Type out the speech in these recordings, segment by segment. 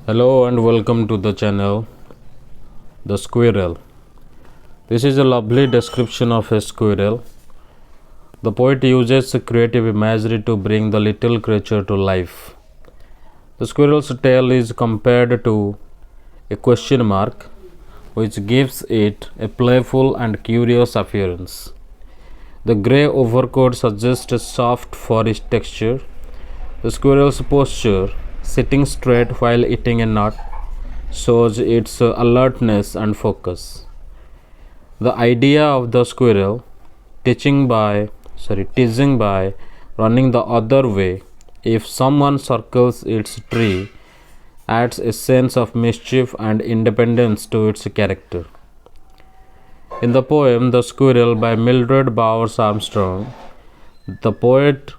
Hello and welcome to the channel The Squirrel. This is a lovely description of a squirrel. The poet uses creative imagery to bring the little creature to life. The squirrel's tail is compared to a question mark, which gives it a playful and curious appearance. The grey overcoat suggests a soft forest texture. The squirrel's posture, sitting straight while eating a nut, shows its alertness and focus. The idea of the squirrel teasing by running the other way if someone circles its tree adds a sense of mischief and independence to its character. In the poem The Squirrel by Mildred Bowers Armstrong, the poet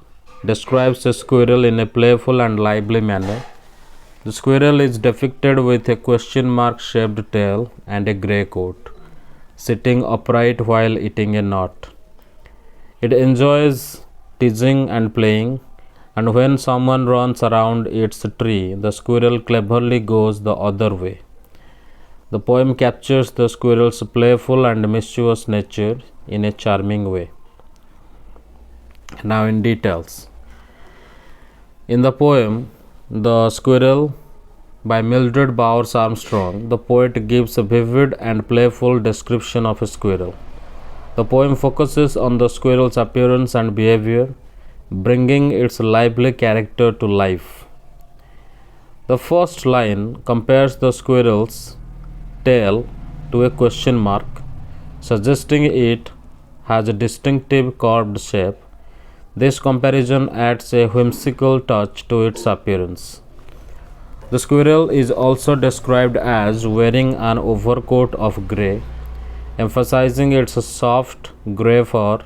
describes a squirrel in a playful and lively manner. The squirrel is depicted with a question mark shaped tail and a grey coat, sitting upright while eating a nut. It enjoys teasing and playing, and when someone runs around its tree, the squirrel cleverly goes the other way. The poem captures the squirrel's playful and mischievous nature in a charming way. Now, in details. In the poem, The Squirrel by Mildred Bowers Armstrong, the poet gives a vivid and playful description of a squirrel. The poem focuses on the squirrel's appearance and behavior, bringing its lively character to life. The first line compares the squirrel's tail to a question mark, suggesting it has a distinctive curved shape. This comparison adds a whimsical touch to its appearance. The squirrel is also described as wearing an overcoat of grey, emphasizing its soft grey fur,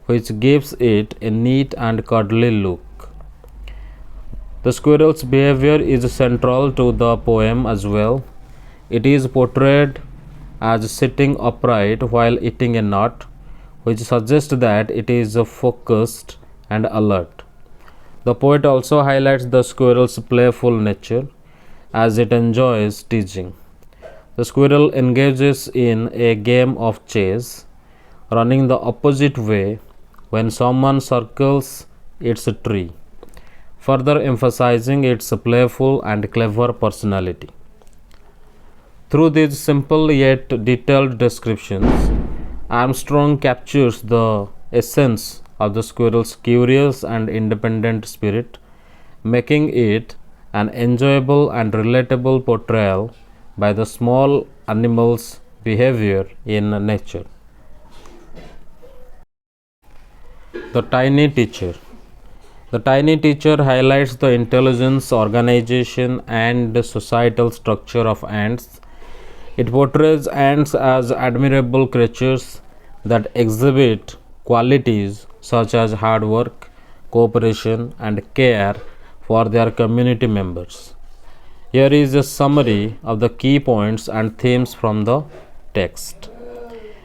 which gives it a neat and cuddly look. The squirrel's behavior is central to the poem as well. It is portrayed as sitting upright while eating a nut, which suggests that it is focused and alert. The poet also highlights the squirrel's playful nature as it enjoys teasing. The squirrel engages in a game of chase, running the opposite way when someone circles its tree, further emphasizing its playful and clever personality. Through these simple yet detailed descriptions, Armstrong captures the essence of the squirrel's curious and independent spirit, making it an enjoyable and relatable portrayal by the small animal's behavior in nature. The Tiny Teacher. The Tiny Teacher highlights the intelligence, organization, and societal structure of ants. It portrays ants as admirable creatures that exhibit qualities such as hard work, cooperation, and care for their community members. Here is a summary of the key points and themes from the text.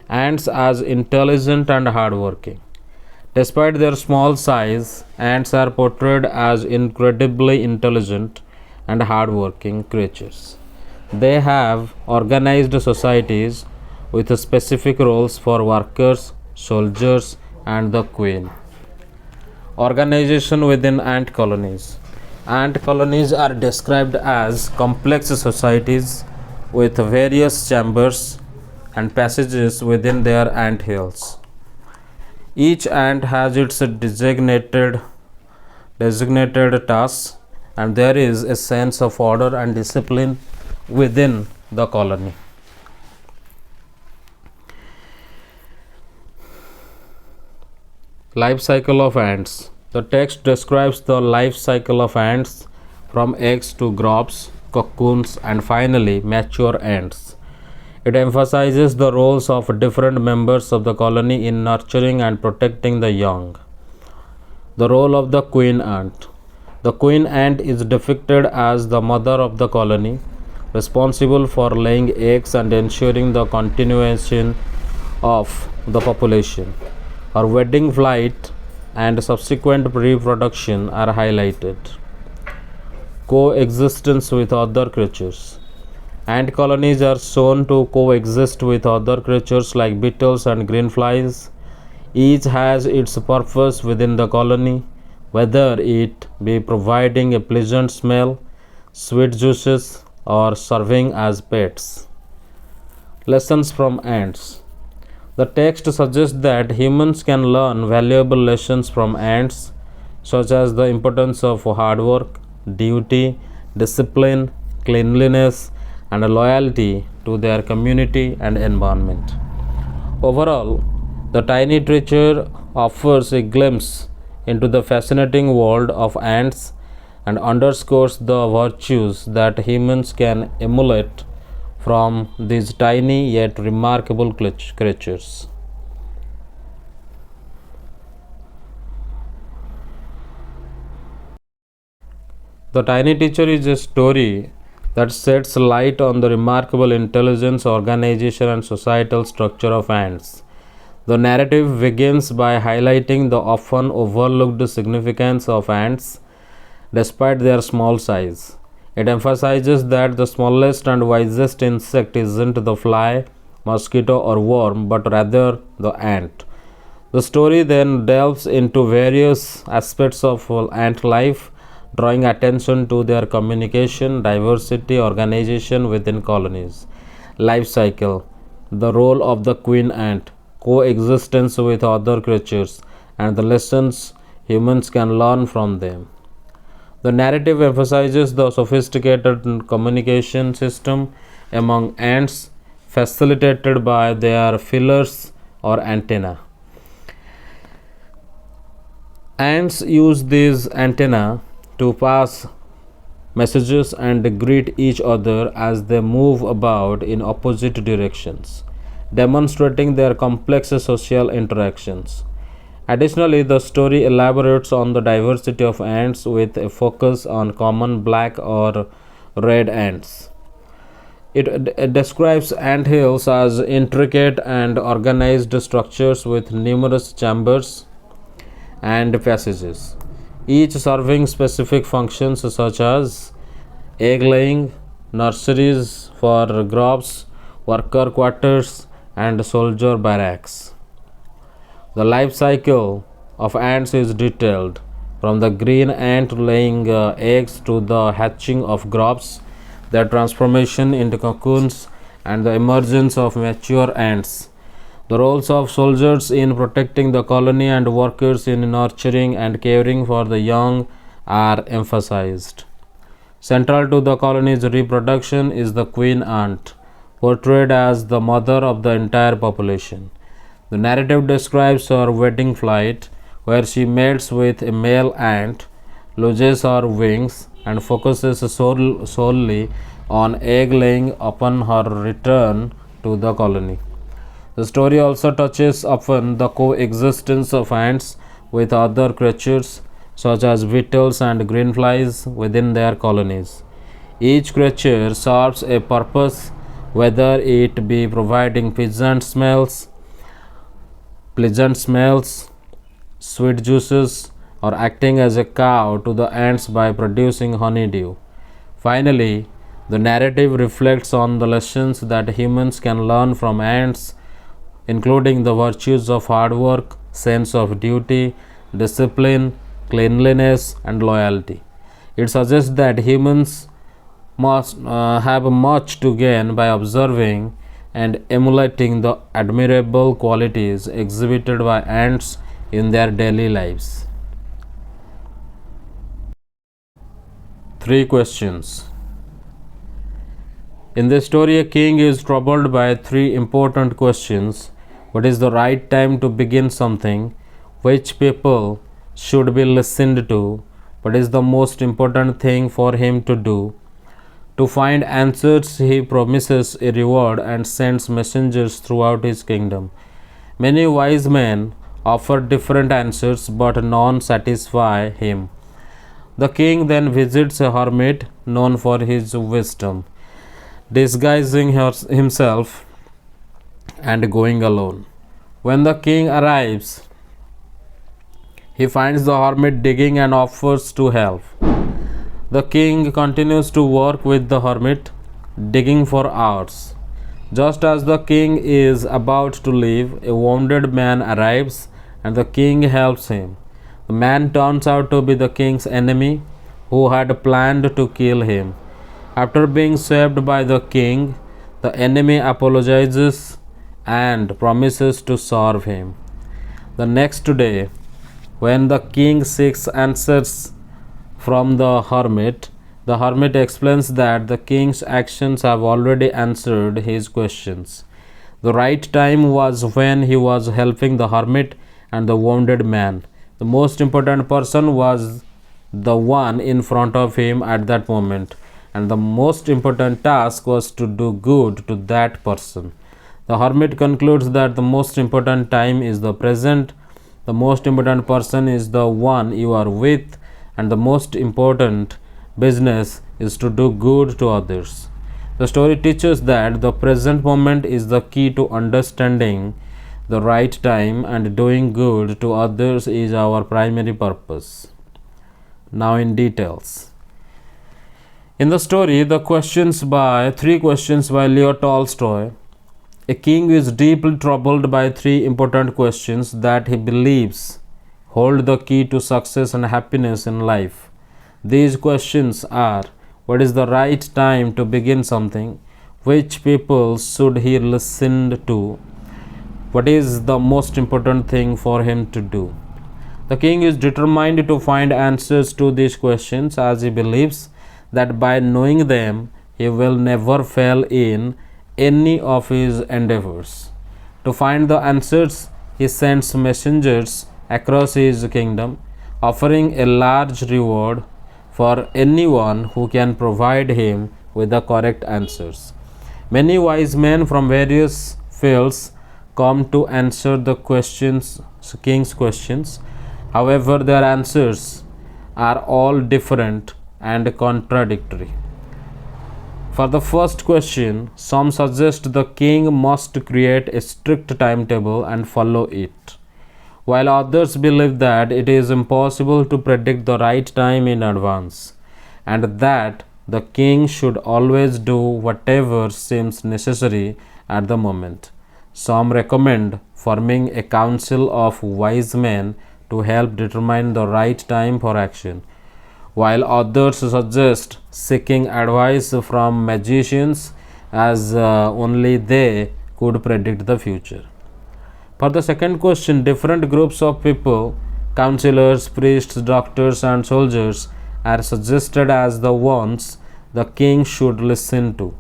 Ants as intelligent and hardworking. Despite their small size, ants are portrayed as incredibly intelligent and hardworking creatures. They have organized societies with specific roles for workers, soldiers, and the queen. Organization within ant colonies. Ant colonies are described as complex societies with various chambers and passages within their ant hills. Each ant has its designated tasks, and there is a sense of order and discipline within the colony. Life cycle of ants. The text describes the life cycle of ants from eggs to grubs, cocoons, and finally mature ants. It emphasizes the roles of different members of the colony in nurturing and protecting the young. The role of the queen ant. The queen ant is depicted as the mother of the colony, responsible for laying eggs and ensuring the continuation of the population. Her wedding flight and subsequent reproduction are highlighted. coexistence with other creatures. Ant colonies are shown to coexist with other creatures like beetles and greenflies. Each has its purpose within the colony, whether it be providing a pleasant smell, sweet juices, or serving as pets. Lessons from ants. The text suggests that humans can learn valuable lessons from ants, such as the importance of hard work, duty, discipline, cleanliness, and loyalty to their community and environment. Overall, the tiny creature offers a glimpse into the fascinating world of ants and underscores the virtues that humans can emulate from these tiny yet remarkable creatures. The Tiny Teacher is a story that sheds light on the remarkable intelligence, organization, and societal structure of ants. The narrative begins by highlighting the often overlooked significance of ants despite their small size. It emphasizes that the smallest and wisest insect isn't the fly, mosquito, or worm, but rather the ant. The story then delves into various aspects of ant life, drawing attention to their communication, diversity, organization within colonies, life cycle, the role of the queen ant, coexistence with other creatures, and the lessons humans can learn from them. The narrative emphasizes the sophisticated communication system among ants facilitated by their feelers or antennae. Ants use these antennae to pass messages and greet each other as they move about in opposite directions, demonstrating their complex social interactions. Additionally, the story elaborates on the diversity of ants with a focus on common black or red ants. It describes ant hills as intricate and organized structures with numerous chambers and passages, each serving specific functions such as egg laying, nurseries for grubs, worker quarters, and soldier barracks. The life cycle of ants is detailed, from the green ant laying eggs to the hatching of grubs, their transformation into cocoons, and the emergence of mature ants. The roles of soldiers in protecting the colony and workers in nurturing and caring for the young are emphasized. Central to the colony's reproduction is the queen ant, portrayed as the mother of the entire population. The narrative describes her wedding flight, where she mates with a male ant, loses her wings, and focuses solely on egg laying upon her return to the colony. The story also touches upon the coexistence of ants with other creatures such as beetles and greenflies within their colonies. Each creature serves a purpose, whether it be providing pleasant smells, sweet juices, or acting as a cow to the ants by producing honeydew. Finally, the narrative reflects on the lessons that humans can learn from ants, including the virtues of hard work, sense of duty, discipline, cleanliness, and loyalty. It suggests that humans must have much to gain by observing and emulating the admirable qualities exhibited by ants in their daily lives. 3 questions. In this story, a king is troubled by 3 important questions. What is the right time to begin something? Which people should be listened to? What is the most important thing for him to do? To find answers, he promises a reward and sends messengers throughout his kingdom. Many wise men offer different answers, but none satisfy him. The king then visits a hermit known for his wisdom, disguising himself and going alone. When the king arrives, he finds the hermit digging and offers to help. The king continues to work with the hermit, digging for hours. Just as the king is about to leave, a wounded man arrives and the king helps him. The man turns out to be the king's enemy who had planned to kill him. After being saved by the king, the enemy apologizes and promises to serve him. The next day, when the king seeks answers from the hermit explains that the king's actions have already answered his questions. The right time was when he was helping the hermit and the wounded man. The most important person was the one in front of him at that moment, and the most important task was to do good to that person. The hermit concludes that the most important time is the present, the most important person is the one you are with, and the most important business is to do good to others. The story teaches that the present moment is the key to understanding the right time, and doing good to others is our primary purpose. Now, in details. In the story, three questions by Leo Tolstoy, a king is deeply troubled by three important questions that he believes hold the key to success and happiness in life. These questions are: what is the right time to begin something? Which people should he listen to? What is the most important thing for him to do? The king is determined to find answers to these questions, as he believes that by knowing them he will never fail in any of his endeavors. To find the answers, he sends messengers across his kingdom, offering a large reward for anyone who can provide him with the correct answers. Many wise men from various fields come to answer the king's questions. However, their answers are all different and contradictory. For the first question, some suggest the king must create a strict timetable and follow it, while others believe that it is impossible to predict the right time in advance, and that the king should always do whatever seems necessary at the moment. Some recommend forming a council of wise men to help determine the right time for action, while others suggest seeking advice from magicians, as only they could predict the future. For the second question, different groups of people, counselors, priests, doctors, and soldiers, are suggested as the ones the king should listen to,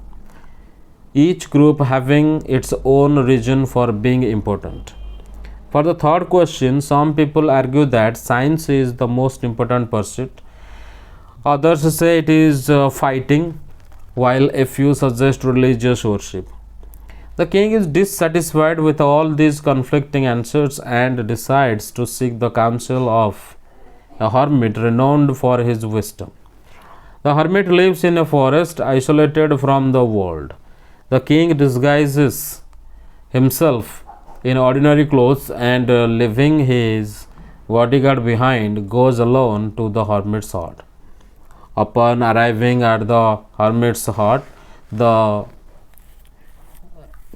each group having its own reason for being important. For the third question, some people argue that science is the most important pursuit. Others say it is fighting, while a few suggest religious worship. The king is dissatisfied with all these conflicting answers and decides to seek the counsel of a hermit renowned for his wisdom. The hermit lives in a forest isolated from the world. The king disguises himself in ordinary clothes and, leaving his bodyguard behind, goes alone to the hermit's hut. Upon arriving at the hermit's hut, the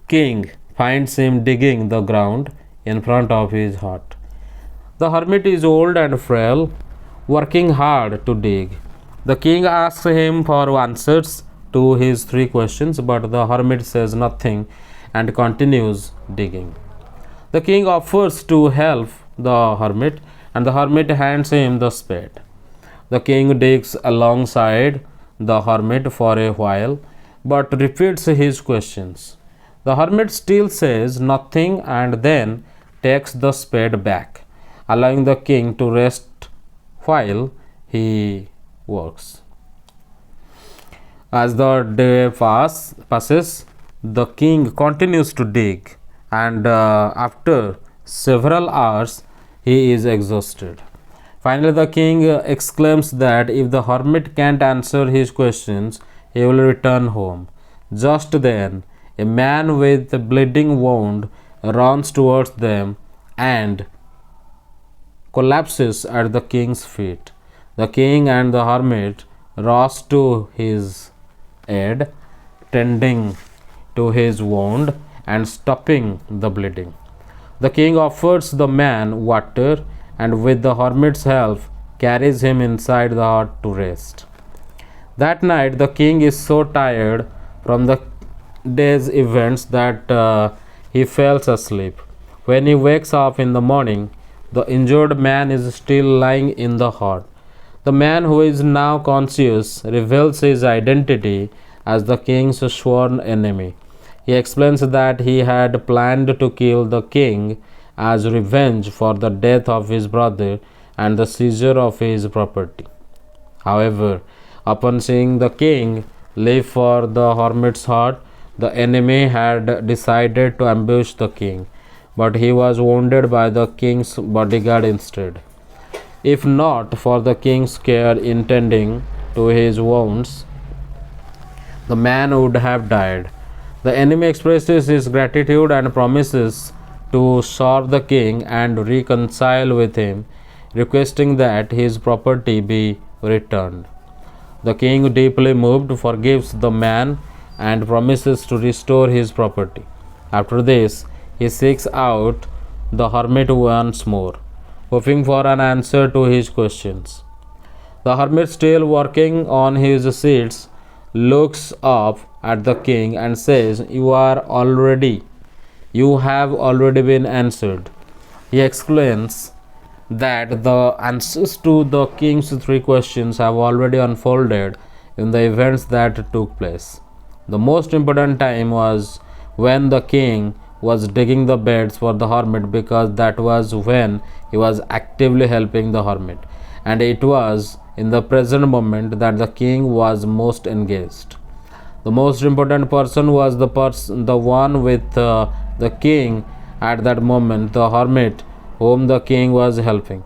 king finds him digging the ground in front of his hut. The hermit is old and frail, working hard to dig. The king asks him for answers to his three questions, but the hermit says nothing and continues digging. The king offers to help the hermit, and the hermit hands him the spade. The king digs alongside the hermit for a while, but repeats his questions. The hermit still says nothing and then takes the spade back, allowing the king to rest while he works. As the day passes, the king continues to dig, and after several hours, he is exhausted. Finally, the king exclaims that if the hermit can't answer his questions, he will return home. Just then, a man with a bleeding wound runs towards them and collapses at the king's feet. The king and the hermit rushed to his aid, tending to his wound and stopping the bleeding. The king offers the man water and, with the hermit's help, carries him inside the hut to rest. That night, the king is so tired from the day's events that he falls asleep. When he wakes up in the morning, the injured man is still lying in the hut. The man, who is now conscious, reveals his identity as the king's sworn enemy. He explains that he had planned to kill the king as revenge for the death of his brother and the seizure of his property. However, upon seeing the king leave for the hermit's hut, the enemy had decided to ambush the king, but he was wounded by the king's bodyguard instead. If not for the king's care in tending to his wounds, the man would have died. The enemy expresses his gratitude and promises to serve the king and reconcile with him, requesting that his property be returned. The king, deeply moved, forgives the man and promises to restore his property. After this, he seeks out the hermit once more, hoping for an answer to his questions. The hermit, still working on his seeds, looks up at the king and says, You have already been answered." He explains that the answers to the king's three questions have already unfolded in the events that took place. The most important time was when the king was digging the beds for the hermit, because that was when he was actively helping the hermit, and it was in the present moment that the king was most engaged. The most important person was the one with the king at that moment, the hermit whom the king was helping.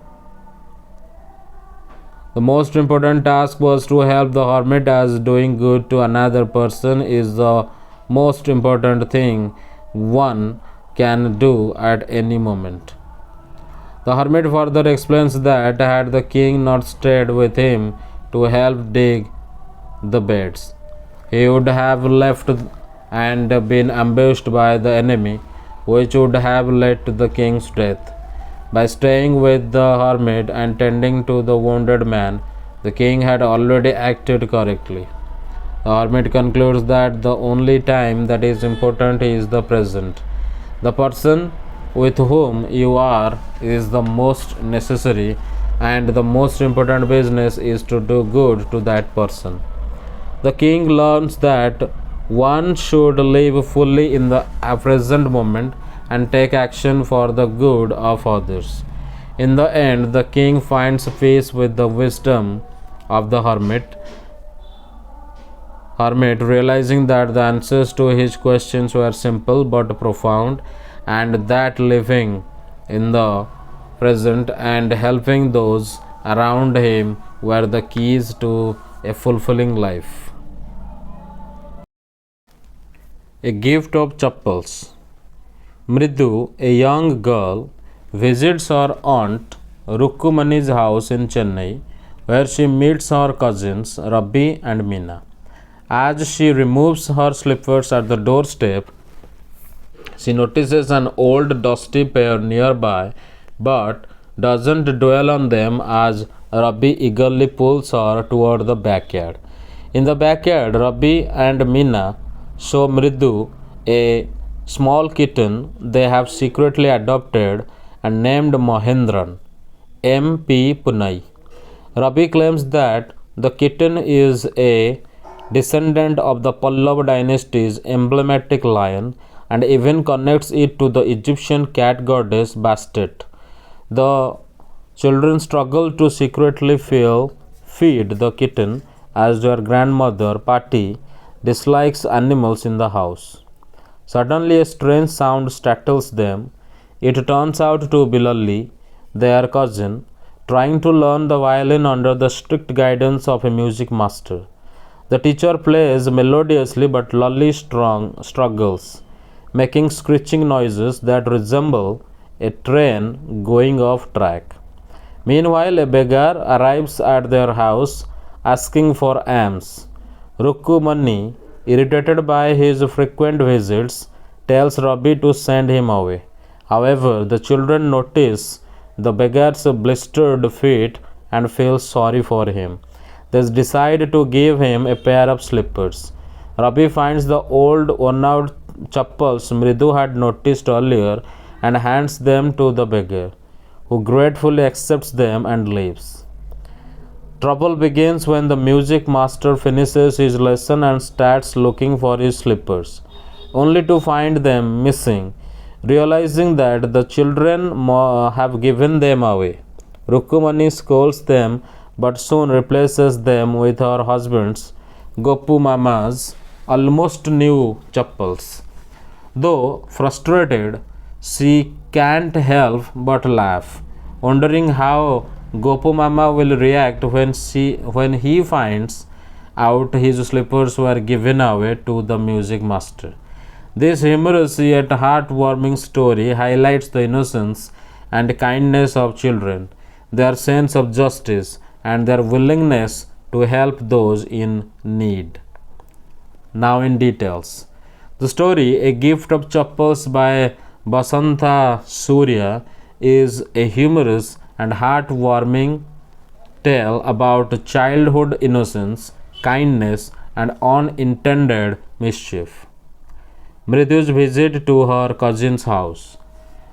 The most important task was to help the hermit, as doing good to another person is the most important thing one can do at any moment. The hermit further explains that had the king not stayed with him to help dig the beds, he would have left and been ambushed by the enemy, which would have led to the king's death. By staying with the hermit and tending to the wounded man, the king had already acted correctly. The hermit concludes that the only time that is important is the present. The person with whom you are is the most necessary, and the most important business is to do good to that person. The king learns that one should live fully in the present moment and take action for the good of others. In the end, the king finds peace with the wisdom of the hermit, realizing that the answers to his questions were simple but profound, and that living in the present and helping those around him were the keys to a fulfilling life. A gift of chappals. Mridu, a young girl, visits her aunt Rukumani's house in Chennai, where she meets her cousins Rabbi and Meena. As she removes her slippers at the doorstep, she notices an old dusty pair nearby, but doesn't dwell on them as Rabbi eagerly pulls her toward the backyard. In the backyard, Rabbi and Meena show Mridu a small kitten they have secretly adopted and named Mahendran, M.P. Punai. Rabbi claims that the kitten is a descendant of the Pallav dynasty's emblematic lion, and even connects it to the Egyptian cat goddess Bastet. The children struggle to secretly feed the kitten, as their grandmother, Patti, dislikes animals in the house. Suddenly, a strange sound startles them. It turns out to be Lally, their cousin, trying to learn the violin under the strict guidance of a music master. The teacher plays melodiously, but Lally struggles, making screeching noises that resemble a train going off track. Meanwhile, a beggar arrives at their house, asking for alms. Rukkumani, irritated by his frequent visits, tells Rabi to send him away. However, the children notice the beggar's blistered feet and feel sorry for him. They decide to give him a pair of slippers. Rabi finds the old worn out chappals Mridu had noticed earlier and hands them to the beggar, who gratefully accepts them and leaves. Trouble begins when the music master finishes his lesson and starts looking for his slippers, only to find them missing. Realizing that the children have given them away, Rukkumani scolds them but soon replaces them with her husband's, Gopu Mama's, almost new chappals. Though frustrated, she can't help but laugh, wondering how Gopu Mama will react when he finds out his slippers were given away to the music master. This humorous yet heartwarming story highlights the innocence and kindness of children, their sense of justice, and their willingness to help those in need. Now, in details. The story, A Gift of Chappals by Basanta Surya, is a humorous and heartwarming tale about childhood innocence, kindness, and unintended mischief. Mridu's visit to her cousin's house.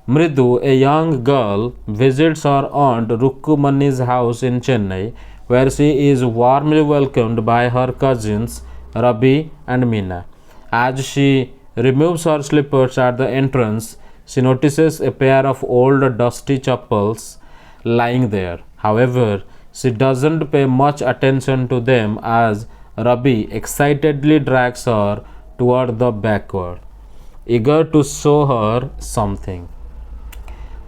Mridu, a young girl, visits her aunt Rukkumani's house in Chennai, where she is warmly welcomed by her cousins Rabi and Meena. As she removes her slippers at the entrance, she notices a pair of old dusty chappals lying there. However, she doesn't pay much attention to them as Rabi excitedly drags her toward the backward, eager to show her something.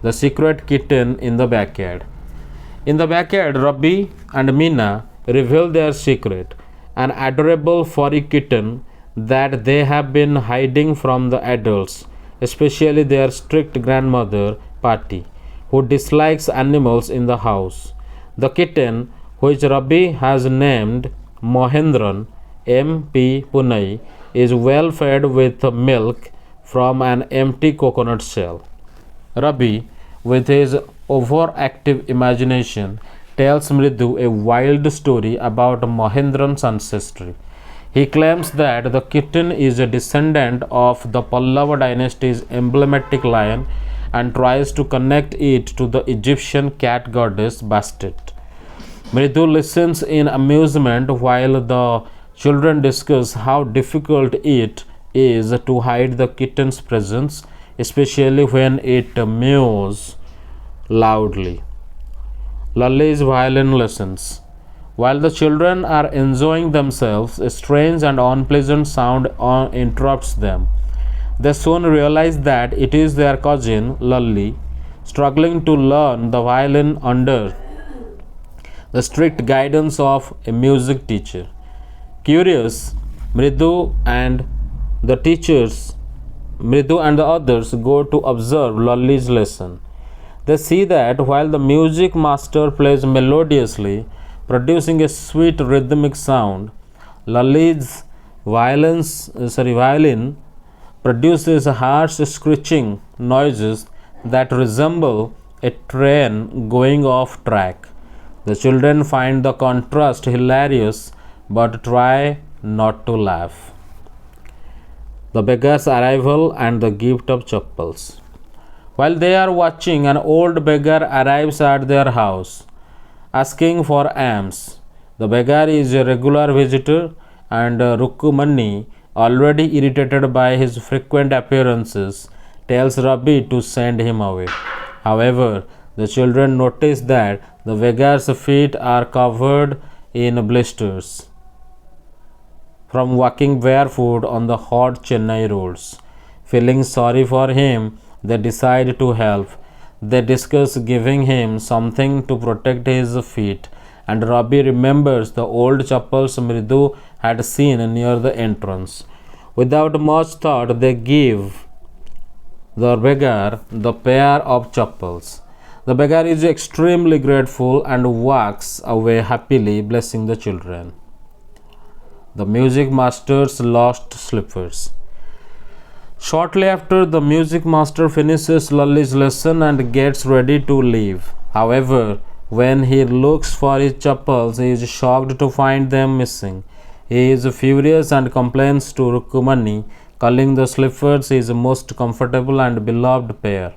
The secret kitten in the backyard. In the backyard, Rabi and Meena reveal their secret, an adorable furry kitten that they have been hiding from the adults, especially their strict grandmother, Patti, who dislikes animals in the house. The kitten, which Rabi has named Mohendran M.P. Punai, is well fed with milk from an empty coconut shell. Rabi, with his overactive imagination, tells Mridu a wild story about Mohendran's ancestry. He claims that the kitten is a descendant of the Pallava dynasty's emblematic lion and tries to connect it to the Egyptian cat goddess Bastet. Mridu listens in amusement while the children discuss how difficult it is to hide the kitten's presence, especially when it mews loudly. Lalli's violin lessons. While the children are enjoying themselves, a strange and unpleasant sound interrupts them. They soon realize that it is their cousin Lalli, struggling to learn the violin under the strict guidance of a music teacher. Curious, Mridu and the others go to observe Lalli's lesson. They see that while the music master plays melodiously, producing a sweet rhythmic sound, Lalli's violin produces harsh screeching noises that resemble a train going off track. The children find the contrast hilarious but try not to laugh. The beggar's arrival and the gift of chappals. While they are watching, an old beggar arrives at their house, asking for alms. The beggar is a regular visitor, and Rukkumani, already irritated by his frequent appearances, tells Rabi to send him away. However, the children notice that the beggar's feet are covered in blisters from walking barefoot on the hot Chennai roads. Feeling sorry for him, they decide to help. They discuss giving him something to protect his feet, and Rabi remembers the old chappals Mridu had seen near the entrance. Without much thought, they give the beggar the pair of chappals. The beggar is extremely grateful and walks away happily, blessing the children. The music master's lost slippers. Shortly after, the music master finishes Lally's lesson and gets ready to leave. However, when he looks for his chappals, he is shocked to find them missing. He is furious and complains to Rukkumani, calling the slippers his most comfortable and beloved pair.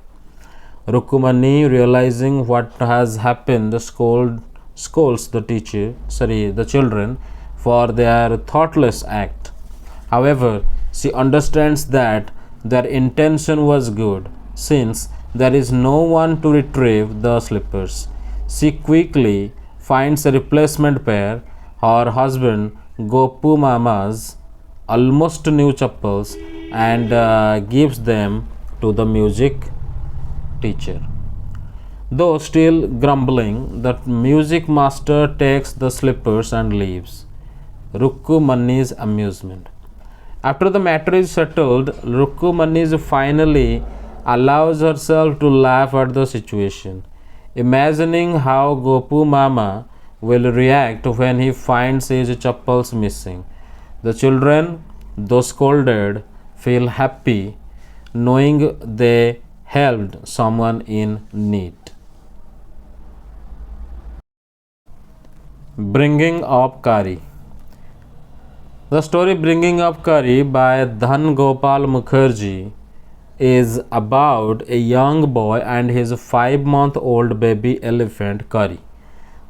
Rukkumani, realizing what has happened, scolds the children for their thoughtless act. However, she understands that their intention was good, since there is no one to retrieve the slippers. She quickly finds a replacement pair, her husband Gopu Mama's almost new chappals, and gives them to the music teacher. Though still grumbling, the music master takes the slippers and leaves. Rukkumani's amusement. After the matter is settled, Rukkumani finally allows herself to laugh at the situation, imagining how Gopu Mama will react when he finds his chappals missing. The children, though scolded, feel happy knowing they helped someone in need. Bringing up Kari. The story Bringing Up Kari by Dhan Gopal Mukherjee is about a young boy and his 5-month-old baby elephant Kari.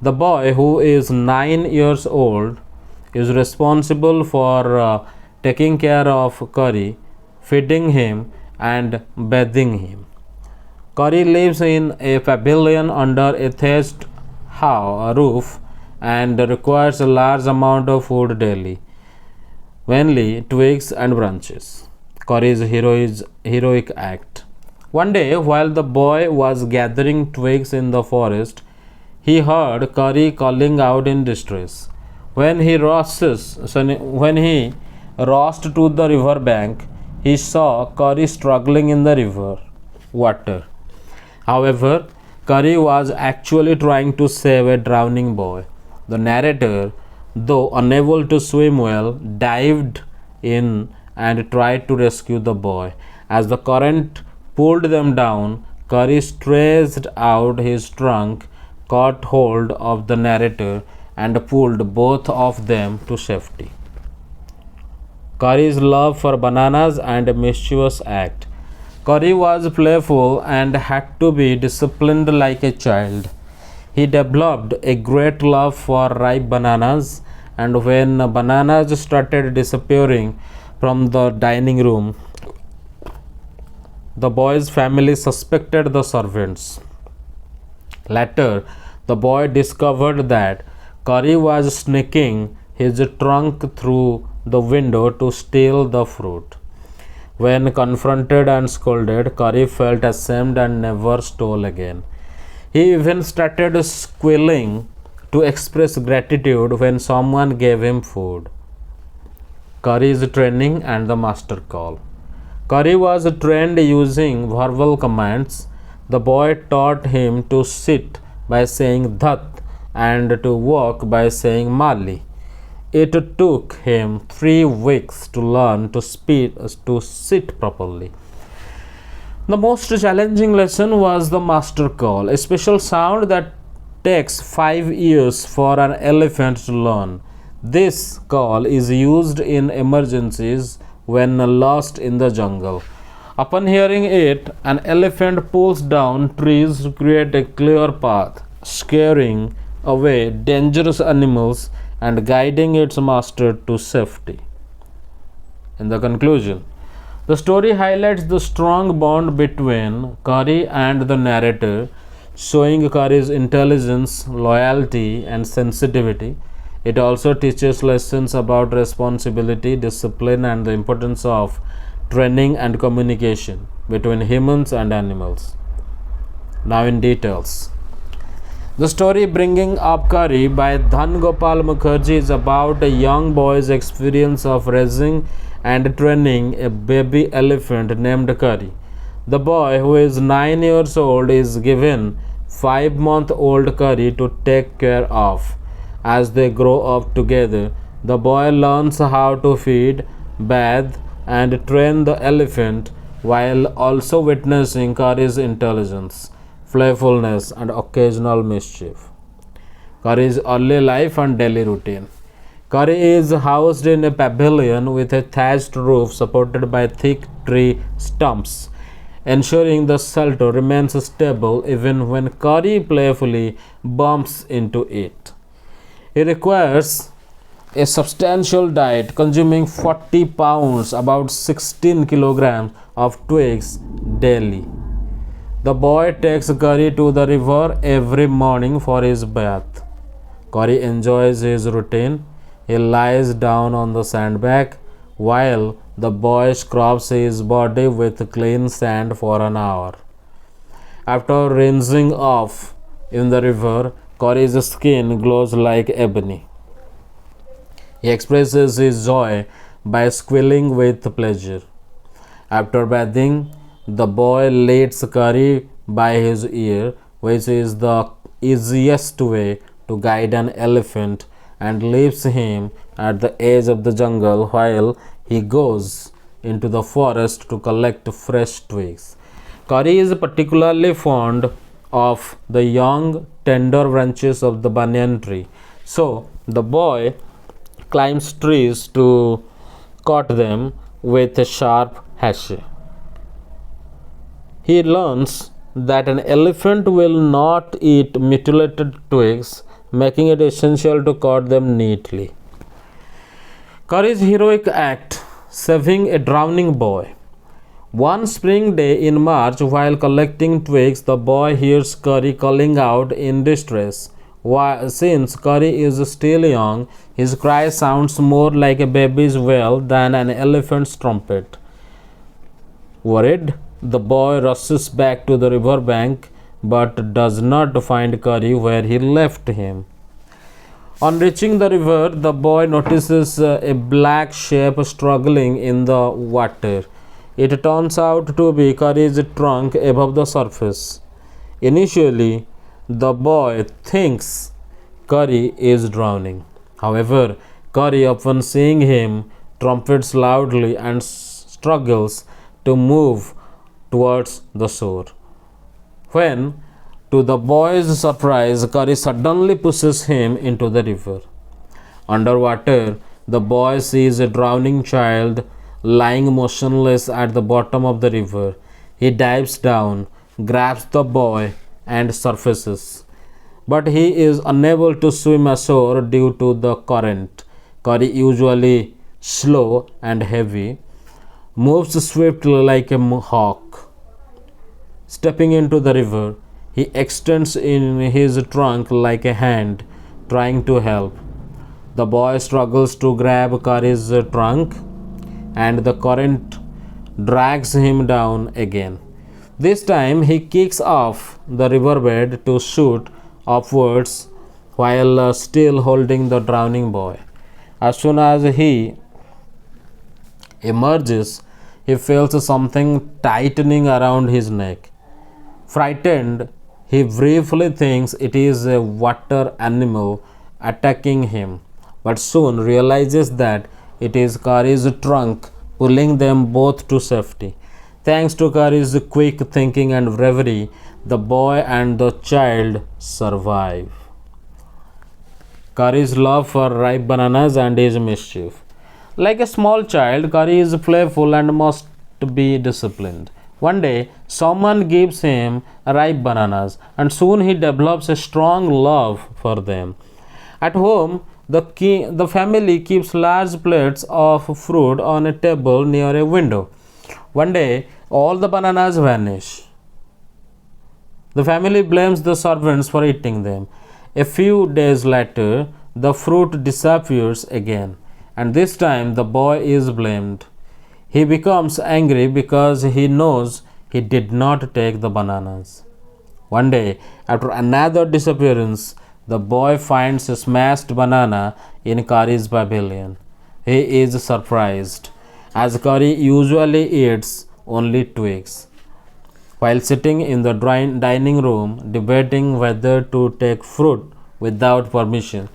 The boy, who is 9 years old, is responsible for taking care of Kari, feeding him and bathing him. Kari lives in a pavilion under a thatched roof and requires a large amount of food daily, mainly twigs and branches. Kari's heroic act. One day, while the boy was gathering twigs in the forest, he heard Kari calling out in distress. When he rushed to the river bank, he saw Kari struggling in the river water. However, Kari was actually trying to save a drowning boy. The narrator, though unable to swim well, dived in and tried to rescue the boy. As the current pulled them down, Kari stretched out his trunk, caught hold of the narrator, and pulled both of them to safety. Kari's love for bananas and a mischievous act. Kari was playful and had to be disciplined like a child. He developed a great love for ripe bananas, and when bananas started disappearing from the dining room, the boy's family suspected the servants. Later, the boy discovered that Kari was sneaking his trunk through the window to steal the fruit. When confronted and scolded, Kari felt ashamed and never stole again. He even started squealing to express gratitude when someone gave him food. Kari's training and the master call. Kari was trained using verbal commands. The boy taught him to sit by saying dhat and to walk by saying mali. It took him 3 weeks to learn to sit properly. The most challenging lesson was the master call, a special sound that takes 5 years for an elephant to learn. This call is used in emergencies when lost in the jungle. Upon hearing it, an elephant pulls down trees to create a clear path, scaring away dangerous animals and guiding its master to safety. In the conclusion, the story highlights the strong bond between Kari and the narrator, showing Kari's intelligence, loyalty, and sensitivity. It also teaches lessons about responsibility, discipline, and the importance of training and communication between humans and animals. Now, in details. The story Bringing Up Kari by Dhan Gopal Mukherjee is about a young boy's experience of raising and training a baby elephant named Kari. The boy, who is 9 years old, is given 5-month-old Curry to take care of. As they grow up together, the boy learns how to feed, bathe, and train the elephant while also witnessing Curry's intelligence, playfulness, and occasional mischief. Curry's early life and daily routine. Curry is housed in a pavilion with a thatched roof supported by thick tree stumps, ensuring the shelter remains stable even when Curry playfully bumps into it. He requires a substantial diet, consuming 40 pounds, about 16 kilograms of twigs daily. The boy takes Curry to the river every morning for his bath. Curry enjoys his routine. He lies down on the sandbank while the boy scrubs his body with clean sand for an hour. After rinsing off in the river, Curry's skin glows like ebony. He expresses his joy by squealing with pleasure. After bathing, the boy leads Curry by his ear, which is the easiest way to guide an elephant, and leaves him at the edge of the jungle while he goes into the forest to collect fresh twigs. Curry is particularly fond of the young, tender branches of the banyan tree, so the boy climbs trees to cut them with a sharp hatchet. He learns that an elephant will not eat mutilated twigs, making it essential to cut them neatly. Curry's heroic act, saving a drowning boy. One spring day in March, while collecting twigs, the boy hears Curry calling out in distress. Since Curry is still young, his cry sounds more like a baby's wail than an elephant's trumpet. Worried, the boy rushes back to the river bank but does not find Curry where he left him. On reaching the river, the boy notices a black shape struggling in the water. It turns out to be Curry's trunk above the surface. Initially, the boy thinks Curry is drowning. However, Curry, upon seeing him, trumpets loudly and struggles to move towards the shore. When, to the boy's surprise, Curry suddenly pushes him into the river. Underwater, the boy sees a drowning child lying motionless at the bottom of the river. He dives down, grabs the boy, and surfaces. But he is unable to swim ashore due to the current. Curry, usually slow and heavy, moves swiftly like a hawk. Stepping into the river, he extends in his trunk like a hand, trying to help. The boy struggles to grab Curry's trunk, and the current drags him down again. This time, he kicks off the riverbed to shoot upwards while still holding the drowning boy. As soon as he emerges, he feels something tightening around his neck. Frightened, he briefly thinks it is a water animal attacking him, but soon realizes that it is Curry's trunk pulling them both to safety. Thanks to Curry's quick thinking and bravery, the boy and the child survive. Curry's love for ripe bananas and his mischief. Like a small child, Curry is playful and must be disciplined. One day, someone gives him ripe bananas, and soon he develops a strong love for them. At home, the family keeps large plates of fruit on a table near a window. One day, all the bananas vanish. The family blames the servants for eating them. A few days later, the fruit disappears again, and this time the boy is blamed. He becomes angry because he knows he did not take the bananas. One day, after another disappearance, the boy finds a smashed banana in Curry's pavilion. He is surprised, as Curry usually eats only twigs. while sitting in the dining room debating whether to take fruit without permission.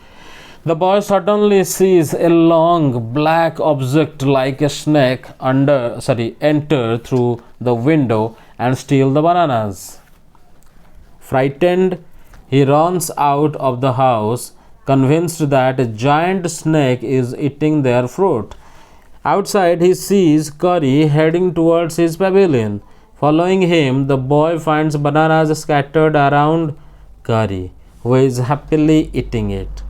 The boy suddenly sees a long black object like a snake enter through the window and steal the bananas. Frightened, he runs out of the house, convinced that a giant snake is eating their fruit. Outside, he sees Curry heading towards his pavilion. Following him, the boy finds bananas scattered around Curry, who is happily eating it.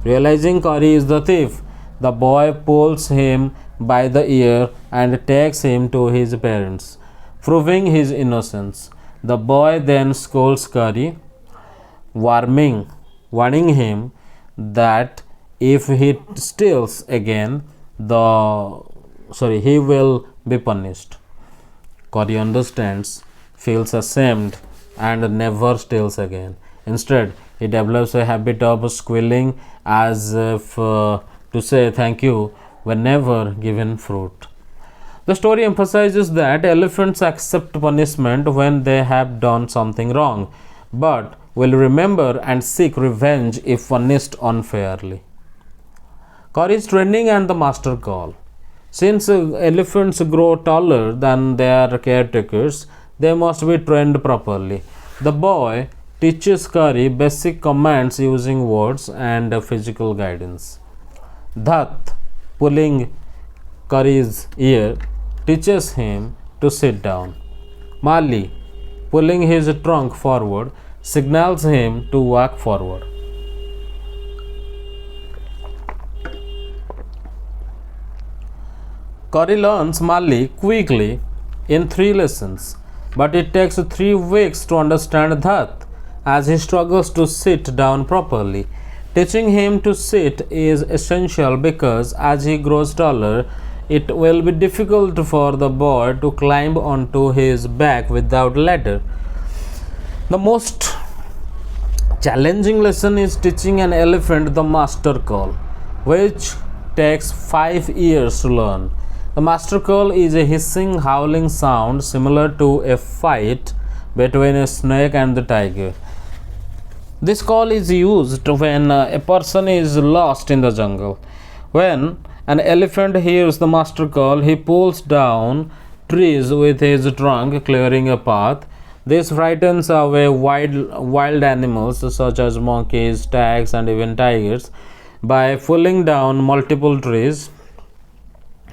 Realizing Curry is the thief, the boy pulls him by the ear and takes him to his parents, proving his innocence. The boy then scolds Curry, warning him that if he steals again, he will be punished. Curry understands, feels ashamed, and never steals again. Instead, he develops a habit of squealing as if to say thank you whenever given fruit. The story emphasizes that elephants accept punishment when they have done something wrong, but will remember and seek revenge if punished unfairly. Curry's training and the master call. Since elephants grow taller than their caretakers, they must be trained properly. The boy teaches Curry basic commands using words and physical guidance. Dhat, pulling Curry's ear, teaches him to sit down. Mali, pulling his trunk forward, signals him to walk forward. Curry learns Mali quickly in 3 lessons, but it takes 3 weeks to understand Dhat as he struggles to sit down properly. Teaching him to sit is essential because as he grows taller, it will be difficult for the boy to climb onto his back without ladder. The most challenging lesson is teaching an elephant the master call, which takes 5 years to learn. The master call is a hissing, howling sound similar to a fight between a snake and the tiger. This call is used when a person is lost in the jungle. When an elephant hears the master call, he pulls down trees with his trunk, clearing a path. This frightens away wild animals such as monkeys, stags, and even tigers. By pulling down multiple trees,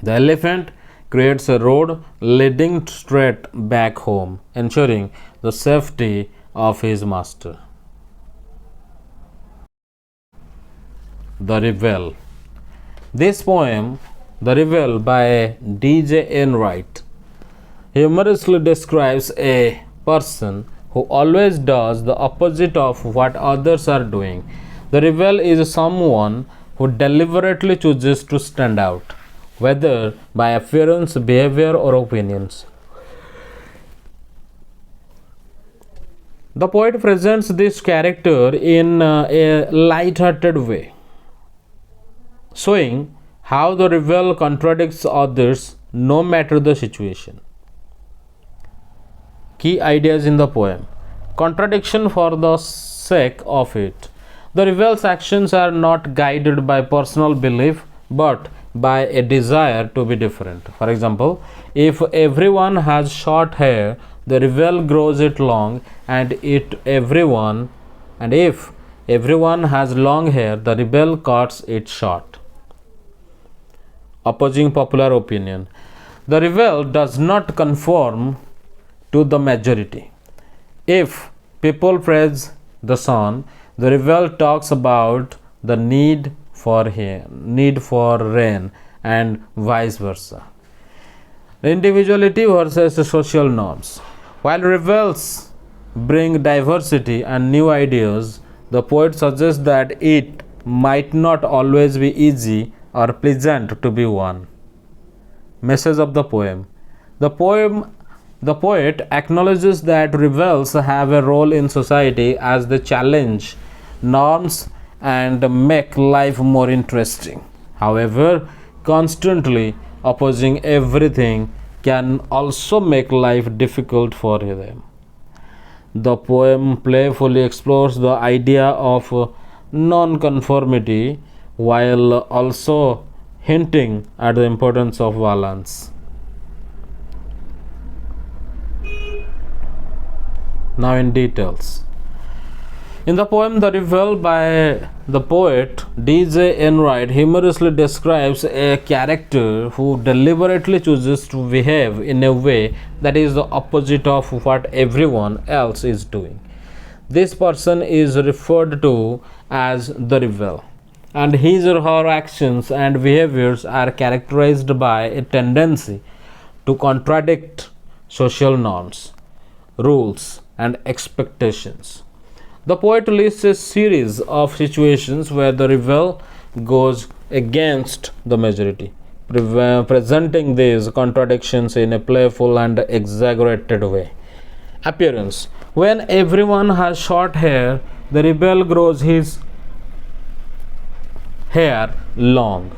the elephant creates a road leading straight back home, ensuring the safety of his master. The Rebel. This poem, The Rebel by D.J. Enright, humorously describes a person who always does the opposite of what others are doing. The rebel is someone who deliberately chooses to stand out, whether by appearance, behavior, or opinions. The poet presents this character in a light-hearted way, showing how the rebel contradicts others no matter the situation. Key ideas in the poem. Contradiction for the sake of it. The rebel's actions are not guided by personal belief but by a desire to be different. For example, if everyone has short hair, the rebel grows it long, and if everyone has long hair, the rebel cuts it short. Opposing popular opinion. The rebel does not conform to the majority. If people praise the sun, the rebel talks about the need for rain, and vice versa. Individuality versus social norms. While rebels bring diversity and new ideas, the poet suggests that it might not always be easy or pleasant to be one. Message of the poem. The poet acknowledges that rebels have a role in society as they challenge norms and make life more interesting. However, constantly opposing everything can also make life difficult for them. The poem playfully explores the idea of non-conformity while also hinting at the importance of balance. Now in details. In the poem The Revel by the poet D.J. Enright humorously describes a character who deliberately chooses to behave in a way that is the opposite of what everyone else is doing. This person is referred to as the rebel, and his or her actions and behaviors are characterized by a tendency to contradict social norms, rules, and expectations. The poet lists a series of situations where the rebel goes against the majority, presenting these contradictions in a playful and exaggerated way. Appearance. When everyone has short hair, the rebel grows his hair long.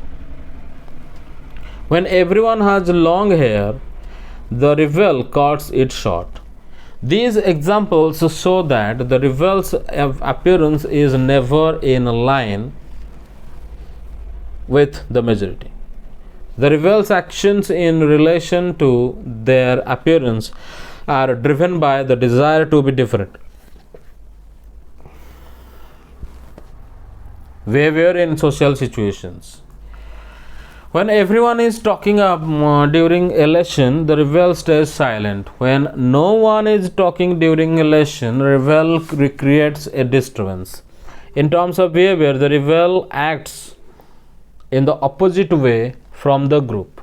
When everyone has long hair, the rebel cuts it short. These examples show that the rebel's appearance is never in line with the majority. The rebel's actions in relation to their appearance are driven by the desire to be different. Behavior in social situations. When everyone is talking during election, the rebel stays silent. When no one is talking during election, rebel creates a disturbance. In terms of behavior, the rebel acts in the opposite way from the group.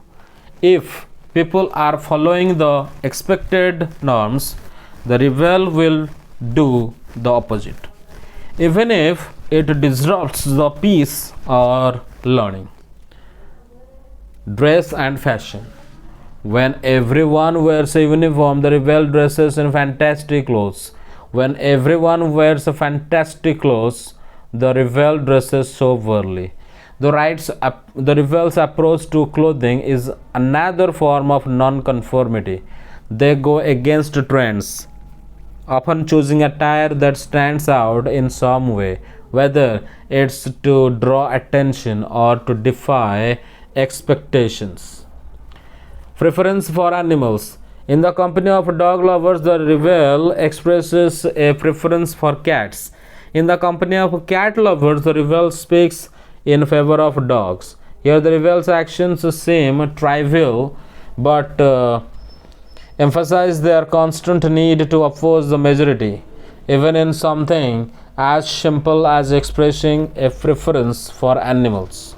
If people are following the expected norms, the rebel will do the opposite, even if it disrupts the peace or learning. Dress and fashion. When everyone wears a uniform, the rebel dresses in fantastic clothes. When everyone wears a fantastic clothes, the rebel dresses soberly. The rebel's approach to clothing is another form of non-conformity. They go against trends, often choosing attire that stands out in some way, whether it's to draw attention or to defy expectations. Preference for animals. In the company of dog lovers, the rebel expresses a preference for cats. In the company of cat lovers, the rebel speaks in favor of dogs. Here, the rebel's actions seem trivial but emphasize their constant need to oppose the majority, even in something as simple as expressing a preference for animals.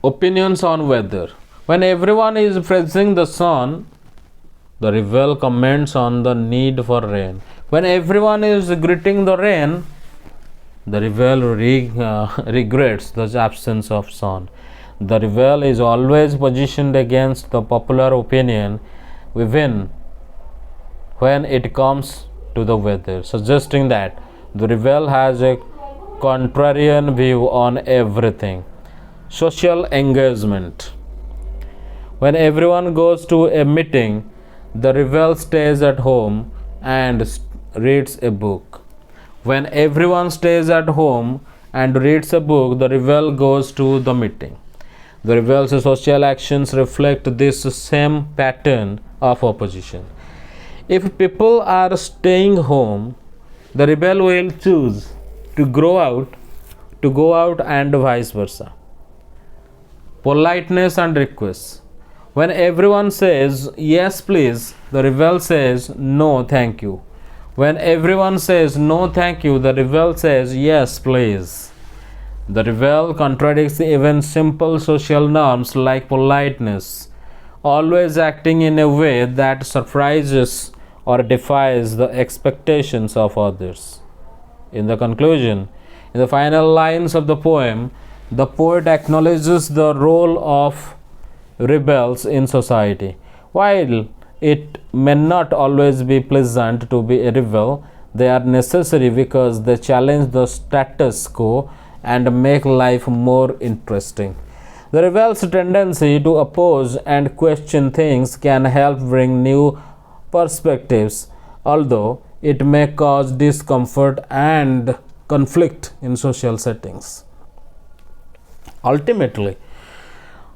Opinions on weather. When everyone is praising the sun, the rebel comments on the need for rain. When everyone is greeting the rain, the rebel regrets the absence of sun. The rebel is always positioned against the popular opinion, even when it comes to the weather, suggesting that the rebel has a contrarian view on everything. Social engagement. When everyone goes to a meeting, the rebel stays at home and reads a book. When everyone stays at home and reads a book, the rebel goes to the meeting. The rebel's social actions reflect this same pattern of opposition. If people are staying home, the rebel will choose to go out and vice versa. Politeness and requests. When everyone says yes please, the rebel says no thank you. When everyone says no thank you, the rebel says yes please. The rebel contradicts even simple social norms like politeness, always acting in a way that surprises or defies the expectations of others. In the conclusion, in the final lines of the poem, the poet acknowledges the role of rebels in society. While it may not always be pleasant to be a rebel, they are necessary because they challenge the status quo and make life more interesting. The rebel's tendency to oppose and question things can help bring new perspectives, although it may cause discomfort and conflict in social settings. Ultimately,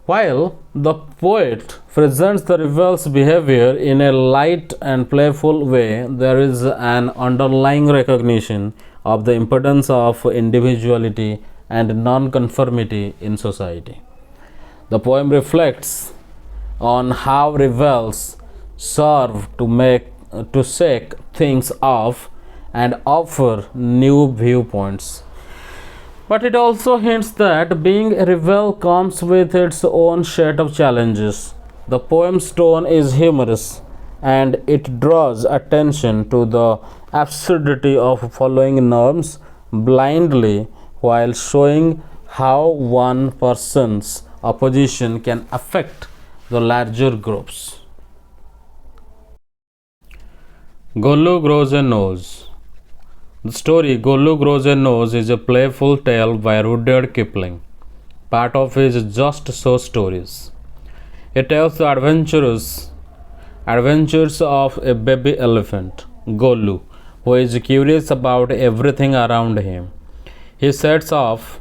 while the poet presents the rebel's behavior in a light and playful way, there is an underlying recognition of the importance of individuality and non-conformity in society. The poem reflects on how rebels serve to shake things off and offer new viewpoints. But it also hints that being a rebel comes with its own set of challenges. The poem's tone is humorous and it draws attention to the absurdity of following norms blindly while showing how one person's opposition can affect the larger groups. Gollu Grows a Nose. The story Gollu Grows a Nose is a playful tale by Rudyard Kipling, part of his Just So stories. It tells the adventures of a baby elephant, Gollu, who is curious about everything around him. He sets off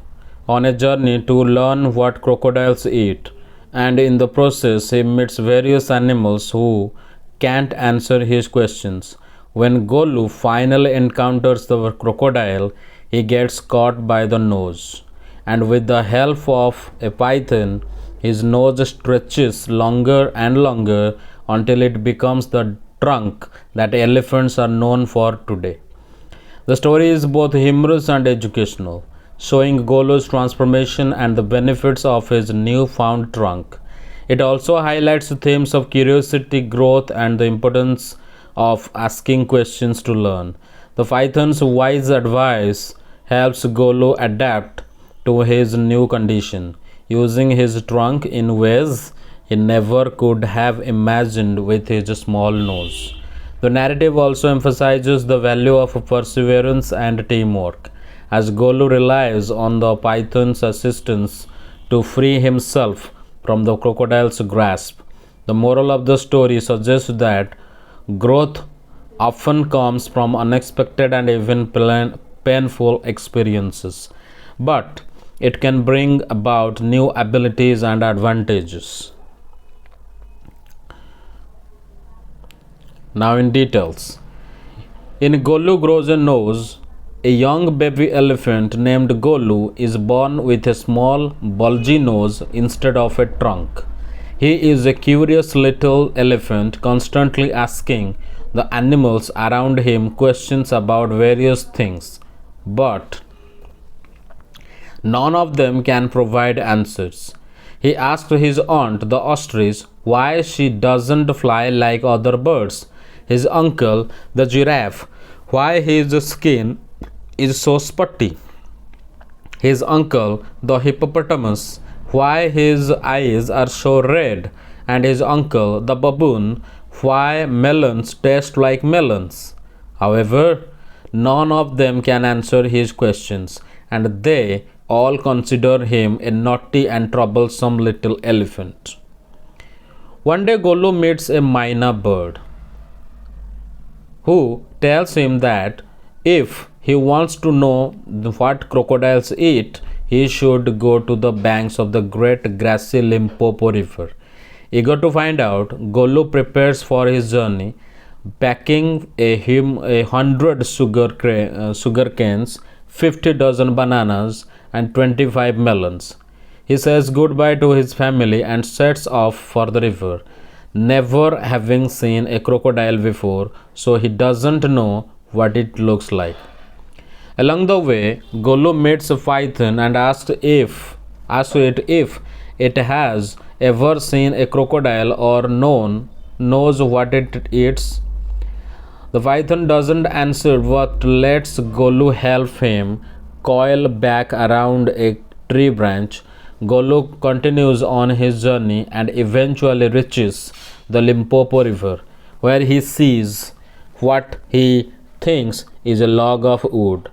on a journey to learn what crocodiles eat, and in the process, he meets various animals who can't answer his questions. When Gollu finally encounters the crocodile, he gets caught by the nose, and with the help of a python, his nose stretches longer and longer until it becomes the trunk that elephants are known for today. The story is both humorous and educational, showing Gollu's transformation and the benefits of his newfound trunk. It also highlights the themes of curiosity, growth, and the importance of asking questions to learn. The python's wise advice helps Gollu adapt to his new condition, using his trunk in ways he never could have imagined with his small nose. The narrative also emphasizes the value of perseverance and teamwork, as Gollu relies on the python's assistance to free himself from the crocodile's grasp. The moral of the story suggests that growth often comes from unexpected and even painful experiences, but it can bring about new abilities and advantages. Now, in details. In Gollu Grows a Nose, a young baby elephant named Gollu is born with a small, bulgy nose instead of a trunk. He is a curious little elephant, constantly asking the animals around him questions about various things, but none of them can provide answers. He asked his aunt, the ostrich, why she doesn't fly like other birds, his uncle, the giraffe, why his skin is so spotty, his uncle, the hippopotamus, why his eyes are so red, and his uncle, the baboon, why melons taste like melons. However, none of them can answer his questions, and they all consider him a naughty and troublesome little elephant. One day, Gollu meets a myna bird who tells him that if he wants to know what crocodiles eat, he should go to the banks of the great grassy Limpopo River. Eager to find out, Gollu prepares for his journey, packing a hundred sugar canes, 50 dozen bananas, and 25 melons. He says goodbye to his family and sets off for the river, never having seen a crocodile before, so he doesn't know what it looks like. Along the way, Gollu meets a python and asks it if it has ever seen a crocodile or knows what it eats. The python doesn't answer but lets Gollu help him coil back around a tree branch. Gollu continues on his journey and eventually reaches the Limpopo River, where he sees what he thinks is a log of wood.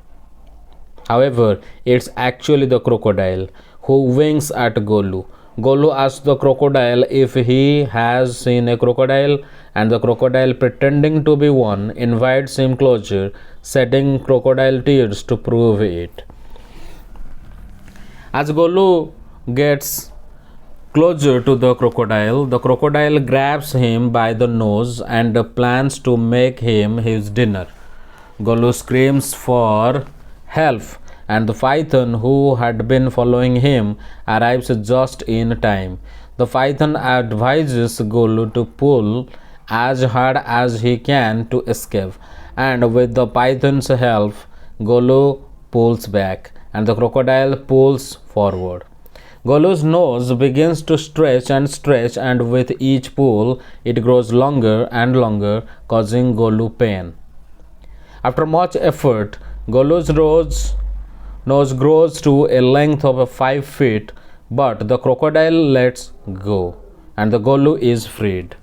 However, it's actually the crocodile, who winks at Gollu, Golu asks the crocodile if he has seen a crocodile, and the crocodile, pretending to be one, invites him closer, shedding crocodile tears to prove it. As Golu gets closer to the crocodile grabs him by the nose and plans to make him his dinner. Golu screams for help, and the python, who had been following him, arrives just in time. The python advises Golu to pull as hard as he can to escape, and with the python's help, Golu pulls back, and the crocodile pulls forward. Golu's nose begins to stretch, and with each pull, it grows longer and longer, causing Golu pain. After much effort, Golu's nose grows to a length of 5 feet, but the crocodile lets go, and the Golu is freed.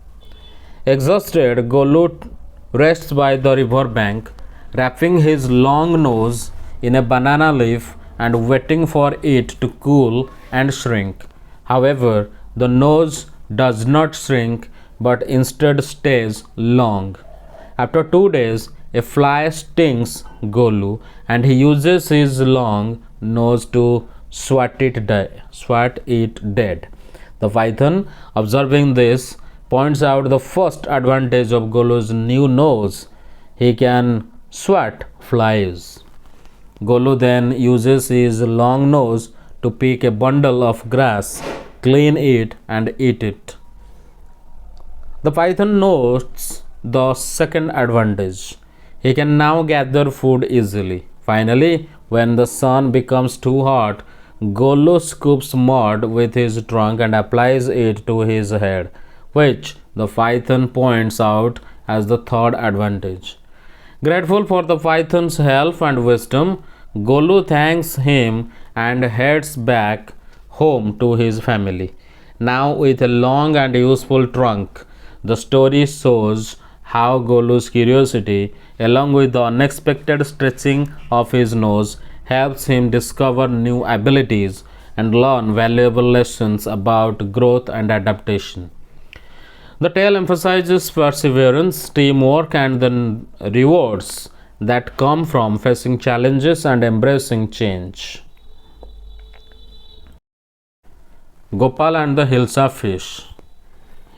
Exhausted, Golu rests by the river bank, wrapping his long nose in a banana leaf and waiting for it to cool and shrink. However, the nose does not shrink but instead stays long. After 2 days, a fly stings Golu, and he uses his long nose to swat it dead. The python, observing this, points out the first advantage of Golu's new nose: he can swat flies. Golu then uses his long nose to pick a bundle of grass, clean it, and eat it. The python notes the second advantage: he can now gather food easily. Finally, when the sun becomes too hot, Golu scoops mud with his trunk and applies it to his head, which the python points out as the third advantage. Grateful for the python's help and wisdom, Golu thanks him and heads back home to his family. Now, with a long and useful trunk, the story shows how Golu's curiosity, along with the unexpected stretching of his nose, helps him discover new abilities and learn valuable lessons about growth and adaptation. The tale emphasizes perseverance, teamwork, and the rewards that come from facing challenges and embracing change. Gopal and the Hilsa fish.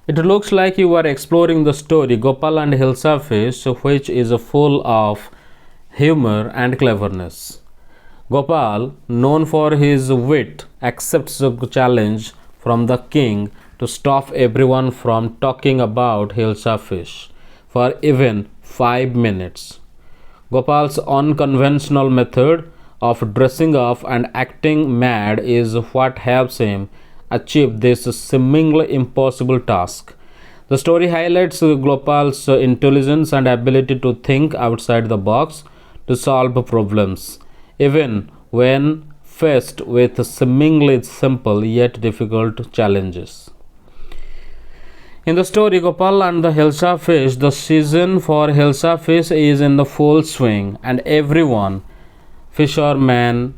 It looks like you are exploring the story Gopal and Hilsa fish, which is full of humor and cleverness. Gopal, known for his wit, accepts the challenge from the king to stop everyone from talking about Hilsa fish for even 5 minutes. Gopal's unconventional method of dressing up and acting mad is what helps him achieve this seemingly impossible task. The story highlights Gopal's intelligence and ability to think outside the box to solve problems, even when faced with seemingly simple yet difficult challenges. In the story Gopal and the Hilsa fish, the season for Hilsa fish is in the full swing, and everyone, fishermen,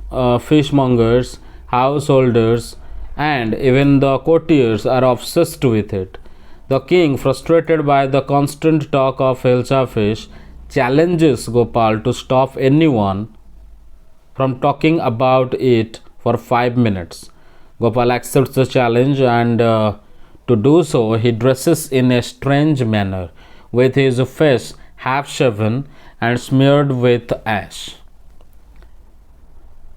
fishmongers, householders, and even the courtiers are obsessed with it. The king, frustrated by the constant talk of Hilsa fish, challenges Gopal to stop anyone from talking about it for 5 minutes. Gopal accepts the challenge, and to do so, he dresses in a strange manner, with his face half shaven and smeared with ash.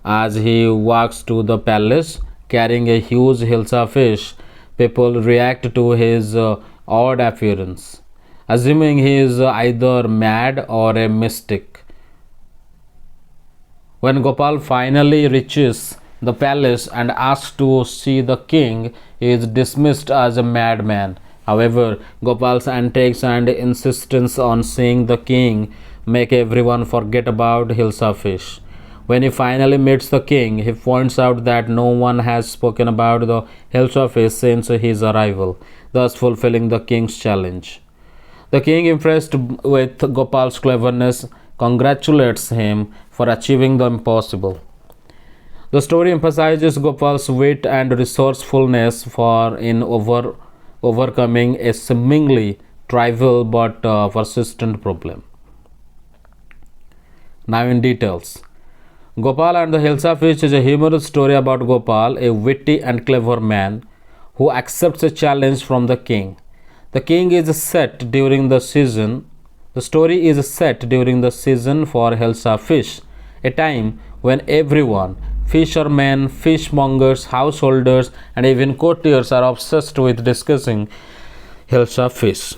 As he walks to the palace carrying a huge Hilsa fish, people react to his odd appearance, assuming he is either mad or a mystic. When Gopal finally reaches the palace and asks to see the king, he is dismissed as a madman. However, Gopal's antics and insistence on seeing the king make everyone forget about Hilsa fish. When he finally meets the king, he points out that no one has spoken about the Hilsa fish since his arrival, thus fulfilling the king's challenge. The king, impressed with Gopal's cleverness, congratulates him for achieving the impossible. The story emphasizes Gopal's wit and resourcefulness for in overcoming a seemingly trivial but persistent problem. Now in details. Gopal and the Hilsa Fish is a humorous story about Gopal, a witty and clever man who accepts a challenge from the king. The king is set during the season. The story is set during the season for Hilsa fish, a time when everyone, fishermen, fishmongers, householders, and even courtiers are obsessed with discussing Hilsa fish.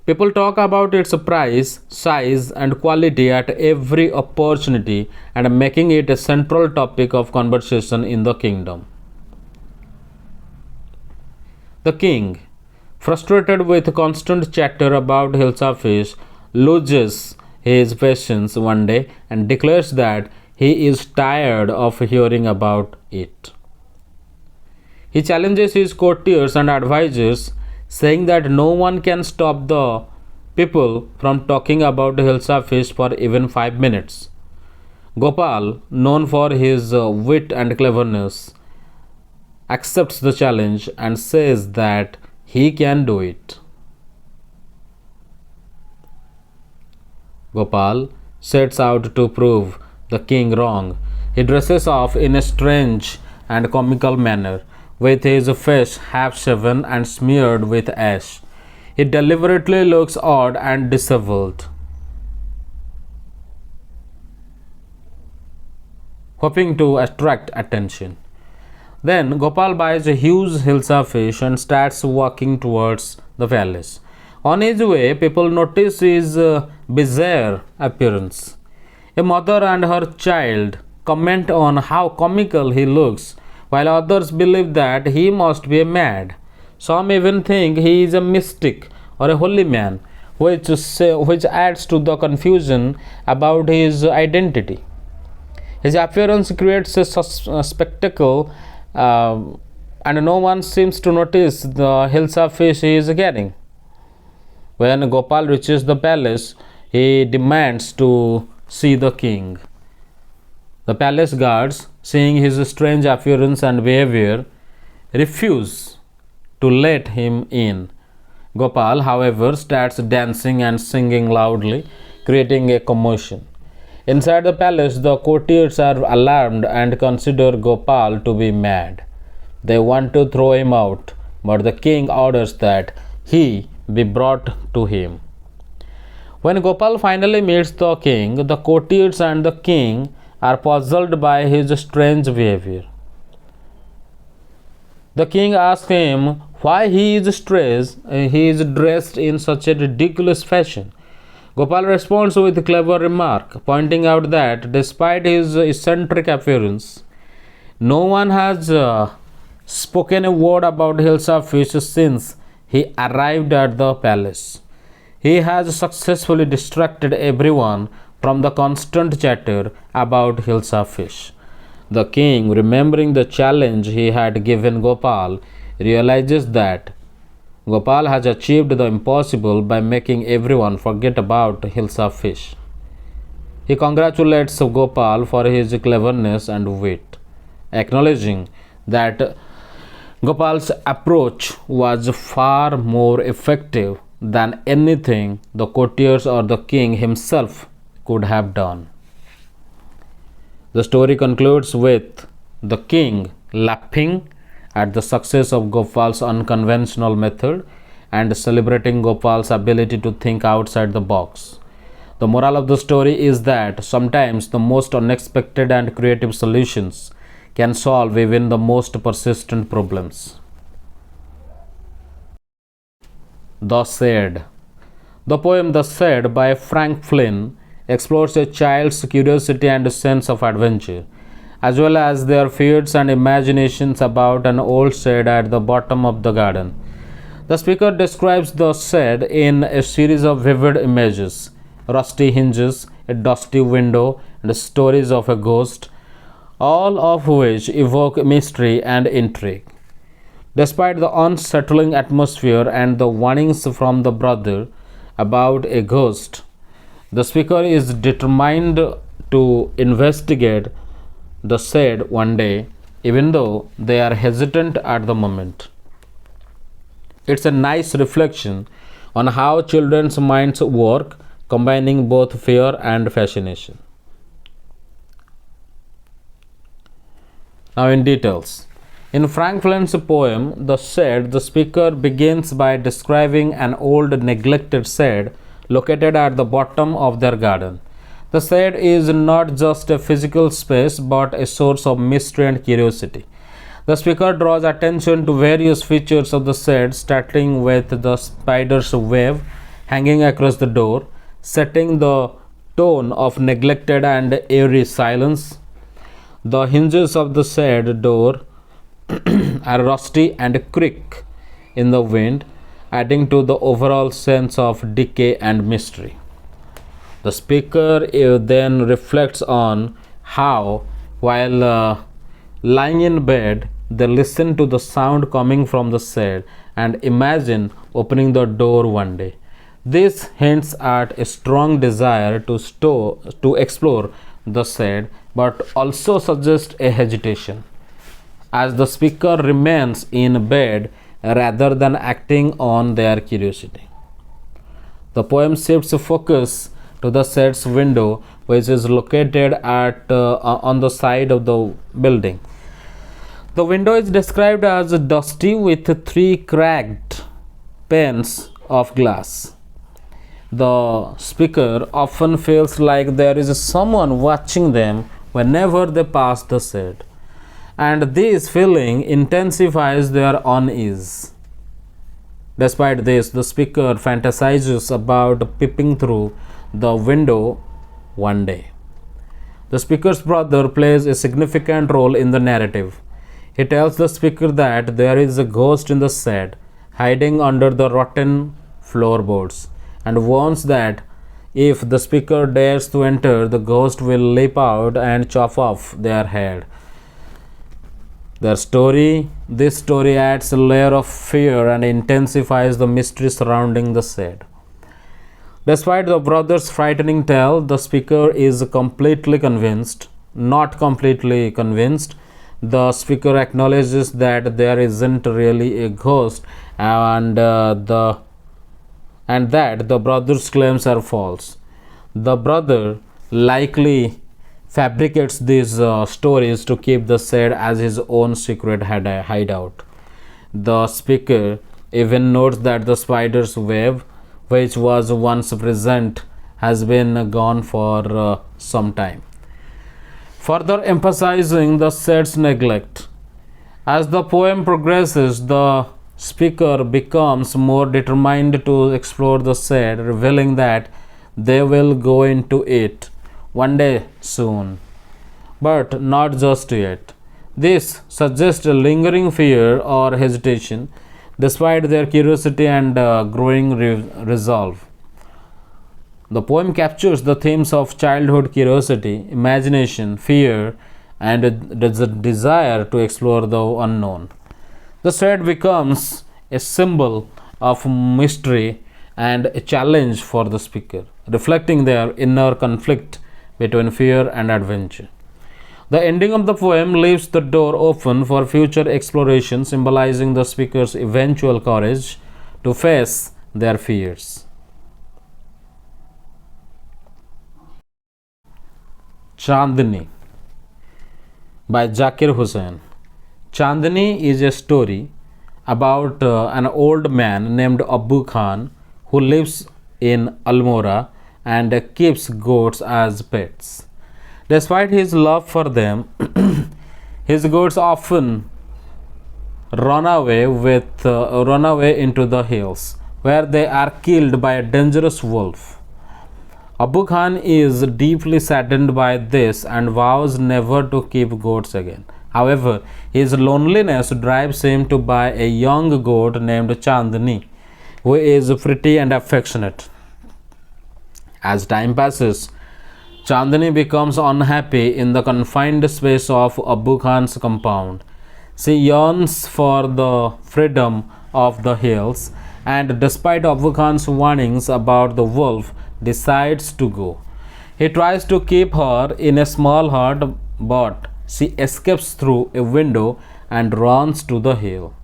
People talk about its price, size, and quality at every opportunity and making it a central topic of conversation in the kingdom. The king, frustrated with constant chatter about Hilsa fish, loses his patience one day and declares that he is tired of hearing about it. He challenges his courtiers and advisors, saying that no one can stop the people from talking about Hilsa fish for even 5 minutes. Gopal, known for his wit and cleverness, accepts the challenge and says that he can do it. Gopal sets out to prove the king wrong. He dresses off in a strange and comical manner, with his face half shaven and smeared with ash. He deliberately looks odd and disheveled, hoping to attract attention. Then Gopal buys a huge Hilsa fish and starts walking towards the palace. On his way, people notice his bizarre appearance. A mother and her child comment on how comical he looks, while others believe that he must be mad. Some even think he is a mystic or a holy man, which adds to the confusion about his identity. His appearance creates a spectacle, and no one seems to notice the Hilsa fish he is carrying. When Gopal reaches the palace, he demands to see the king. The palace guards, seeing his strange appearance and behavior, refuse to let him in. Gopal, however, starts dancing and singing loudly, creating a commotion. Inside the palace, the courtiers are alarmed and consider Gopal to be mad. They want to throw him out, but the king orders that he be brought to him. When Gopal finally meets the king, the courtiers and the king are puzzled by his strange behavior. The king asks him why he is dressed in such a ridiculous fashion. Gopal responds with a clever remark, pointing out that despite his eccentric appearance, no one has spoken a word about Hilsa fish since he arrived at the palace. He has successfully distracted everyone from the constant chatter about Hilsa fish. The king, remembering the challenge he had given Gopal, realizes that Gopal has achieved the impossible by making everyone forget about Hilsa fish. He congratulates Gopal for his cleverness and wit, acknowledging that Gopal's approach was far more effective than anything the courtiers or the king himself could have done. The story concludes with the king laughing at the success of Gopal's unconventional method and celebrating Gopal's ability to think outside the box. The moral of the story is that sometimes the most unexpected and creative solutions can solve even the most persistent problems. The Shade. The poem The Shade by Frank Flynn explores a child's curiosity and sense of adventure, as well as their fears and imaginations about an old shade at the bottom of the garden. The speaker describes the shade in a series of vivid images: rusty hinges, a dusty window, and stories of a ghost, all of which evoke mystery and intrigue. Despite the unsettling atmosphere and the warnings from the brother about a ghost, the speaker is determined to investigate the said one day, even though they are hesitant at the moment. It's a nice reflection on how children's minds work, combining both fear and fascination. Now, in details. In Franklin's poem, The Shed, the speaker begins by describing an old neglected shed located at the bottom of their garden. The shed is not just a physical space but a source of mystery and curiosity. The speaker draws attention to various features of the shed, starting with the spider's web hanging across the door, setting the tone of neglected and eerie silence. The hinges of the shed door are rusty and creak in the wind, adding to the overall sense of decay and mystery. The speaker then reflects on how, while lying in bed, they listen to the sound coming from the shed and imagine opening the door one day. This hints at a strong desire to explore the shed, but also suggests a hesitation, as the speaker remains in bed rather than acting on their curiosity. The poem shifts focus to the shed's window, which is located on the side of the building. The window is described as dusty with three cracked panes of glass. The speaker often feels like there is someone watching them whenever they pass the shed, and this feeling intensifies their unease. Despite this, the speaker fantasizes about peeping through the window one day. The speaker's brother plays a significant role in the narrative. He tells the speaker that there is a ghost in the shed, hiding under the rotten floorboards, and warns that if the speaker dares to enter, the ghost will leap out and chop off their head. This story adds a layer of fear and intensifies the mystery surrounding the shed. Despite the brother's frightening tale, the speaker is not completely convinced. The speaker acknowledges that there isn't really a ghost and that the brother's claims are false. The brother likely fabricates these stories to keep the shed as his own secret hideout. The speaker even notes that the spider's web, which was once present, has been gone for some time, further emphasizing the shed's neglect. As the poem progresses, the speaker becomes more determined to explore the shed, revealing that they will go into it one day soon, but not just yet. This suggests a lingering fear or hesitation, despite their curiosity and growing resolve. The poem captures the themes of childhood curiosity, imagination, fear, and the desire to explore the unknown. The shed becomes a symbol of mystery and a challenge for the speaker, reflecting their inner conflict between fear and adventure. The ending of the poem leaves the door open for future exploration, symbolizing the speaker's eventual courage to face their fears. Chandni by Zakir Hussain. Chandni is a story about an old man named Abu Khan who lives in Almora and keeps goats as pets. Despite his love for them, his goats often run away into the hills, where they are killed by a dangerous wolf. Abu Khan is deeply saddened by this and vows never to keep goats again. However, his loneliness drives him to buy a young goat named Chandni, who is pretty and affectionate. As time passes, Chandni becomes unhappy in the confined space of Abu Khan's compound. She yearns for the freedom of the hills, and despite Abu Khan's warnings about the wolf, decides to go. He tries to keep her in a small hut, but She escapes through a window and runs to the hill.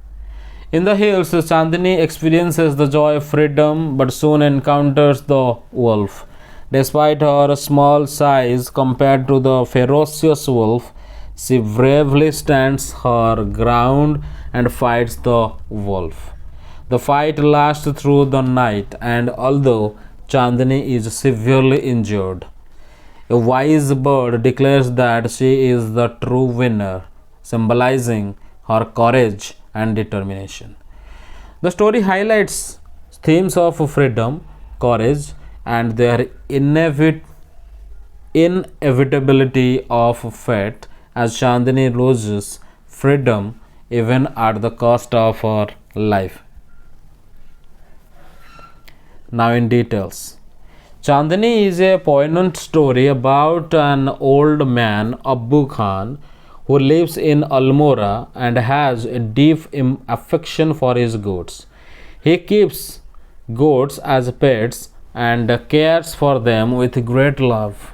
In the hills, Chandni experiences the joy of freedom but soon encounters the wolf. Despite her small size compared to the ferocious wolf, she bravely stands her ground and fights the wolf. The fight lasts through the night, and although Chandni is severely injured, a wise bird declares that she is the true winner, symbolizing her courage and determination. The story highlights themes of freedom, courage, and their inevitability of fate as Chandni loses freedom even at the cost of her life. Now, in details. Chandni is a poignant story about an old man, Abbu Khan, who lives in Almora and has a deep affection for his goats. He keeps goats as pets and cares for them with great love.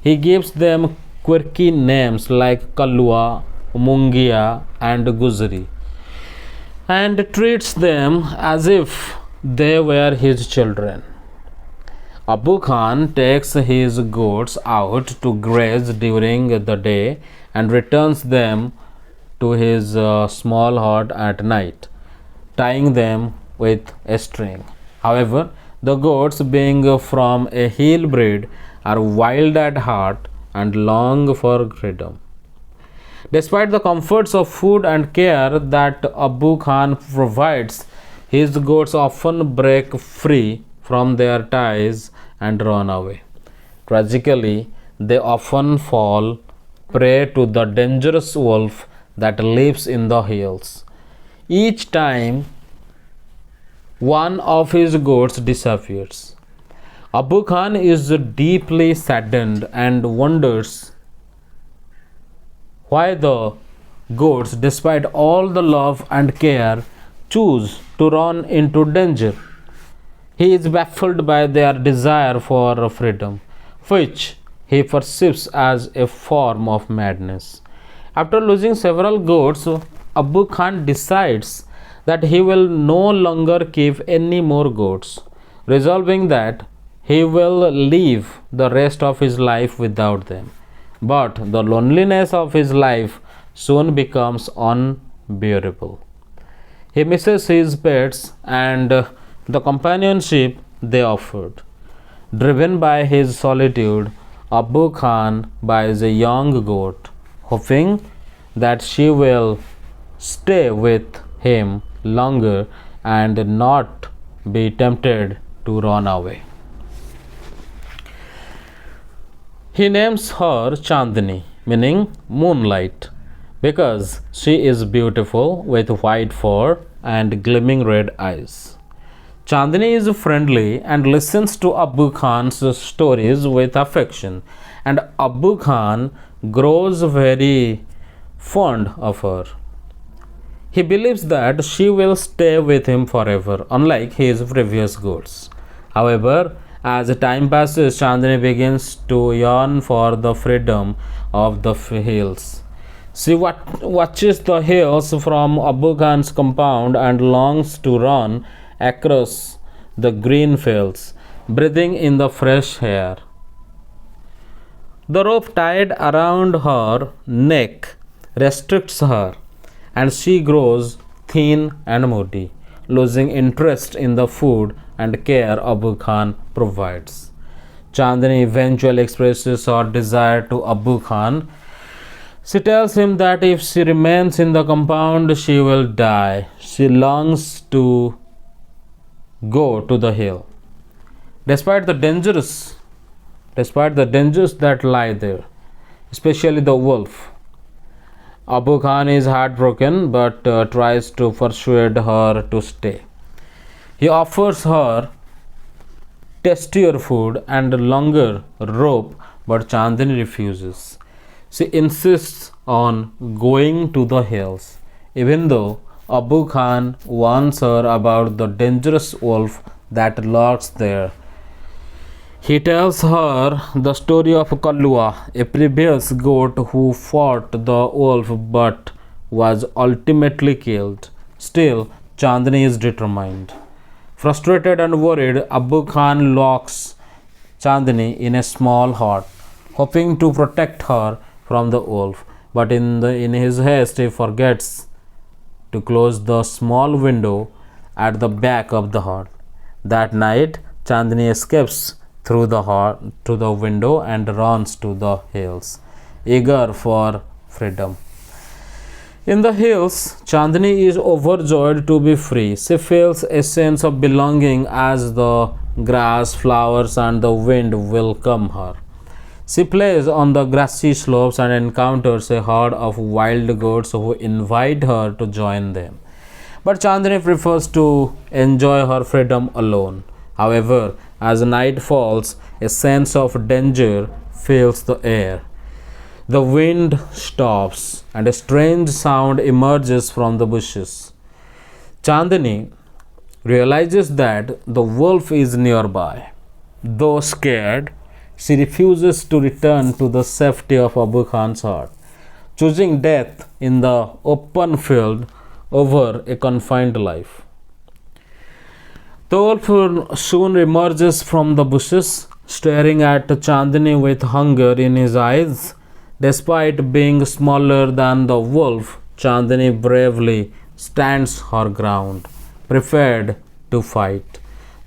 He gives them quirky names like Kalua, Mungia, and Guzri and treats them as if they were his children. Abu Khan takes his goats out to graze during the day and returns them to his small hut at night, tying them with a string. However, the goats, being from a hill breed, are wild at heart and long for freedom. Despite the comforts of food and care that Abu Khan provides, his goats often break free from their ties and run away. Tragically, they often fall prey to the dangerous wolf that lives in the hills. Each time one of his goats disappears, Abu Khan is deeply saddened and wonders why the goats, despite all the love and care, choose to run into danger. He is baffled by their desire for freedom, which he perceives as a form of madness. After losing several goats, Abu Khan decides that he will no longer keep any more goats, resolving that he will live the rest of his life without them. But the loneliness of his life soon becomes unbearable. He misses his pets and the companionship they offered. Driven by his solitude, Abu Khan buys a young goat, hoping that she will stay with him longer and not be tempted to run away. He names her Chandni, meaning moonlight, because she is beautiful with white fur and gleaming red eyes. Chandni is friendly and listens to Abu Khan's stories with affection, and Abu Khan grows very fond of her. He believes that she will stay with him forever, unlike his previous goats. However, as time passes, Chandni begins to yearn for the freedom of the hills. She watches the hills from Abu Khan's compound and longs to run across the green fields, breathing in the fresh air. The rope tied around her neck restricts her, and she grows thin and moody, losing interest in the food and care Abu Khan provides. Chandni eventually expresses her desire to Abu Khan. She tells him that if she remains in the compound, she will die. She longs to go to the hill. Despite the dangers that lie there, especially the wolf, Abu Khan is heartbroken but tries to persuade her to stay. He offers her tastier food and longer rope, but Chandni refuses. She insists on going to the hills, even though Abu Khan warns her about the dangerous wolf that lurks there. He tells her the story of Kallua, a previous goat who fought the wolf but was ultimately killed. Still, Chandni is determined. Frustrated and worried, Abu Khan locks Chandni in a small hut, hoping to protect her from the wolf. But in his haste, he forgets to close the small window at the back of the hut. That night, Chandni escapes through the hut to the window and runs to the hills, eager for freedom. In the hills, Chandni is overjoyed to be free. She feels a sense of belonging as the grass, flowers, and the wind welcome her. She plays on the grassy slopes and encounters a herd of wild goats who invite her to join them. But Chandni prefers to enjoy her freedom alone. However, as night falls, a sense of danger fills the air. The wind stops and a strange sound emerges from the bushes. Chandni realizes that the wolf is nearby. Though scared, she refuses to return to the safety of Abu Khan's hut, choosing death in the open field over a confined life. The wolf soon emerges from the bushes, staring at Chandni with hunger in his eyes. Despite being smaller than the wolf, Chandni bravely stands her ground, prepared to fight.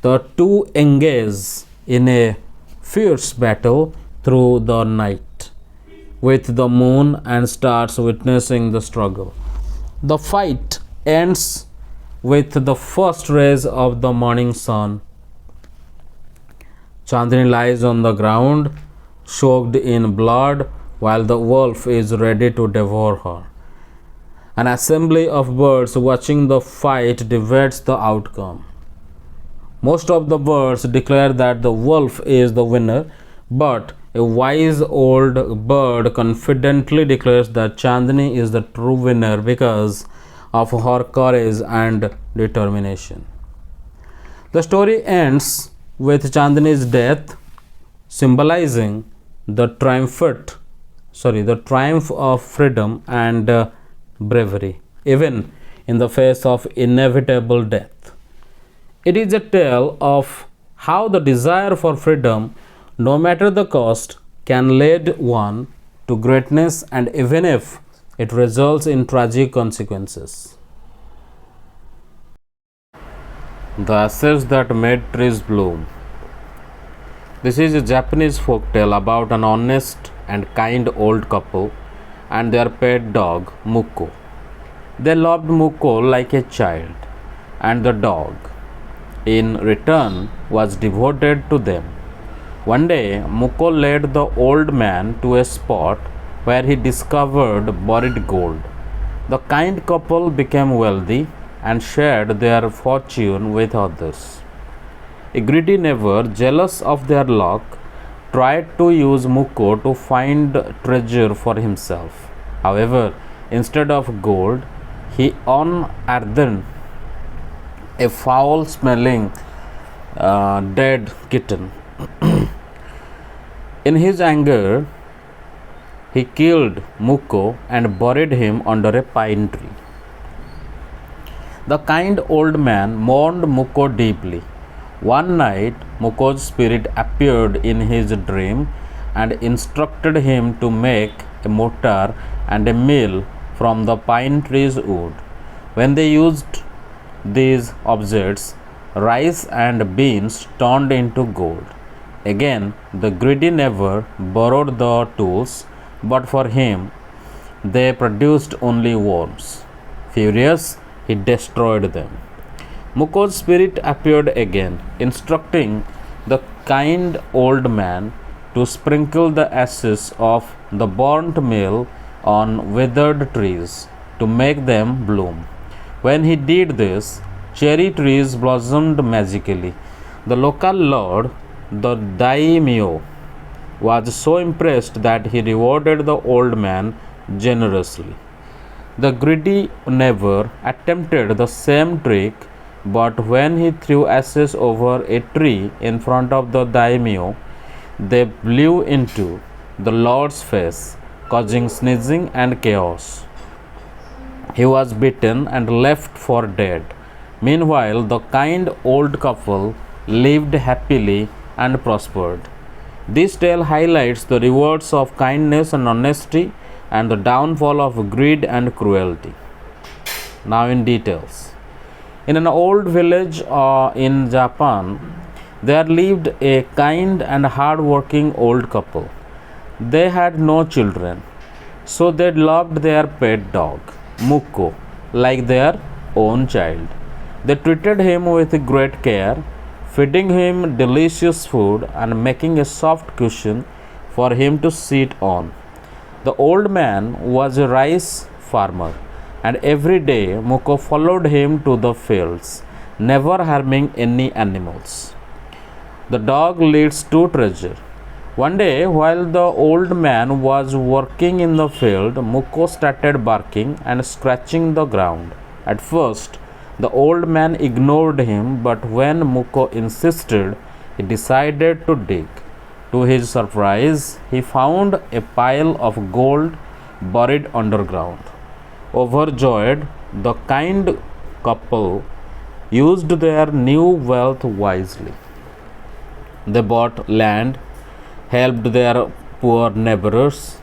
The two engage in a fierce battle through the night, with the moon and stars witnessing the struggle. The fight ends with the first rays of the morning sun. Chandni lies on the ground, soaked in blood, while the wolf is ready to devour her. An assembly of birds watching the fight debates the outcome. Most of the birds declare that the wolf is the winner, but a wise old bird confidently declares that Chandni is the true winner because of her courage and determination. The story ends with Chandni's death, symbolizing the triumph of freedom and bravery, even in the face of inevitable death. It is a tale of how the desire for freedom, no matter the cost, can lead one to greatness, and even if it results in tragic consequences. The ashes that made trees bloom. This is a Japanese folk tale about an honest and kind old couple and their pet dog, Muko. They loved Muko like a child, and the dog, in return, was devoted to them. One day, Muko led the old man to a spot where he discovered buried gold. The kind couple became wealthy and shared their fortune with others. A greedy neighbor, jealous of their luck, tried to use Muko to find treasure for himself. However, instead of gold, he unearthed a foul smelling dead kitten. In his anger, he killed Muko and buried him under a pine tree. The kind old man mourned Muko deeply. One night, Muko's spirit appeared in his dream and instructed him to make a mortar and a mill from the pine tree's wood. When they used these objects, rice and beans turned into gold. Again, the greedy neighbor borrowed the tools, but for him, they produced only worms. Furious, he destroyed them. Muko's spirit appeared again, instructing the kind old man to sprinkle the ashes of the burnt meal on withered trees to make them bloom. When he did this, cherry trees blossomed magically. The local lord, the daimyo, was so impressed that he rewarded the old man generously. The greedy neighbor attempted the same trick, but when he threw ashes over a tree in front of the daimyo, they blew into the Lord's face, causing sneezing and chaos. He was beaten and left for dead. Meanwhile, the kind old couple lived happily and prospered. This tale highlights the rewards of kindness and honesty and the downfall of greed and cruelty. Now, in details. In an old village in Japan, there lived a kind and hard-working old couple. They had no children, so they loved their pet dog, Muko, like their own child. They treated him with great care, feeding him delicious food and making a soft cushion for him to sit on. The old man was a rice farmer, and every day Muko followed him to the fields, never harming any animals. The dog leads to treasure. One day, while the old man was working in the field, Muko started barking and scratching the ground. At first, the old man ignored him, but when Muko insisted, he decided to dig. To his surprise, he found a pile of gold buried underground. Overjoyed, the kind couple used their new wealth wisely. They bought land, helped their poor neighbors,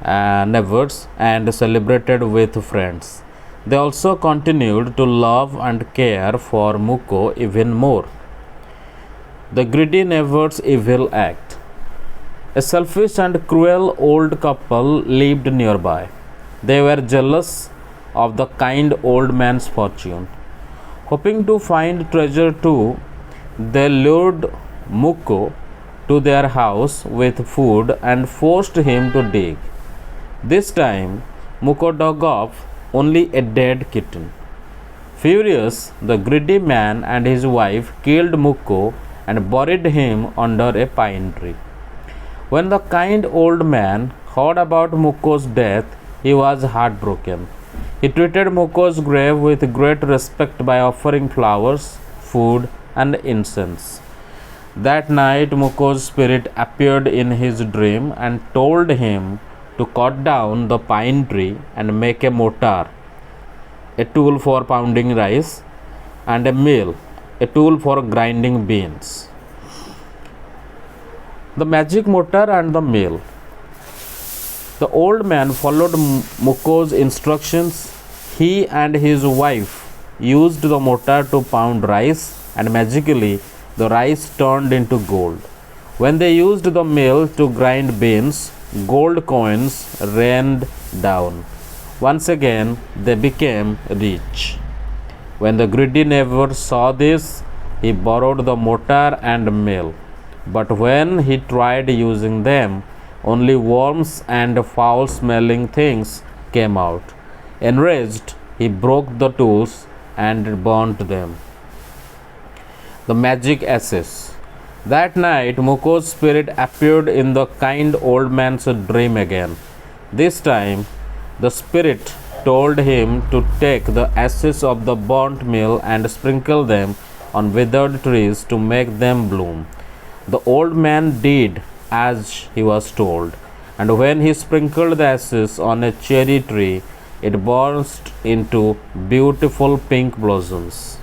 and celebrated with friends. They also continued to love and care for Muko even more. The greedy neighbor's evil act. A selfish and cruel old couple lived nearby. They were jealous of the kind old man's fortune. Hoping to find treasure too, they lured Muko to their house with food and forced him to dig. This time, Muko dug up only a dead kitten. Furious, the greedy man and his wife killed Muko and buried him under a pine tree. When the kind old man heard about Muko's death, he was heartbroken. He treated Muko's grave with great respect by offering flowers, food, and incense. That night, Muko's spirit appeared in his dream and told him to cut down the pine tree and make a mortar, a tool for pounding rice, and a mill, a tool for grinding beans. The magic mortar and the mill. The old man followed Muko's instructions. He and his wife used the mortar to pound rice, and magically the rice turned into gold. When they used the mill to grind beans, gold coins rained down. Once again, they became rich. When the greedy neighbor saw this, he borrowed the mortar and mill. But when he tried using them, only worms and foul smelling things came out. Enraged, he broke the tools and burnt them. The magic ashes. That night, Muko's spirit appeared in the kind old man's dream again. This time, the spirit told him to take the ashes of the burnt mill and sprinkle them on withered trees to make them bloom. The old man did as he was told, and when he sprinkled the ashes on a cherry tree, it burst into beautiful pink blossoms.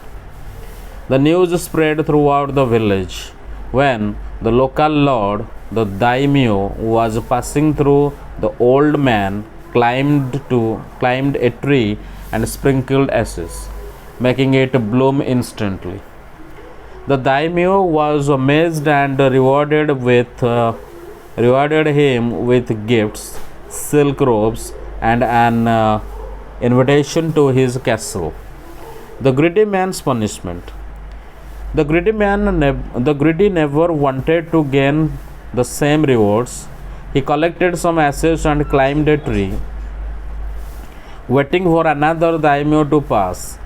The news spread throughout the village. When the local lord, the daimyo, was passing through, the old man climbed a tree and sprinkled ashes, making it bloom instantly. The daimyo was amazed and rewarded him with gifts, silk robes, and an invitation to his castle. The greedy man's punishment. The greedy never wanted to gain the same rewards. He collected some ashes and climbed a tree, waiting for another daimyo to pass.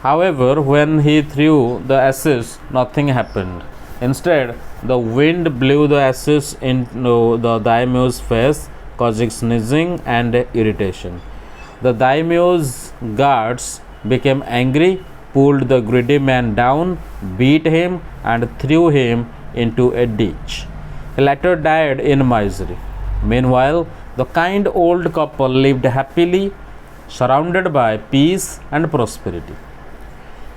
However, when he threw the ashes, nothing happened. Instead, the wind blew the ashes into the daimyo's face, causing sneezing and irritation. The daimyo's guards became angry, pulled the greedy man down, beat him, and threw him into a ditch. He later died in misery. Meanwhile, the kind old couple lived happily, surrounded by peace and prosperity.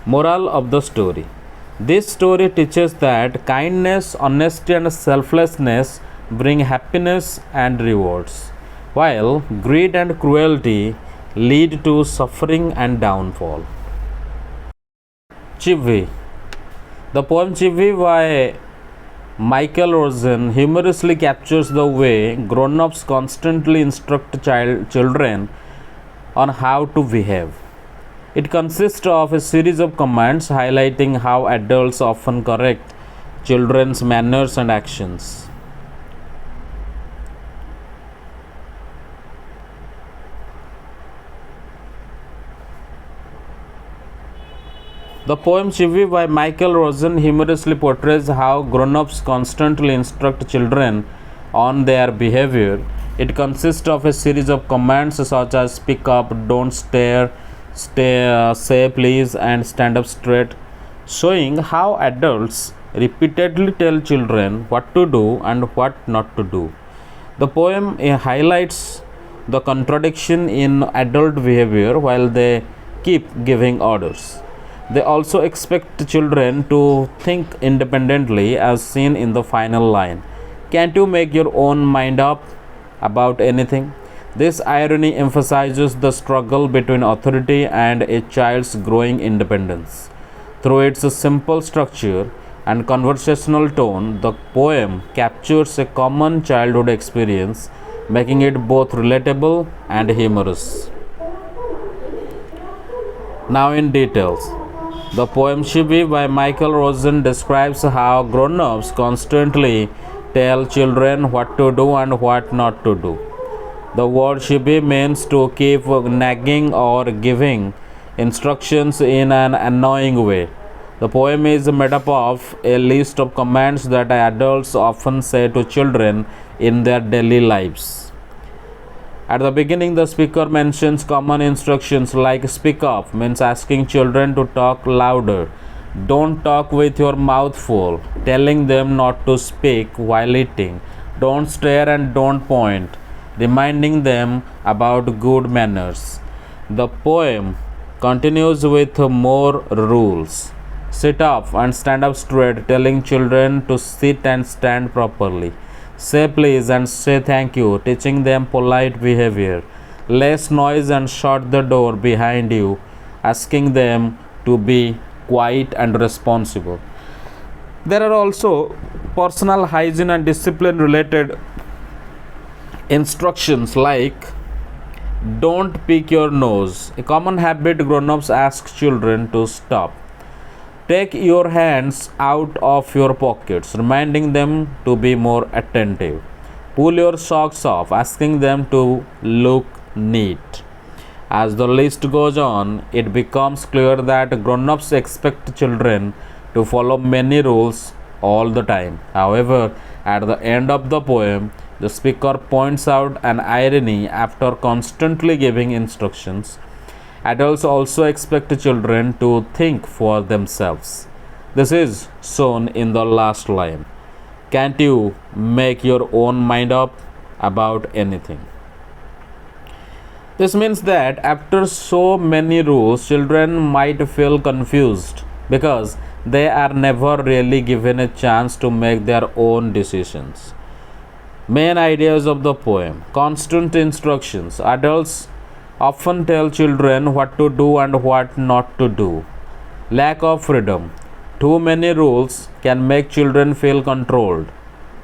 Moral of the story: this story teaches that kindness, honesty, and selflessness bring happiness and rewards, while greed and cruelty lead to suffering and downfall. Chivvi. The poem Chivvi by Michael Rosen humorously captures the way grown ups constantly instruct children on how to behave. It consists of a series of commands highlighting how adults often correct children's manners and actions. The poem Chivvi by Michael Rosen humorously portrays how grown ups constantly instruct children on their behavior. It consists of a series of commands such as speak up, don't stare, say please, and stand up straight, showing how adults repeatedly tell children what to do and what not to do. The poem highlights the contradiction in adult behavior while they keep giving orders. They also expect children to think independently, as seen in the final line. Can't you make your own mind up about anything? This irony emphasizes the struggle between authority and a child's growing independence. Through its simple structure and conversational tone, the poem captures a common childhood experience, making it both relatable and humorous. Now, in details. The poem Chivvi by Michael Rosen describes how grown ups constantly tell children what to do and what not to do. The word Chivvi means to keep nagging or giving instructions in an annoying way. The poem is made up of a list of commands that adults often say to children in their daily lives. At the beginning, the speaker mentions common instructions like speak up, means asking children to talk louder. Don't talk with your mouth full, telling them not to speak while eating. Don't stare and don't point, reminding them about good manners. The poem continues with more rules. Sit up and stand up straight, telling children to sit and stand properly. Say please and say thank you, teaching them polite behavior. Less noise and shut the door behind you, asking them to be quiet and responsible. There are also personal hygiene and discipline related instructions like don't pick your nose, a common habit grown ups ask children to stop. Take your hands out of your pockets, reminding them to be more attentive. Pull your socks off, asking them to look neat. As the list goes on, it becomes clear that grown ups expect children to follow many rules all the time. However, at the end of the poem, the speaker points out an irony after constantly giving instructions. Adults also expect children to think for themselves. This is shown in the last line. Can't you make your own mind up about anything? This means that after so many rules, children might feel confused because they are never really given a chance to make their own decisions. Main ideas of the poem: constant instructions. Adults often tell children what to do and what not to do. Lack of freedom. Too many rules can make children feel controlled.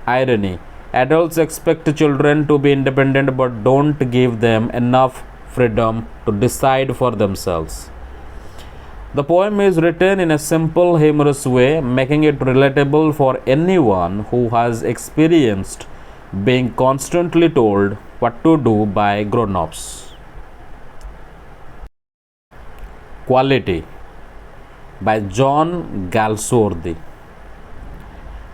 Irony. Adults expect children to be independent but don't give them enough freedom to decide for themselves. The poem is written in a simple, humorous way, making it relatable for anyone who has experienced being constantly told what to do by grown ups. Quality by John Galsworthy.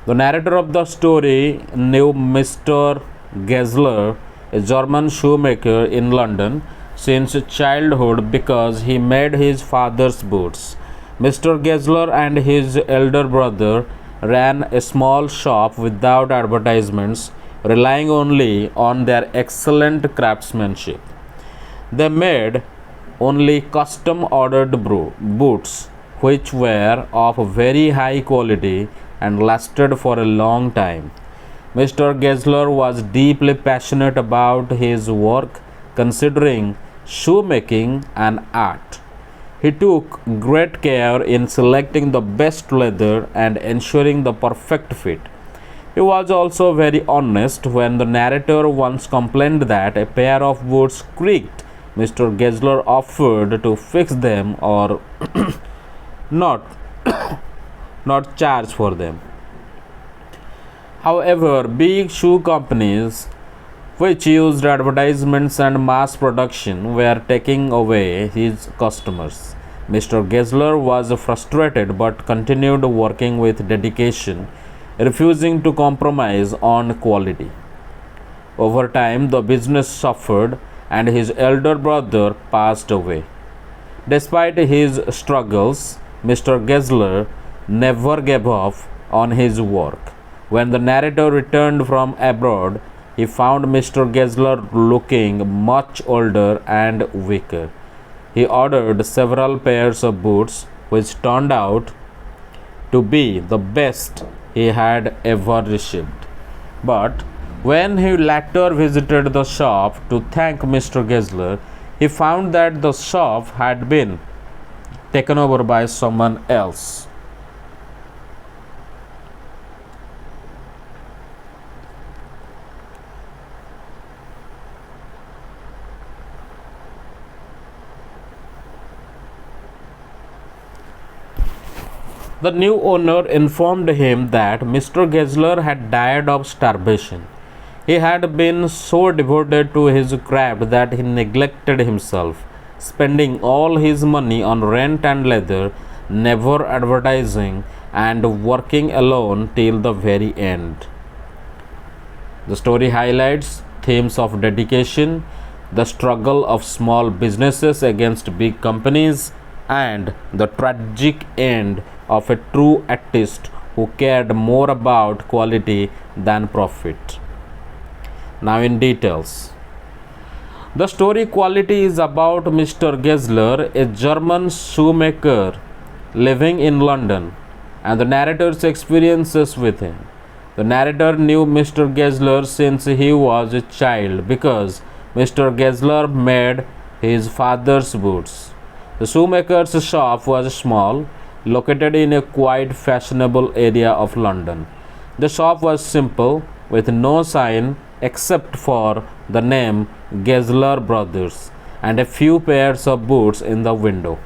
The narrator of the story knew Mr. Gessler, a German shoemaker in London, since childhood because he made his father's boots. Mr. Gessler and his elder brother ran a small shop without advertisements, relying only on their excellent craftsmanship. They made only custom ordered boots, which were of very high quality and lasted for a long time. Mr. Gessler was deeply passionate about his work, considering shoemaking an art. He took great care in selecting the best leather and ensuring the perfect fit. He was also very honest when the narrator once complained that a pair of boots creaked. Mr. Gessler offered to fix them or not, not charge for them. However, big shoe companies which used advertisements and mass production were taking away his customers. Mr. Gessler was frustrated but continued working with dedication, refusing to compromise on quality. Over time, the business suffered and his elder brother passed away. Despite his struggles, Mr. Gessler never gave up on his work. When the narrator returned from abroad, he found Mr. Gessler looking much older and weaker. He ordered several pairs of boots, which turned out to be the best he had ever received. But when he later visited the shop to thank Mr. Gessler, he found that the shop had been taken over by someone else. The new owner informed him that Mr. Gessler had died of starvation. He had been so devoted to his craft that he neglected himself, spending all his money on rent and leather, never advertising, and working alone till the very end. The story highlights themes of dedication, the struggle of small businesses against big companies, and the tragic end of a true artist who cared more about quality than profit. Now, in details. The story Quality is about Mr. Gessler, a German shoemaker living in London, and the narrator's experiences with him. The narrator knew Mr. Gessler since he was a child because Mr. Gessler made his father's boots. The shoemaker's shop was small, located in a quite fashionable area of London. The shop was simple, with no sign except for the name Gessler Brothers and a few pairs of boots in the window.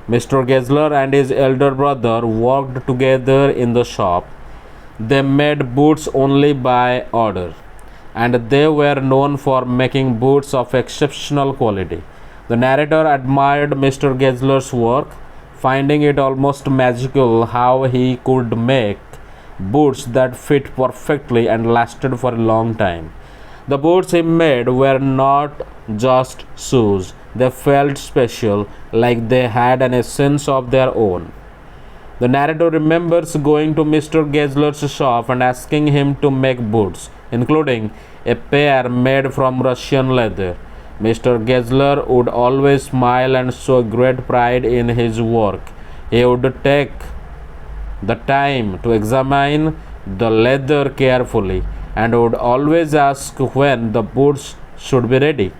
Mr. Gessler and his elder brother worked together in the shop. They made boots only by order, and they were known for making boots of exceptional quality. The narrator admired Mr. Gessler's work, finding it almost magical how he could make boots that fit perfectly and lasted for a long time. The boots he made were not just shoes, they felt special, like they had an essence of their own. The narrator remembers going to Mr. Gessler's shop and asking him to make boots, including a pair made from Russian leather. Mr. Gessler would always smile and show great pride in his work. He would take the time to examine the leather carefully and would always ask when the boots should be ready.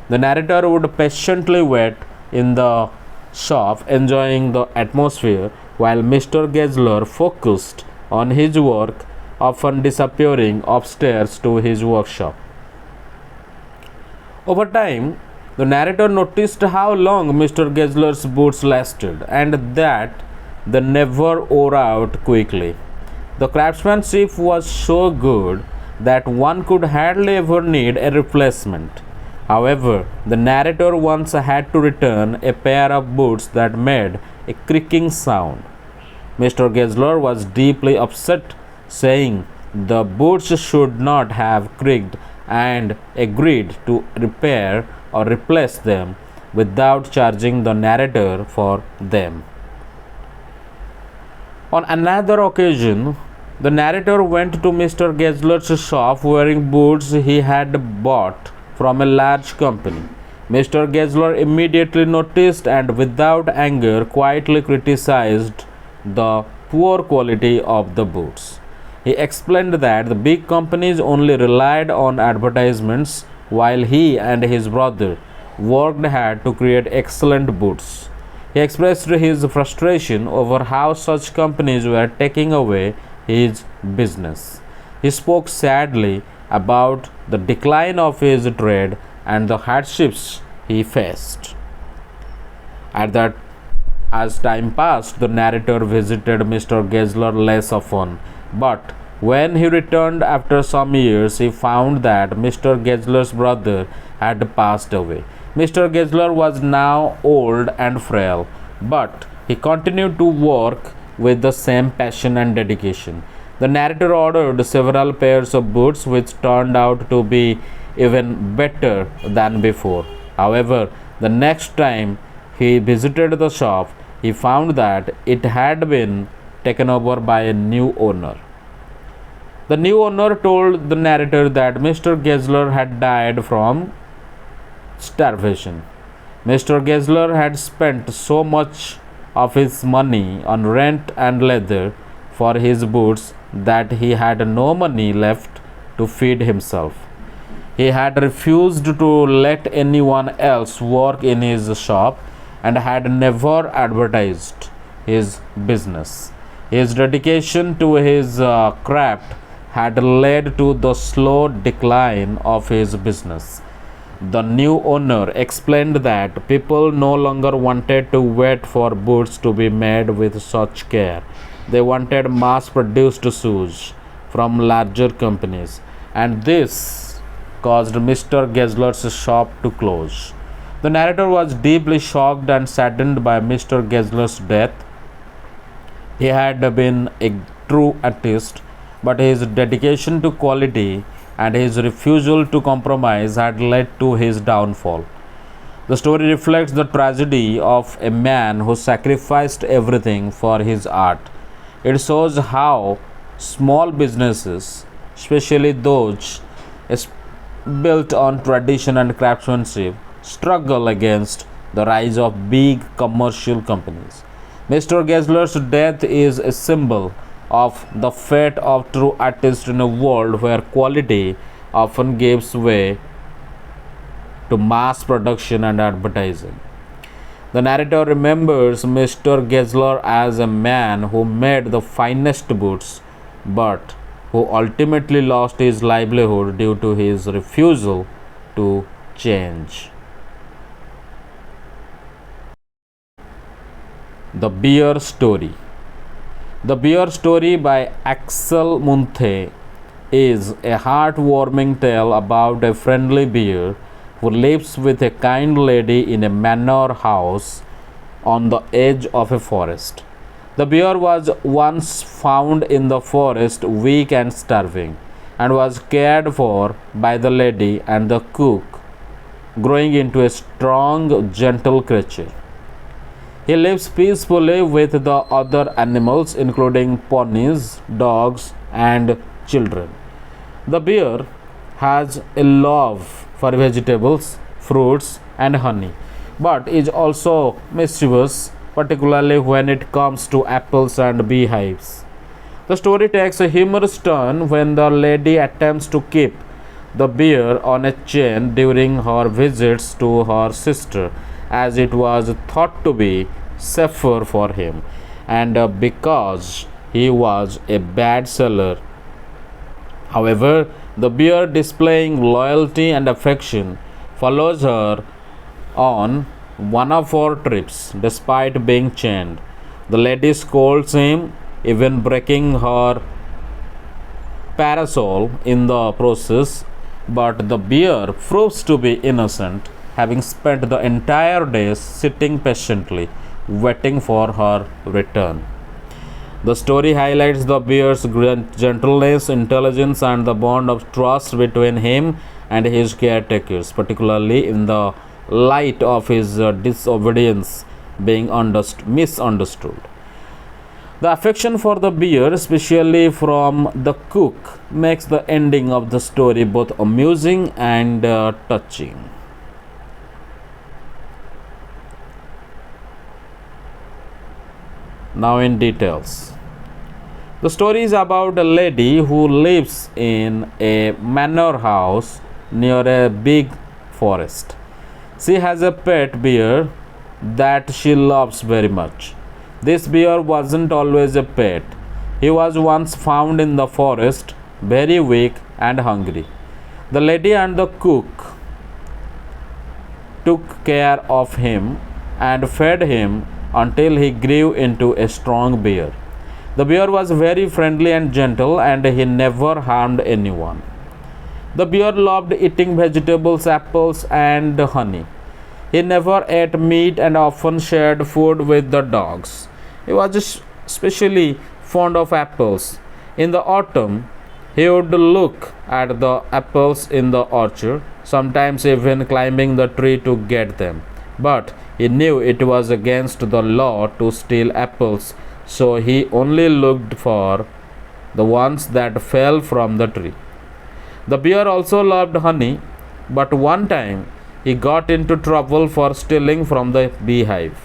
The narrator would patiently wait in the shop, enjoying the atmosphere, while Mr. Gessler focused on his work, often disappearing upstairs to his workshop. Over time, the narrator noticed how long Mr. Gessler's boots lasted and that they never wore out quickly. The craftsmanship was so good that one could hardly ever need a replacement. However, the narrator once had to return a pair of boots that made a creaking sound. Mr. Gessler was deeply upset, saying the boots should not have creaked, and agreed to repair or replace them without charging the narrator for them. On another occasion, the narrator went to Mr. Gessler's shop wearing boots he had bought from a large company. Mr. Gessler immediately noticed and, without anger, quietly criticized the poor quality of the boots. He explained that the big companies only relied on advertisements while he and his brother worked hard to create excellent boots. He expressed his frustration over how such companies were taking away his business. He spoke sadly about the decline of his trade and the hardships he faced. At that, as time passed, the narrator visited Mr. Gessler less often, but when he returned after some years, he found that Mr. Gessler's brother had passed away. Mr. Gessler was now old and frail, but he continued to work with the same passion and dedication. The narrator ordered several pairs of boots, which turned out to be even better than before. However, the next time he visited the shop, he found that it had been taken over by a new owner. The new owner told the narrator that Mr. Gessler had died from starvation. Mr. Gessler had spent so much of his money on rent and leather for his boots that he had no money left to feed himself. He had refused to let anyone else work in his shop and had never advertised his business. His dedication to his craft had led to the slow decline of his business. The new owner explained that people no longer wanted to wait for boots to be made with such care. They wanted mass produced shoes from larger companies, and this caused Mr. Gessler's shop to close. The narrator was deeply shocked and saddened by Mr. Gessler's death. He had been a true artist, but his dedication to quality and his refusal to compromise had led to his downfall. The story reflects the tragedy of a man who sacrificed everything for his art. It shows how small businesses, especially those built on tradition and craftsmanship, struggle against the rise of big commercial companies. Mr. Gessler's death is a symbol of the fate of true artists in a world where quality often gives way to mass production and advertising. The narrator remembers Mr. Gessler as a man who made the finest boots, but who ultimately lost his livelihood due to his refusal to change. The Bear Story. The Bear Story by Axel Munthe is a heartwarming tale about a friendly bear who lives with a kind lady in a manor house on the edge of a forest. The bear was once found in the forest weak and starving, and was cared for by the lady and the cook, growing into a strong, gentle creature. He lives peacefully with the other animals, including ponies, dogs, and children. The bear has a love for vegetables, fruits, and honey, but is also mischievous, particularly when it comes to apples and beehives. The story takes a humorous turn when the lady attempts to keep the bear on a chain during her visits to her sister, as it was thought to be safer for him, and because he was a bad seller. However, the bear, displaying loyalty and affection, follows her on one of her trips despite being chained. The lady scolds him, even breaking her parasol in the process, but the bear proves to be innocent, having spent the entire day sitting patiently, waiting for her return. The story highlights the bear's gentleness, intelligence, and the bond of trust between him and his caretakers, particularly in the light of his disobedience being misunderstood. The affection for the bear, especially from the cook, makes the ending of the story both amusing and touching. Now, in details. The story is about a lady who lives in a manor house near a big forest. She has a pet bear that she loves very much. This bear wasn't always a pet. He was once found in the forest, very weak and hungry. The lady and the cook took care of him and fed him until he grew into a strong bear. The bear was very friendly and gentle, and he never harmed anyone. The bear loved eating vegetables, apples, and honey. He never ate meat and often shared food with the dogs. He was especially fond of apples. In the autumn, he would look at the apples in the orchard, sometimes even climbing the tree to get them. But he knew it was against the law to steal apples, so he only looked for the ones that fell from the tree. The bear also loved honey, but one time he got into trouble for stealing from the beehive.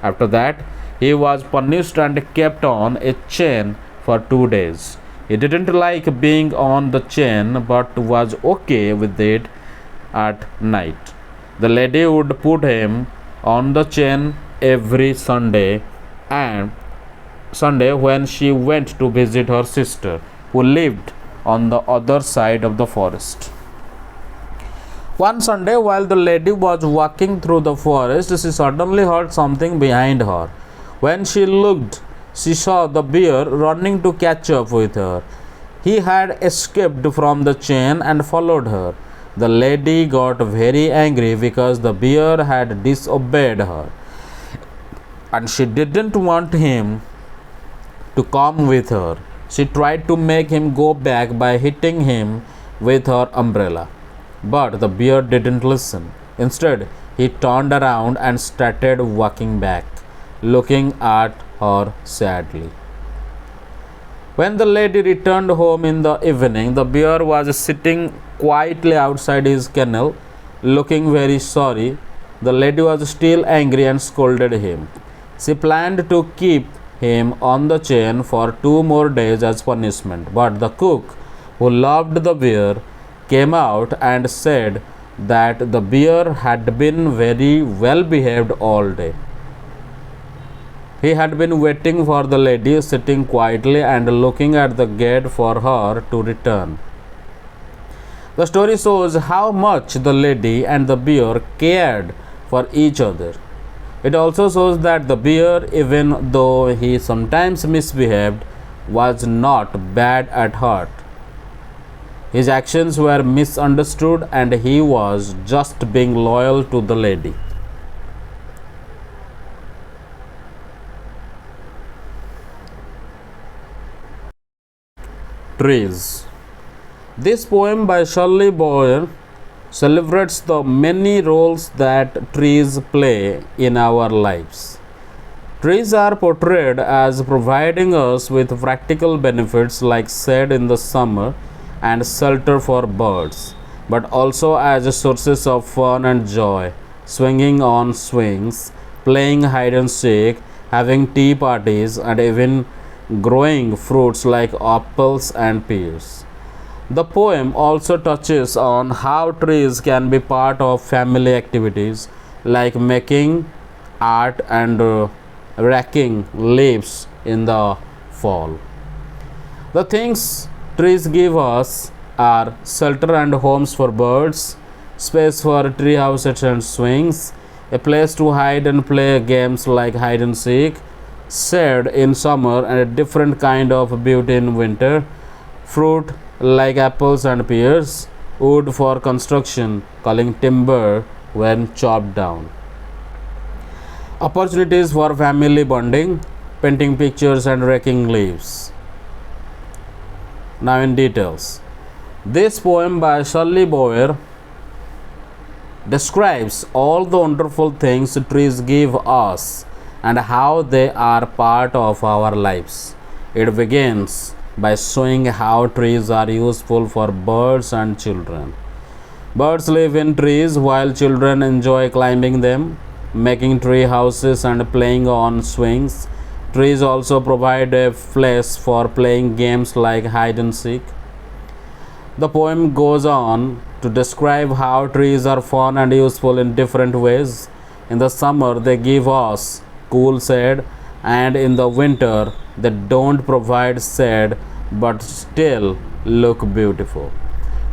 After that, he was punished and kept on a chain for 2 days. He didn't like being on the chain but was okay with it at night. The lady would put him on the chain every Sunday when she went to visit her sister, who lived on the other side of the forest. One Sunday, while the lady was walking through the forest, she suddenly heard something behind her. When she looked, she saw the bear running to catch up with her. He had escaped from the chain and followed her. The lady got very angry because the bear had disobeyed her, and she didn't want him to come with her. She tried to make him go back by hitting him with her umbrella. But the bear didn't listen. Instead, he turned around and started walking back, looking at her sadly. When the lady returned home in the evening, the bear was sitting quietly outside his kennel, looking very sorry. The lady was still angry and scolded him. She planned to keep him on the chain for 2 more days as punishment. But the cook, who loved the bear, came out and said that the bear had been very well behaved all day. He had been waiting for the lady, sitting quietly and looking at the gate for her to return. The story shows how much the lady and the bear cared for each other. It also shows that the bear, even though he sometimes misbehaved, was not bad at heart. His actions were misunderstood and he was just being loyal to the lady. Trees. This poem by Shelley Boyer celebrates the many roles that trees play in our lives. Trees are portrayed as providing us with practical benefits like shade in the summer and shelter for birds, but also as sources of fun and joy, swinging on swings, playing hide and seek, having tea parties, and even growing fruits like apples and pears. The poem also touches on how trees can be part of family activities like making art and raking leaves in the fall. The things trees give us are shelter and homes for birds, space for tree houses and swings, a place to hide and play games like hide and seek, shade in summer and a different kind of beauty in winter, fruit like apples and pears, wood for construction, culling timber when chopped down, opportunities for family bonding, painting pictures and raking leaves. Now in details. This poem by Shelley Boyer describes all the wonderful things trees give us and how they are part of our lives. It begins by showing how trees are useful for birds and children. Birds live in trees while children enjoy climbing them, making tree houses and playing on swings. Trees also provide a place for playing games like hide and seek. The poem goes on to describe how trees are fun and useful in different ways. In the summer, they give us cool shade, and in the winter, they don't provide shade but still look beautiful.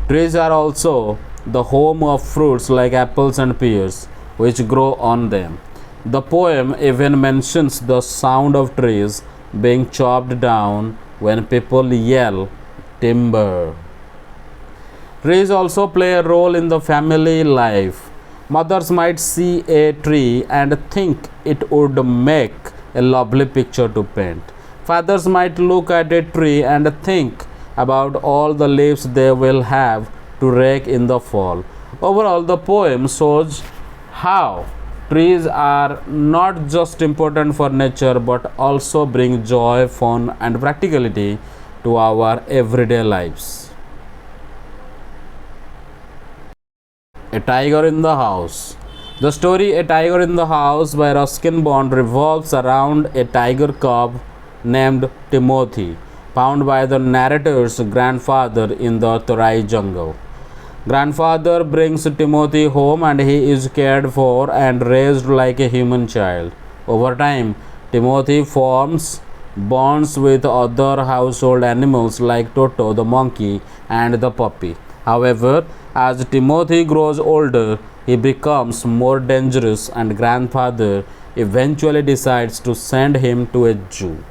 Trees are also the home of fruits like apples and pears, which grow on them. The poem even mentions the sound of trees being chopped down when people yell timber. Trees also play a role in the family life. Mothers might see a tree and think it would make a lovely picture to paint. Fathers might look at a tree and think about all the leaves they will have to rake in the fall. Overall, the poem shows how trees are not just important for nature but also bring joy, fun, and practicality to our everyday lives. A Tiger in the House. The story A Tiger in the House by Ruskin Bond revolves around a tiger cub named Timothy, found by the narrator's grandfather in the Torai jungle. Grandfather brings Timothy home and he is cared for and raised like a human child. Over time, Timothy forms bonds with other household animals like Toto the monkey and the puppy. However, as Timothy grows older, he becomes more dangerous and grandfather eventually decides to send him to a zoo.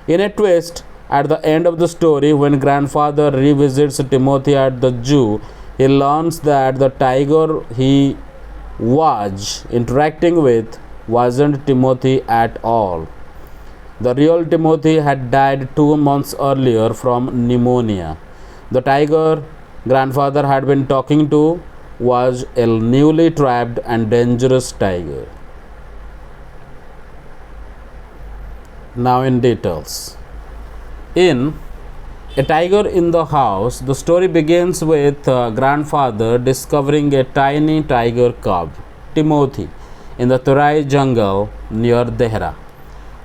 In a twist, at the end of the story, when grandfather revisits Timothy at the zoo, he learns that the tiger he was interacting with wasn't Timothy at all. The real Timothy had died 2 months earlier from pneumonia. The tiger grandfather had been talking to was a newly trapped and dangerous tiger. Now, in details. In A Tiger in the House, the story begins with grandfather discovering a tiny tiger cub, Timothy, in the Turai jungle near Dehra.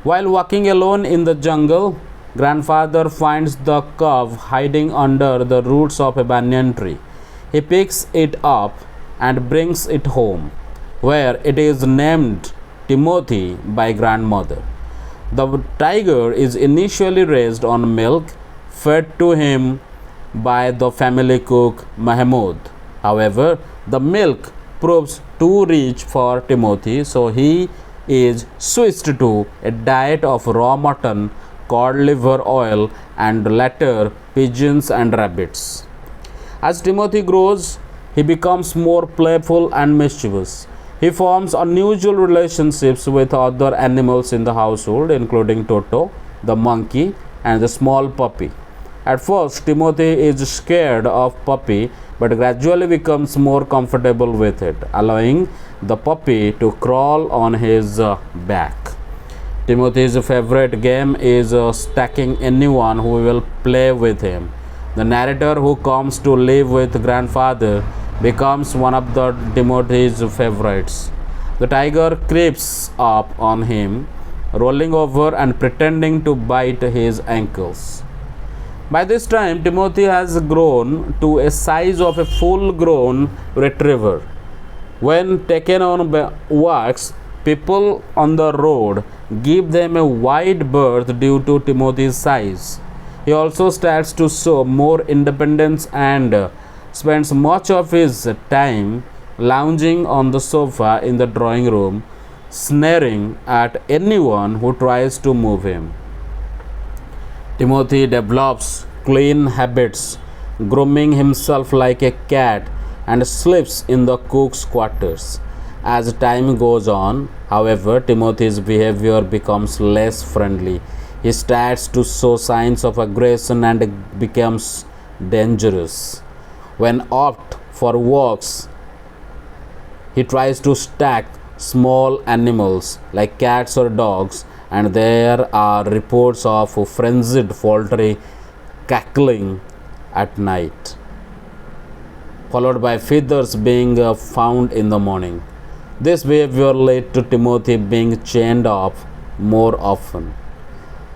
While walking alone in the jungle, grandfather finds the cub hiding under the roots of a banyan tree. He picks it up and brings it home, where it is named Timothy by grandmother. The tiger is initially raised on milk fed to him by the family cook Mahmoud. However, the milk proves too rich for Timothy, so he is switched to a diet of raw mutton, cod liver oil, and later pigeons and rabbits. As Timothy grows, he becomes more playful and mischievous. He forms unusual relationships with other animals in the household, including Toto, the monkey, and the small puppy. At first, Timothy is scared of puppy, but gradually becomes more comfortable with it, allowing the puppy to crawl on his back. Timothy's favorite game is stacking anyone who will play with him. The narrator who comes to live with grandfather becomes one of the Timothy's favorites. The tiger creeps up on him, rolling over and pretending to bite his ankles. By this time, Timothy has grown to a size of a full-grown retriever. When taken on walks, people on the road give them a wide berth due to Timothy's size. He also starts to show more independence and spends much of his time lounging on the sofa in the drawing room, sneering at anyone who tries to move him. Timothy develops clean habits, grooming himself like a cat, and sleeps in the cook's quarters. As time goes on, however, Timothy's behavior becomes less friendly. He starts to show signs of aggression and becomes dangerous. When out for walks, he tries to stack small animals like cats or dogs, and there are reports of frenzied poultry cackling at night, followed by feathers being found in the morning. This behavior led to Timothy being chained up more often.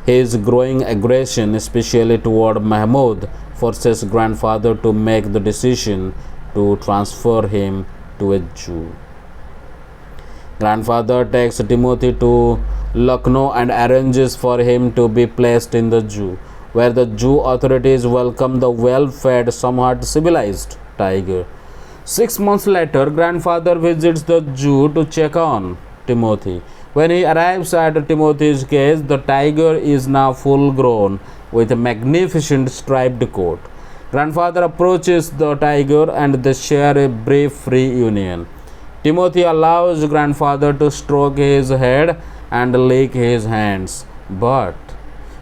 His growing aggression, especially toward Mahmud, forces grandfather to make the decision to transfer him to a Jew. Grandfather takes Timothy to Lucknow and arranges for him to be placed in the Jew, where the Jew authorities welcome the well-fed, somewhat civilized tiger. 6 months later, grandfather visits the Jew to check on Timothy. When he arrives at Timothy's cage, the tiger is now full grown with a magnificent striped coat. Grandfather approaches the tiger and they share a brief free union. Timothy allows grandfather to stroke his head and lick his hands, but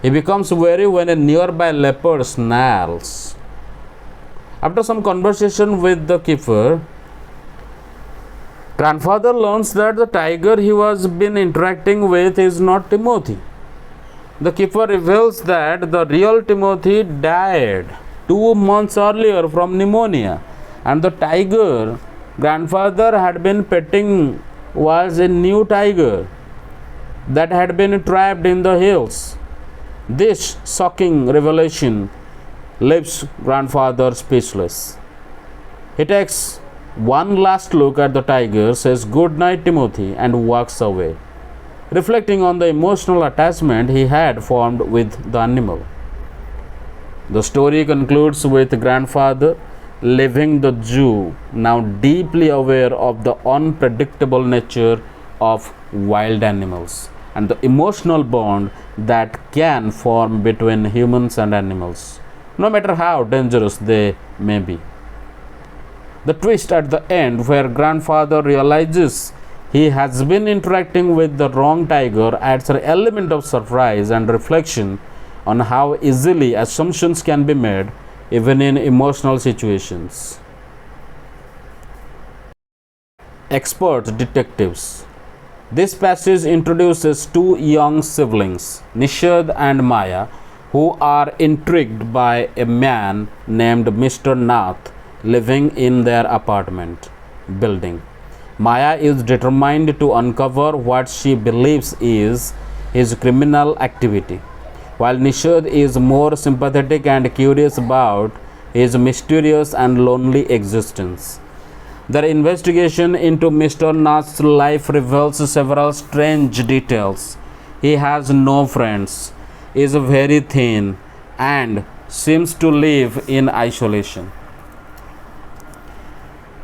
he becomes wary when a nearby leopard snarls. After some conversation with the keeper, grandfather learns that the tiger he was been interacting with is not Timothy. The keeper reveals that the real Timothy died 2 months earlier from pneumonia, and the tiger grandfather had been petting was a new tiger that had been trapped in the hills. This shocking revelation leaves grandfather speechless. He takes one last look at the tiger, says good night Timothy, and walks away, reflecting on the emotional attachment he had formed with the animal. The story concludes with grandfather leaving the Jew, now deeply aware of the unpredictable nature of wild animals and the emotional bond that can form between humans and animals, no matter how dangerous they may be. The twist at the end, where grandfather realizes he has been interacting with the wrong tiger, adds an element of surprise and reflection on how easily assumptions can be made even in emotional situations. Expert detectives. This passage introduces two young siblings, Nishad and Maya, who are intrigued by a man named Mr. Nath living in their apartment building. Maya is determined to uncover what she believes is his criminal activity, while Nishad is more sympathetic and curious about his mysterious and lonely existence. Their investigation into Mr. Nath's life reveals several strange details. He has no friends, is very thin, and seems to live in isolation.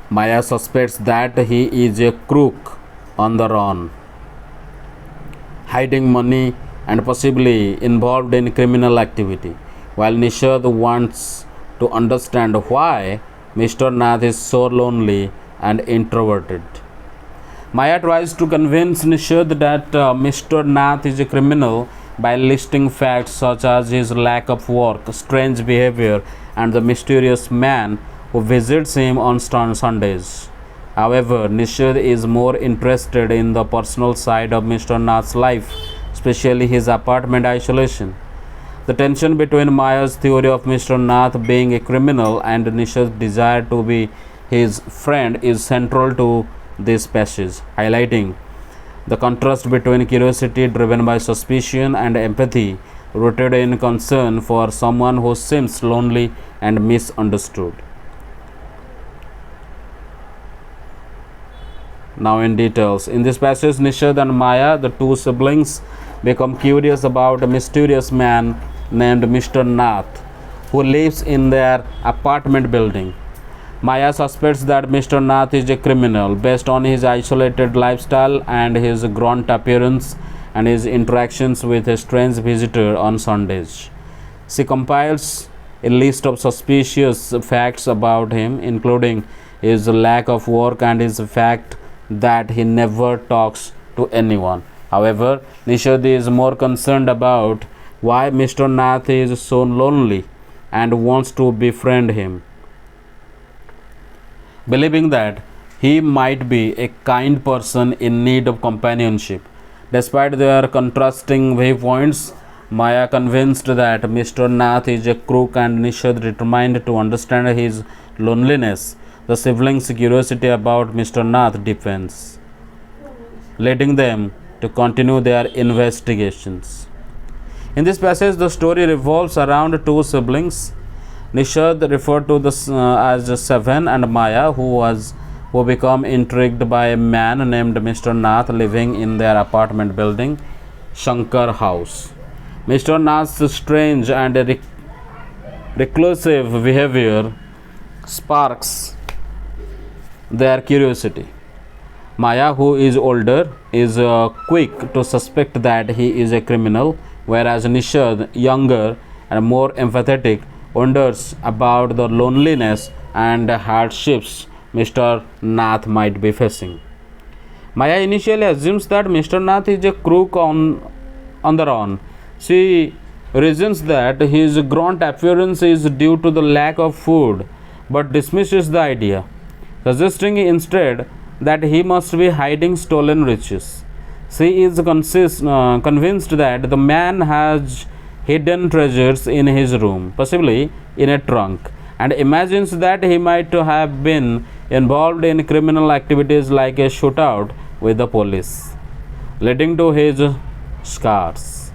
Maya suspects that he is a crook on the run, hiding money and possibly involved in criminal activity, while Nishad wants to understand why Mr. Nath is so lonely and introverted. Maya tries to convince Nishad that Mr. Nath is a criminal by listing facts such as his lack of work, strange behavior, and the mysterious man who visits him on Sundays. However, Nishad is more interested in the personal side of Mr. Nath's life, especially his apartment isolation. The tension between Maya's theory of Mr. Nath being a criminal and Nishad's desire to be his friend is central to this passage, highlighting the contrast between curiosity driven by suspicion and empathy rooted in concern for someone who seems lonely and misunderstood. Now, in details. In this passage, Nishad and Maya, the two siblings, become curious about a mysterious man named Mr. Nath who lives in their apartment building. Maya suspects that Mr. Nath is a criminal based on his isolated lifestyle and his gaunt appearance and his interactions with a strange visitor on Sundays. She compiles a list of suspicious facts about him, including his lack of work and his fact that he never talks to anyone. However, Nishad is more concerned about why Mr. Nath is so lonely and wants to befriend him, believing that He might be a kind person in need of companionship. Despite their contrasting viewpoints, Maya convinced that Mr. Nath is a crook and Nishad determined to understand his loneliness. The siblings' curiosity about Mr. Nath deepens, leading them to continue their investigations. In this passage, the story revolves around two siblings, Nishad, referred to as Seven, and Maya, who become intrigued by a man named Mr. Nath living in their apartment building, Shankar House. Mr. Nath's strange and reclusive behavior sparks their curiosity. Maya, who is older, is quick to suspect that he is a criminal, whereas Nishad, younger and more empathetic, wonders about the loneliness and hardships Mr. Nath might be facing. Maya initially assumes that Mr. Nath is a crook on the run. She reasons that his gaunt appearance is due to the lack of food, but dismisses the idea, suggesting instead that he must be hiding stolen riches. She is convinced that the man has hidden treasures in his room, possibly in a trunk, and imagines that he might have been involved in criminal activities like a shootout with the police, leading to his scars.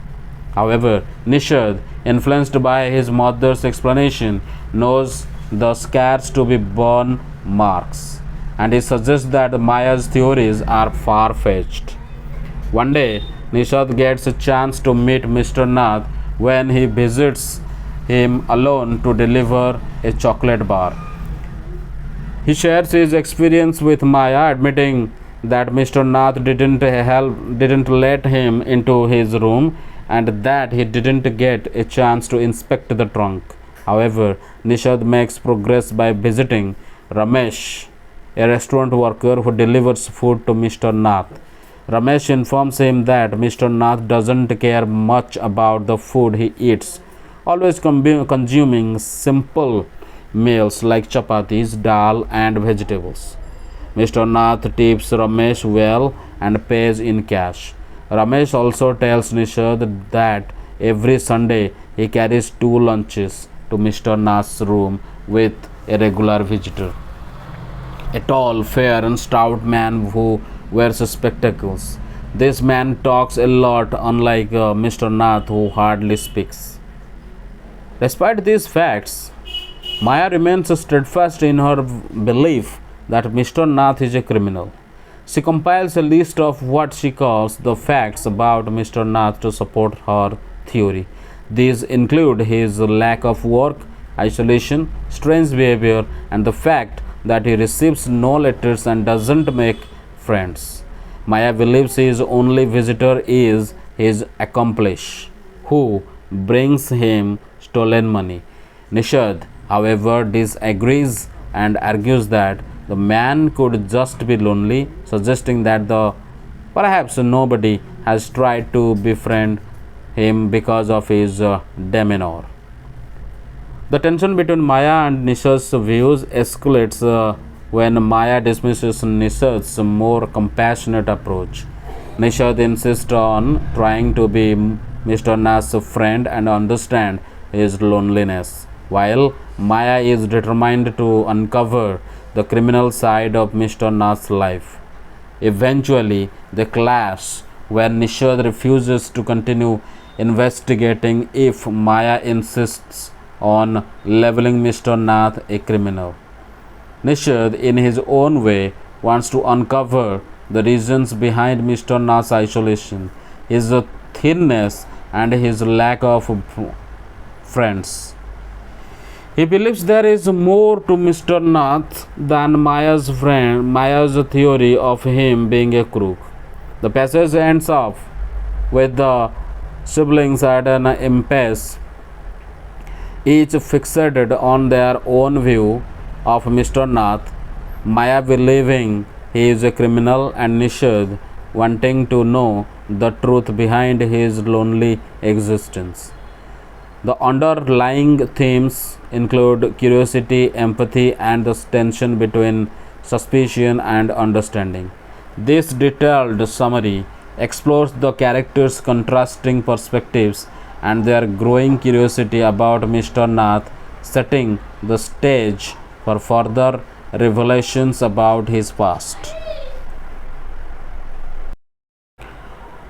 However, Nishad, influenced by his mother's explanation, knows the scars to be burn marks, and he suggests that Maya's theories are far fetched. One day, Nishad gets a chance to meet Mr. Nath when he visits him alone to deliver a chocolate bar. He shares his experience with Maya, admitting that Mr. Nath didn't let him into his room and that he didn't get a chance to inspect the trunk. However, Nishad makes progress by visiting Ramesh, a restaurant worker who delivers food to Mr. Nath. Ramesh informs him that Mr. Nath doesn't care much about the food he eats, always consuming simple meals like chapatis, dal, and vegetables. Mr. Nath tips Ramesh well and pays in cash. Ramesh also tells Nishad that every Sunday he carries two lunches to Mr. Nath's room with a regular visitor, a tall, fair, and stout man who wears spectacles. This man talks a lot, unlike Mr. Nath, who hardly speaks. Despite these facts, Maya remains steadfast in her belief that Mr. Nath is a criminal. She compiles a list of what she calls the facts about Mr. Nath to support her theory. These include his lack of work, isolation, strange behavior, and the fact that he receives no letters and doesn't make friends. Maya believes his only visitor is his accomplice, who brings him stolen money. Nishad, however, disagrees and argues that the man could just be lonely, suggesting that perhaps nobody has tried to befriend him because of his demeanor. The tension between Maya and Nishad's views escalates when Maya dismisses Nishad's more compassionate approach. Nishad insists on trying to be Mr. Nath's friend and understand his loneliness, while Maya is determined to uncover the criminal side of Mr. Nath's life. Eventually, they clash when Nishad refuses to continue investigating if Maya insists on labeling Mr. Nath a criminal. Nishad, in his own way, wants to uncover the reasons behind Mr. Nath's isolation, his thinness, and his lack of friends. He believes there is more to Mr. Nath than Maya's theory of him being a crook. The passage ends up with the siblings at an impasse, each fixated on their own view of Mr. Nath, Maya believing he is a criminal and Nishad wanting to know the truth behind his lonely existence. The underlying themes include curiosity, empathy, and the tension between suspicion, and understanding. This detailed summary explores the characters' contrasting perspectives and their growing curiosity about Mr. Nath, setting the stage for further revelations about his past.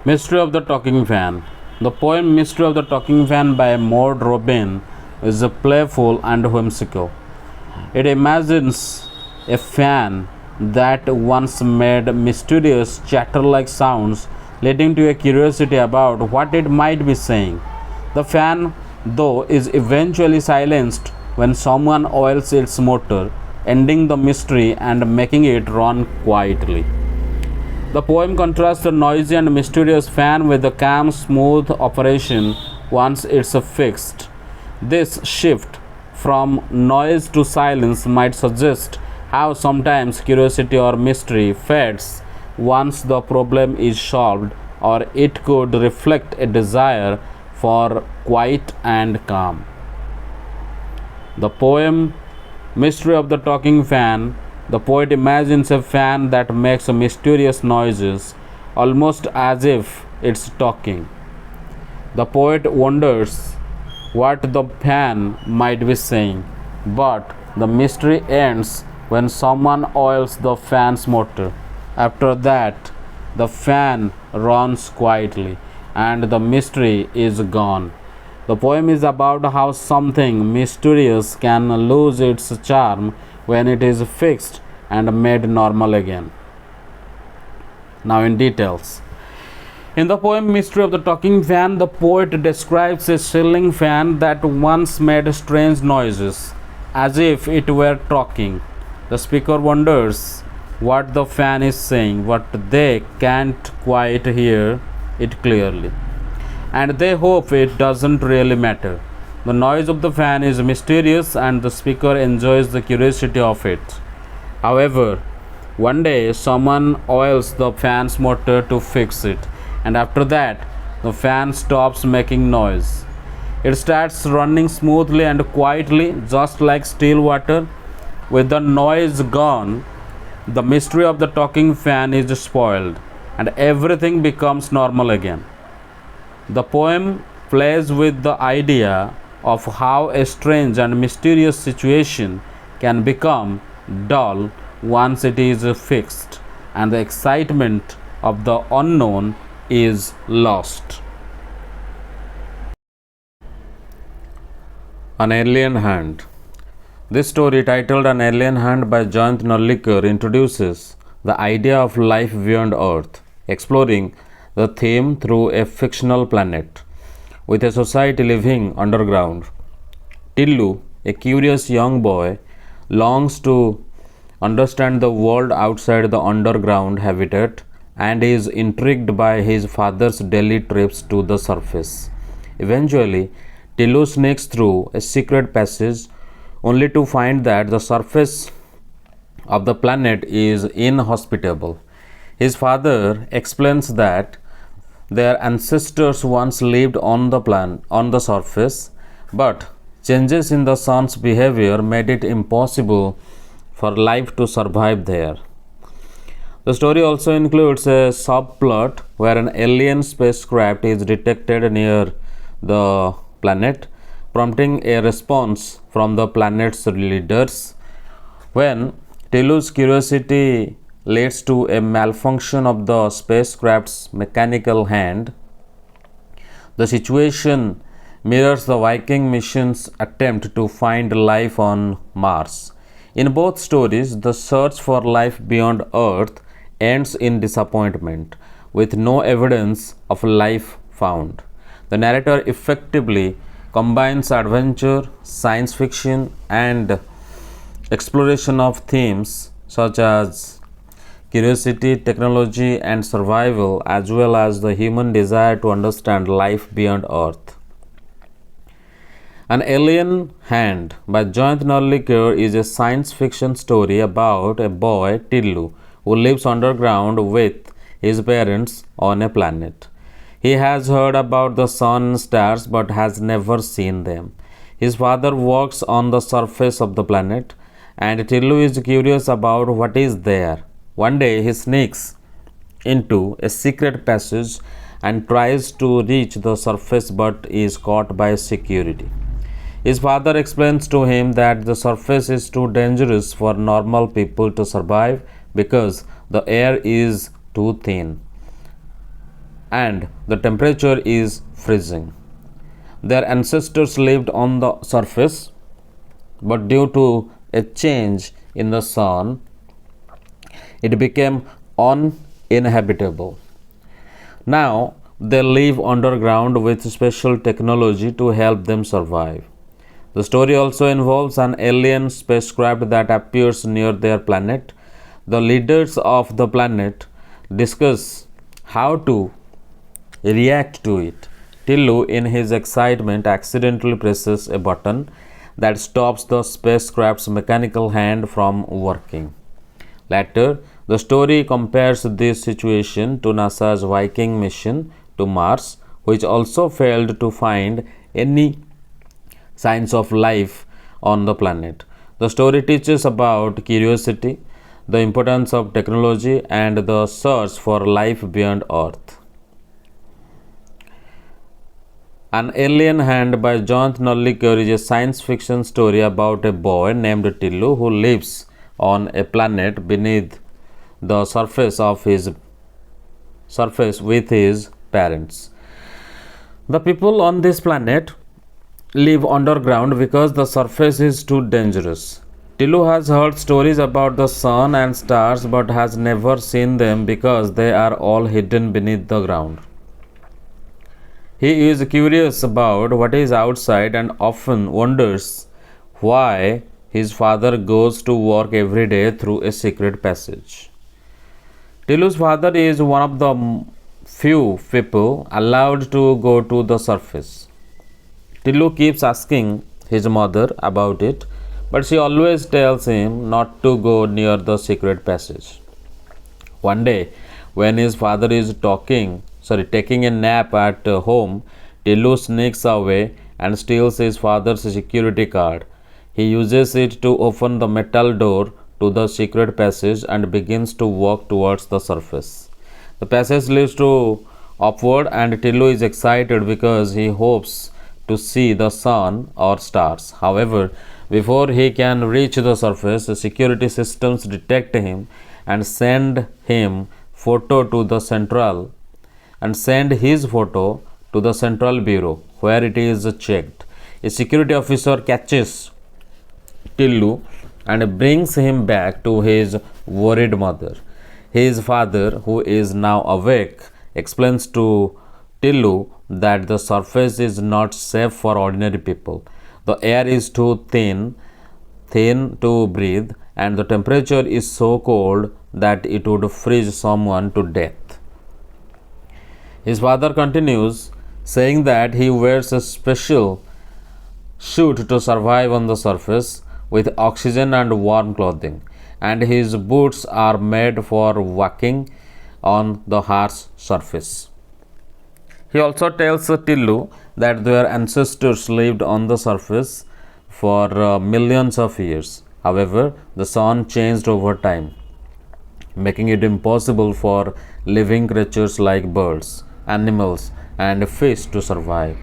Mystery of the Talking Fan. The poem Mystery of the Talking Fan by Maud Robin is playful and whimsical. It imagines a fan that once made mysterious chatter like sounds, leading to a curiosity about what it might be saying. The fan, though, is eventually silenced when someone oils its motor, ending the mystery and making it run quietly. The poem contrasts the noisy and mysterious fan with the calm, smooth operation once it's fixed. This shift from noise to silence might suggest how sometimes curiosity or mystery fades once the problem is solved, or it could reflect a desire for quiet and calm. The poem Mystery of the Talking Fan. The poet imagines a fan that makes mysterious noises, almost as if it's talking. The poet wonders what the fan might be saying, but the mystery ends when someone oils the fan's motor. After that, the fan runs quietly and the mystery is gone. The poem is about how something mysterious can lose its charm when it is fixed and made normal again. Now, in details. In the poem Mystery of the Talking Fan, the poet describes a ceiling fan that once made strange noises, as if it were talking. The speaker wonders what the fan is saying, but they can't quite hear it clearly, and they hope it doesn't really matter. The noise of the fan is mysterious, and the speaker enjoys the curiosity of it. However, one day someone oils the fan's motor to fix it, and after that, the fan stops making noise. It starts running smoothly and quietly, just like still water. With the noise gone, the mystery of the talking fan is spoiled, and everything becomes normal again. The poem plays with the idea of how a strange and mysterious situation can become dull once it is fixed, and the excitement of the unknown is lost. An Alien Hand. This story, titled An Alien Hand by Jayant Narlikar, introduces the idea of life beyond Earth, exploring the theme through a fictional planet with a society living underground. Tillu, a curious young boy, longs to understand the world outside the underground habitat and is intrigued by his father's daily trips to the surface. Eventually, Tillu sneaks through a secret passage only to find that the surface of the planet is inhospitable. His father explains that their ancestors once lived on the surface, but changes in the sun's behavior made it impossible for life to survive there. The story also includes a subplot where an alien spacecraft is detected near the planet, prompting a response from the planet's leaders. When Tillu's curiosity leads to a malfunction of the spacecraft's mechanical hand, the situation mirrors the Viking mission's attempt to find life on Mars. In both stories, the search for life beyond Earth ends in disappointment, with no evidence of life found. The narrator effectively combines adventure, science fiction, and exploration of themes such as curiosity, technology, and survival, as well as the human desire to understand life beyond Earth. An Alien Hand by Jayant Narlikar is a science fiction story about a boy, Tillu, who lives underground with his parents on a planet. He has heard about the sun and stars but has never seen them. His father works on the surface of the planet, and Tillu is curious about what is there. One day he sneaks into a secret passage and tries to reach the surface but is caught by security. His father explains to him that the surface is too dangerous for normal people to survive because the air is too thin and the temperature is freezing. Their ancestors lived on the surface, but due to a change in the sun, it became uninhabitable. Now they live underground with special technology to help them survive. The story also involves an alien spacecraft that appears near their planet. The leaders of the planet discuss how to react to it. Tillu, in his excitement, accidentally presses a button that stops the spacecraft's mechanical hand from working. Later, the story compares this situation to NASA's Viking mission to Mars, which also failed to find any signs of life on the planet. The story teaches about curiosity, the importance of technology, and the search for life beyond Earth. An Alien Hand by John Nolliker is a science fiction story about a boy named Tillu who lives on a planet beneath the surface with his parents. The people on this planet live underground because the surface is too dangerous. Tillu has heard stories about the sun and stars but has never seen them because they are all hidden beneath the ground. He is curious about what is outside and often wonders why his father goes to work every day through a secret passage. Tillu's father is one of the few people allowed to go to the surface. Tillu keeps asking his mother about it, but she always tells him not to go near the secret passage. One day, when his father is taking a nap at home, Tillu sneaks away and steals his father's security card. He uses it to open the metal door to the secret passage and begins to walk towards the surface. The passage leads to upward, and Tillu is excited because he hopes to see the sun or stars. However, before he can reach the surface, the security systems detect him and send him photo to the central and send his photo to the central bureau where it is checked. A security officer catches Tillu and brings him back to his worried mother. His father, who is now awake, explains to Tillu that the surface is not safe for ordinary people. The air is too thin to breathe, and the temperature is so cold that it would freeze someone to death. His father continues, saying that he wears a special suit to survive on the surface with oxygen and warm clothing, and his boots are made for walking on the harsh surface. He also tells Tillu that their ancestors lived on the surface for millions of years. However, the sun changed over time, making it impossible for living creatures like birds, animals, and fish to survive.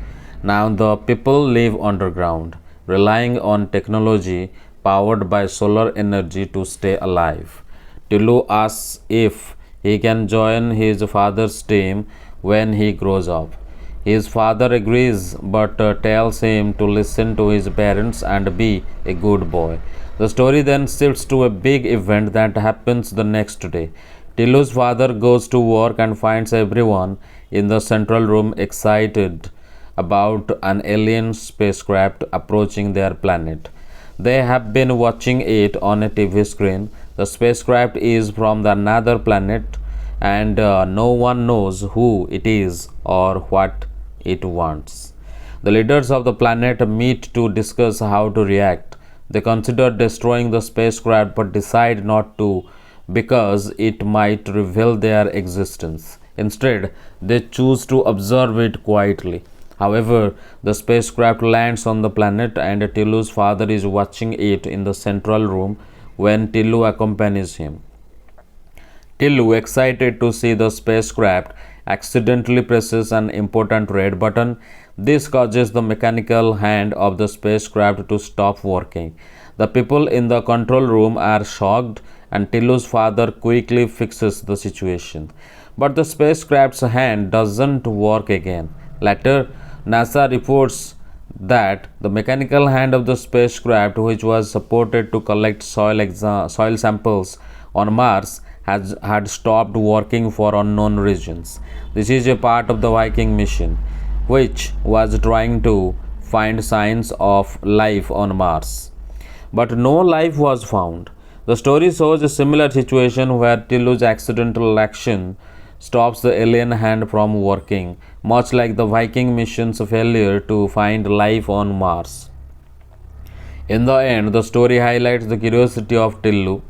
Now the people live underground, relying on technology powered by solar energy to stay alive. Tillu asks if he can join his father's team when he grows up. His father agrees but tells him to listen to his parents and be a good boy. The story then shifts to a big event that happens the next day. Tillu's father goes to work and finds everyone in the central room excited about an alien spacecraft approaching their planet. They have been watching it on a TV screen. The spacecraft is from another planet, and no one knows who it is or what it wants. The leaders of the planet meet to discuss how to react. They consider destroying the spacecraft but decide not to because it might reveal their existence. Instead, they choose to observe it quietly. However, the spacecraft lands on the planet and Tillu's father is watching it in the central room when Tillu accompanies him. Tillu, excited to see the spacecraft, accidentally presses an important red button. This causes the mechanical hand of the spacecraft to stop working. The people in the control room are shocked, and Tillu's father quickly fixes the situation. But the spacecraft's hand doesn't work again. Later, NASA reports that the mechanical hand of the spacecraft, which was supported to collect soil samples on Mars, had stopped working for unknown reasons. This is a part of the Viking mission, which was trying to find signs of life on Mars. But no life was found. The story shows a similar situation where Tillu's accidental action stops the alien hand from working, much like the Viking mission's failure to find life on Mars. In the end, the story highlights the curiosity of Tillu,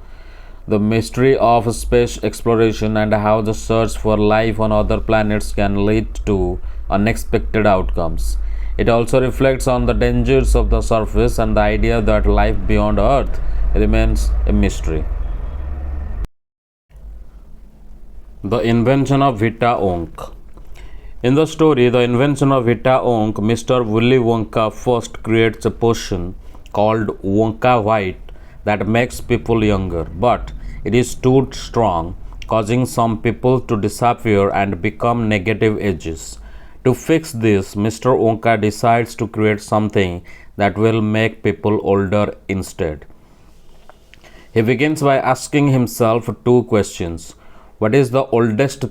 the mystery of space exploration, and how the search for life on other planets can lead to unexpected outcomes. It also reflects on the dangers of the surface and the idea that life beyond Earth remains a mystery. The invention of Vita Onk. In the story, the invention of Vita Onk, Mr. Willy Wonka first creates a potion called Wonka White that makes people younger, but it is too strong, causing some people to disappear and become negative ages. To fix this, Mr. Wonka decides to create something that will make people older instead. He begins by asking himself two questions. What is the oldest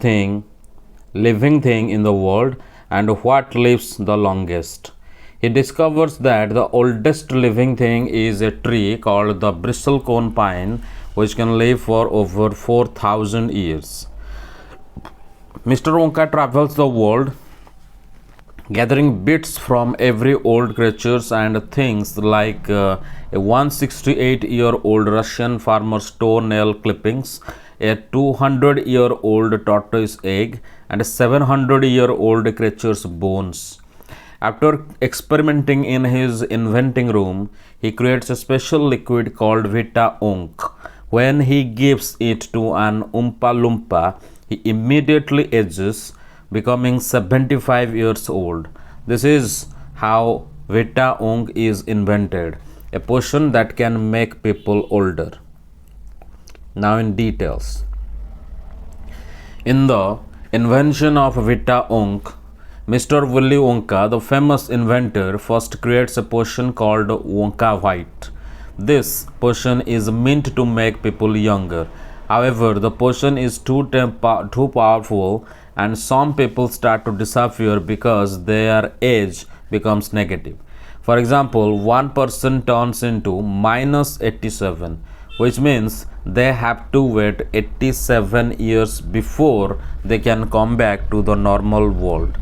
living thing in the world, and what lives the longest? He discovers that the oldest living thing is a tree called the bristlecone pine, which can live for over 4,000 years. Mr. Wonka travels the world, gathering bits from every old creatures and things like a 168-year-old Russian farmer's toenail clippings, a 200-year-old tortoise egg, and a 700-year-old creature's bones. After experimenting in his inventing room, he creates a special liquid called Vita Onk. When he gives it to an Oompa Loompa, he immediately ages, becoming 75 years old. This is how Vita Onk is invented, a potion that can make people older. Now in details. In the invention of Vita Onk, Mr. Willy Wonka, the famous inventor, first creates a potion called Wonka White. This potion is meant to make people younger. However, the potion is too powerful, and some people start to disappear because their age becomes negative. For example, one person turns into minus 87, which means they have to wait 87 years before they can come back to the normal world.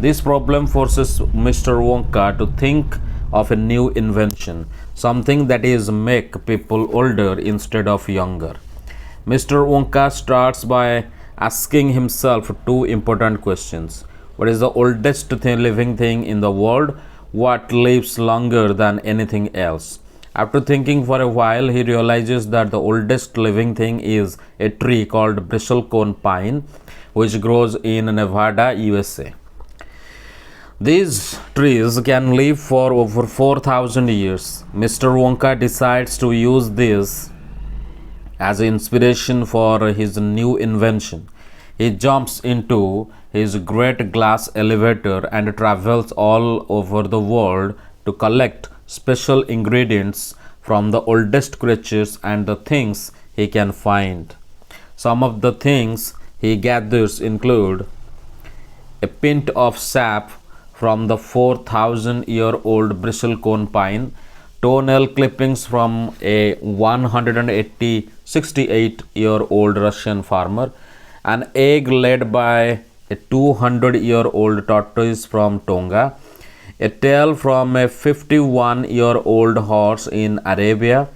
This problem forces Mr. Wonka to think of a new invention, something that is make people older instead of younger. Mr. Wonka starts by asking himself two important questions. What is the oldest living thing in the world? What lives longer than anything else? After thinking for a while, he realizes that the oldest living thing is a tree called bristlecone pine, which grows in Nevada, USA. These trees can live for over 4,000 years. Mr. Wonka decides to use this as inspiration for his new invention. He jumps into his great glass elevator and travels all over the world to collect special ingredients from the oldest creatures and the things he can find. Some of the things he gathers include a pint of sap from the 4,000-year-old bristlecone pine, toenail clippings from a 168-year-old Russian farmer, an egg laid by a 200-year-old tortoise from Tonga, a tail from a 51-year-old horse in Arabia,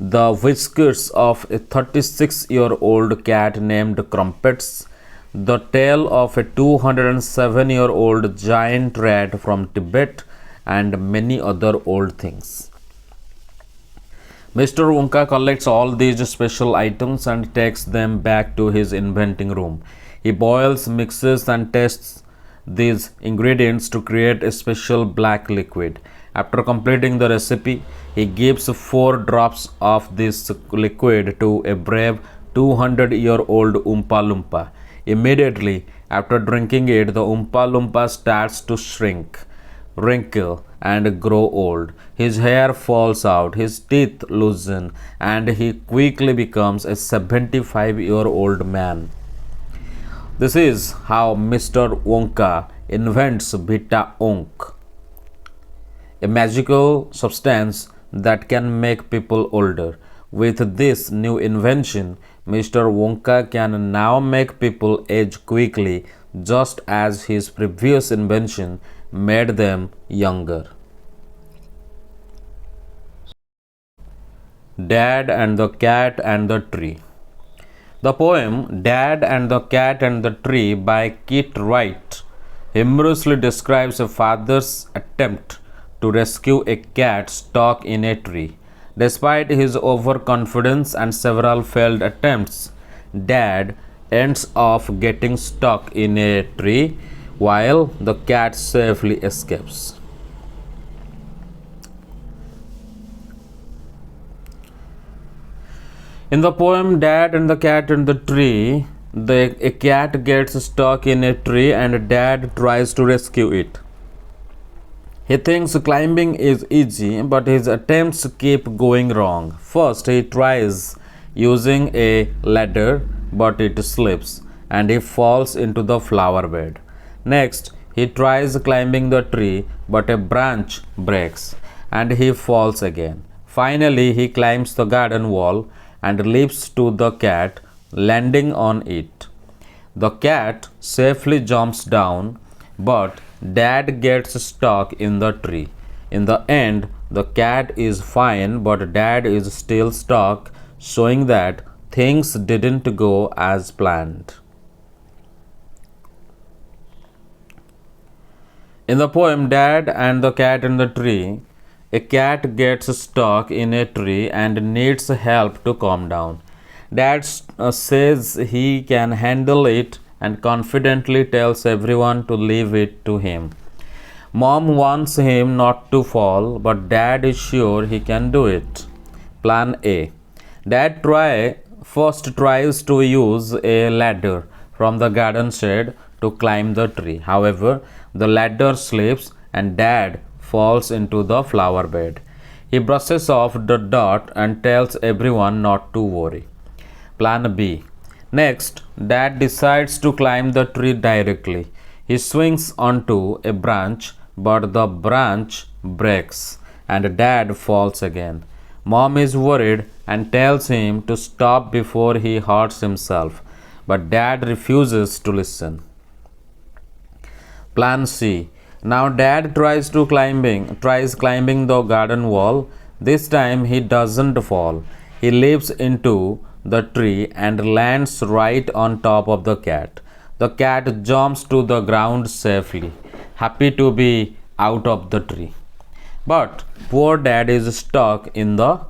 the whiskers of a 36-year-old cat named Crumpets, the tale of a 207-year-old giant rat from Tibet and many other old things. Mr. Wonka collects all these special items and takes them back to his inventing room. He boils, mixes, and tests these ingredients to create a special black liquid. After completing the recipe, he gives 4 drops of this liquid to a brave 200-year-old Oompa Loompa. Immediately after drinking it, the Oompa Loompa starts to shrink, wrinkle, and grow old. His hair falls out, his teeth loosen, and he quickly becomes a 75-year-old man. This is how Mr. Wonka invents Beta Onk, a magical substance that can make people older. With this new invention, Mr. Wonka can now make people age quickly, just as his previous invention made them younger. Dad and the Cat and the Tree. The poem Dad and the Cat and the Tree by Kit Wright humorously describes a father's attempt to rescue a cat stuck in a tree. Despite his overconfidence and several failed attempts, Dad ends up getting stuck in a tree while the cat safely escapes. In the poem Dad and the Cat and the Tree, a cat gets stuck in a tree and Dad tries to rescue it. He thinks climbing is easy, but his attempts keep going wrong. First, he tries using a ladder, but it slips and he falls into the flower bed. Next, he tries climbing the tree, but a branch breaks and he falls again. Finally, he climbs the garden wall and leaps to the cat, landing on it. The cat safely jumps down, but Dad gets stuck in the tree. In the end, the cat is fine, but Dad is still stuck, showing that things didn't go as planned. In the poem Dad and the Cat and the Tree, a cat gets stuck in a tree and needs help to calm down. Dad says he can handle it and confidently tells everyone to leave it to him. Mom wants him not to fall, but Dad is sure he can do it. Plan A. Dad first tries to use a ladder from the garden shed to climb the tree. However, the ladder slips and Dad falls into the flower bed. He brushes off the dirt and tells everyone not to worry. Plan B. Next, Dad decides to climb the tree directly. He swings onto a branch, but the branch breaks and Dad falls again. Mom is worried and tells him to stop before he hurts himself, but Dad refuses to listen. Plan C. Now Dad tries climbing the garden wall. This time he doesn't fall. He leaps into the tree and lands right on top of the cat. The cat jumps to the ground safely, happy to be out of the tree. But poor Dad is stuck in the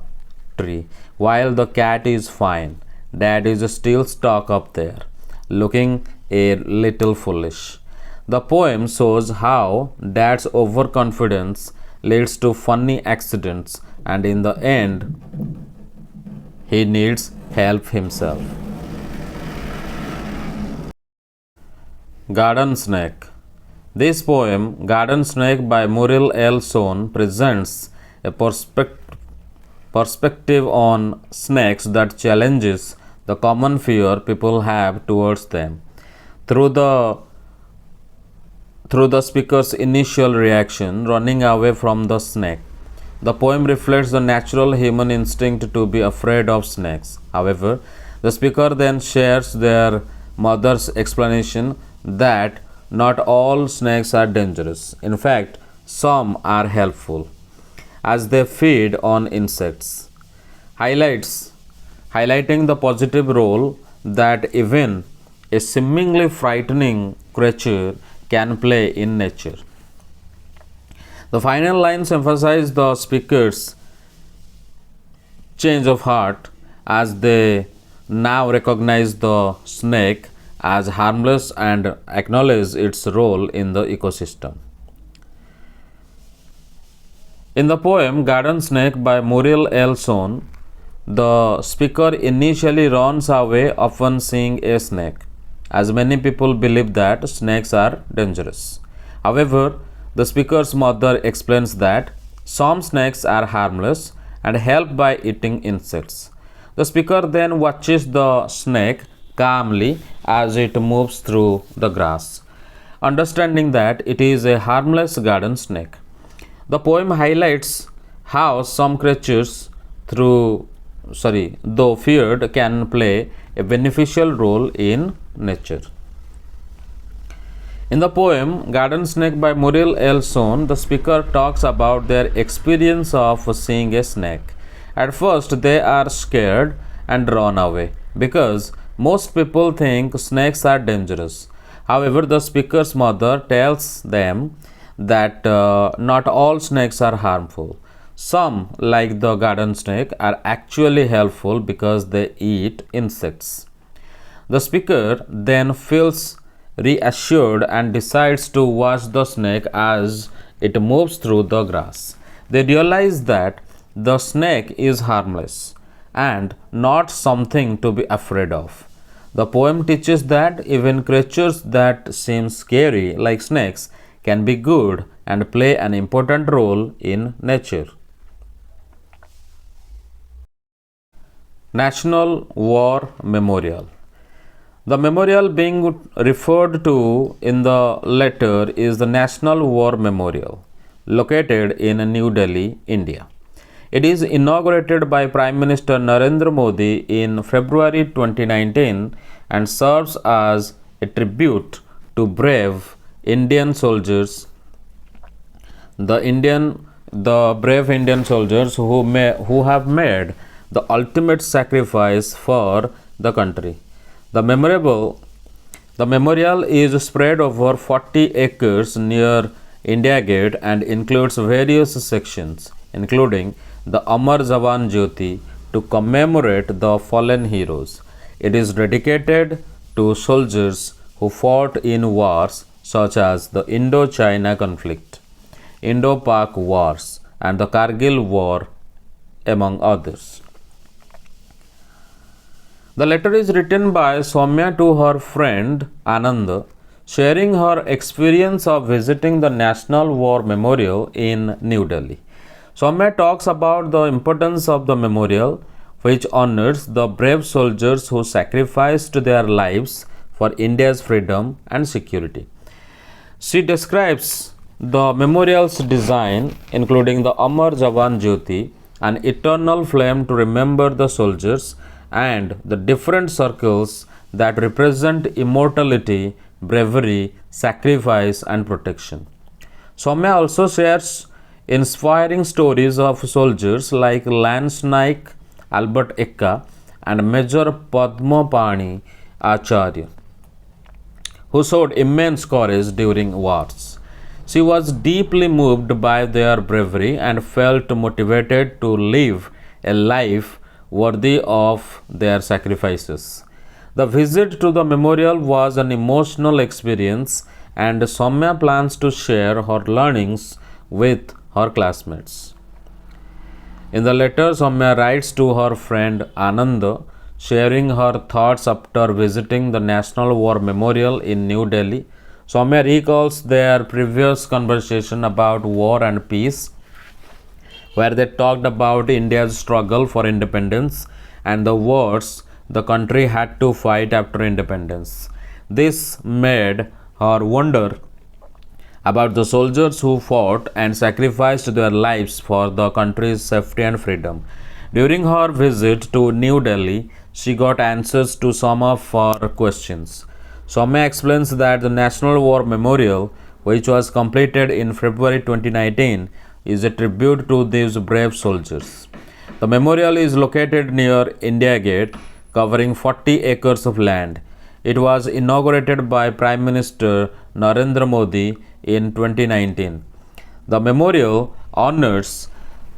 tree, while the cat is fine. Dad is still stuck up there, looking a little foolish. The poem shows how Dad's overconfidence leads to funny accidents, and in the end, he needs help himself. Garden Snake. This poem, Garden Snake by Muriel L. Sohn, presents a perspective on snakes that challenges the common fear people have towards them. Through the speaker's initial reaction, running away from the snake, the poem reflects the natural human instinct to be afraid of snakes. However, the speaker then shares their mother's explanation that not all snakes are dangerous. In fact, some are helpful as they feed on insects, highlighting the positive role that even a seemingly frightening creature can play in nature. The final lines emphasize the speaker's change of heart as they now recognize the snake as harmless and acknowledge its role in the ecosystem. In the poem Garden Snake by Muriel L. Sohn, the speaker initially runs away upon seeing a snake, as many people believe that snakes are dangerous. However, the speaker's mother explains that some snakes are harmless and help by eating insects. The speaker then watches the snake calmly as it moves through the grass, understanding that it is a harmless garden snake. The poem highlights how some creatures, though feared, can play a beneficial role in nature. In the poem Garden Snake by Muriel L. Sohn, the speaker talks about their experience of seeing a snake. At first, they are scared and run away because most people think snakes are dangerous. However, the speaker's mother tells them that not all snakes are harmful. Some, like the garden snake, are actually helpful because they eat insects. The speaker then feels reassured and decides to watch the snake as it moves through the grass. They realize that the snake is harmless and not something to be afraid of. The poem teaches that even creatures that seem scary, like snakes, can be good and play an important role in nature. National War Memorial. The memorial being referred to in the letter is the National War Memorial, located in New Delhi, India. It is inaugurated by Prime Minister Narendra Modi in February 2019 and serves as a tribute to brave Indian soldiers, the brave Indian soldiers who have made the ultimate sacrifice for the country. The memorial is spread over 40 acres near India Gate and includes various sections, including the Amar Jawan Jyoti to commemorate the fallen heroes. It is dedicated to soldiers who fought in wars such as the Indo-China conflict, Indo-Pak wars, and the Kargil War, among others. The letter is written by Soumya to her friend Anand, sharing her experience of visiting the National War Memorial in New Delhi. Soumya talks about the importance of the memorial, which honors the brave soldiers who sacrificed their lives for India's freedom and security. She describes the memorial's design, including the Amar Jawan Jyoti, an eternal flame to remember the soldiers, and the different circles that represent immortality, bravery, sacrifice, and protection. Soumya also shares inspiring stories of soldiers like Lance Naik, Albert Ekka, and Major Padmapani Acharya, who showed immense courage during wars. She was deeply moved by their bravery and felt motivated to live a life worthy of their sacrifices. The visit to the memorial was an emotional experience, and Soumya plans to share her learnings with her classmates. In the letter, Soumya writes to her friend Anand, sharing her thoughts after visiting the National War Memorial in New Delhi. Soumya recalls their previous conversation about war and peace, where they talked about India's struggle for independence and the wars the country had to fight after independence. This made her wonder about the soldiers who fought and sacrificed their lives for the country's safety and freedom. During her visit to New Delhi, she got answers to some of her questions. Soumya explains that the National War Memorial, which was completed in February 2019, is a tribute to these brave soldiers. The memorial is located near India Gate, covering 40 acres of land. It was inaugurated by Prime Minister Narendra Modi in 2019. The memorial honors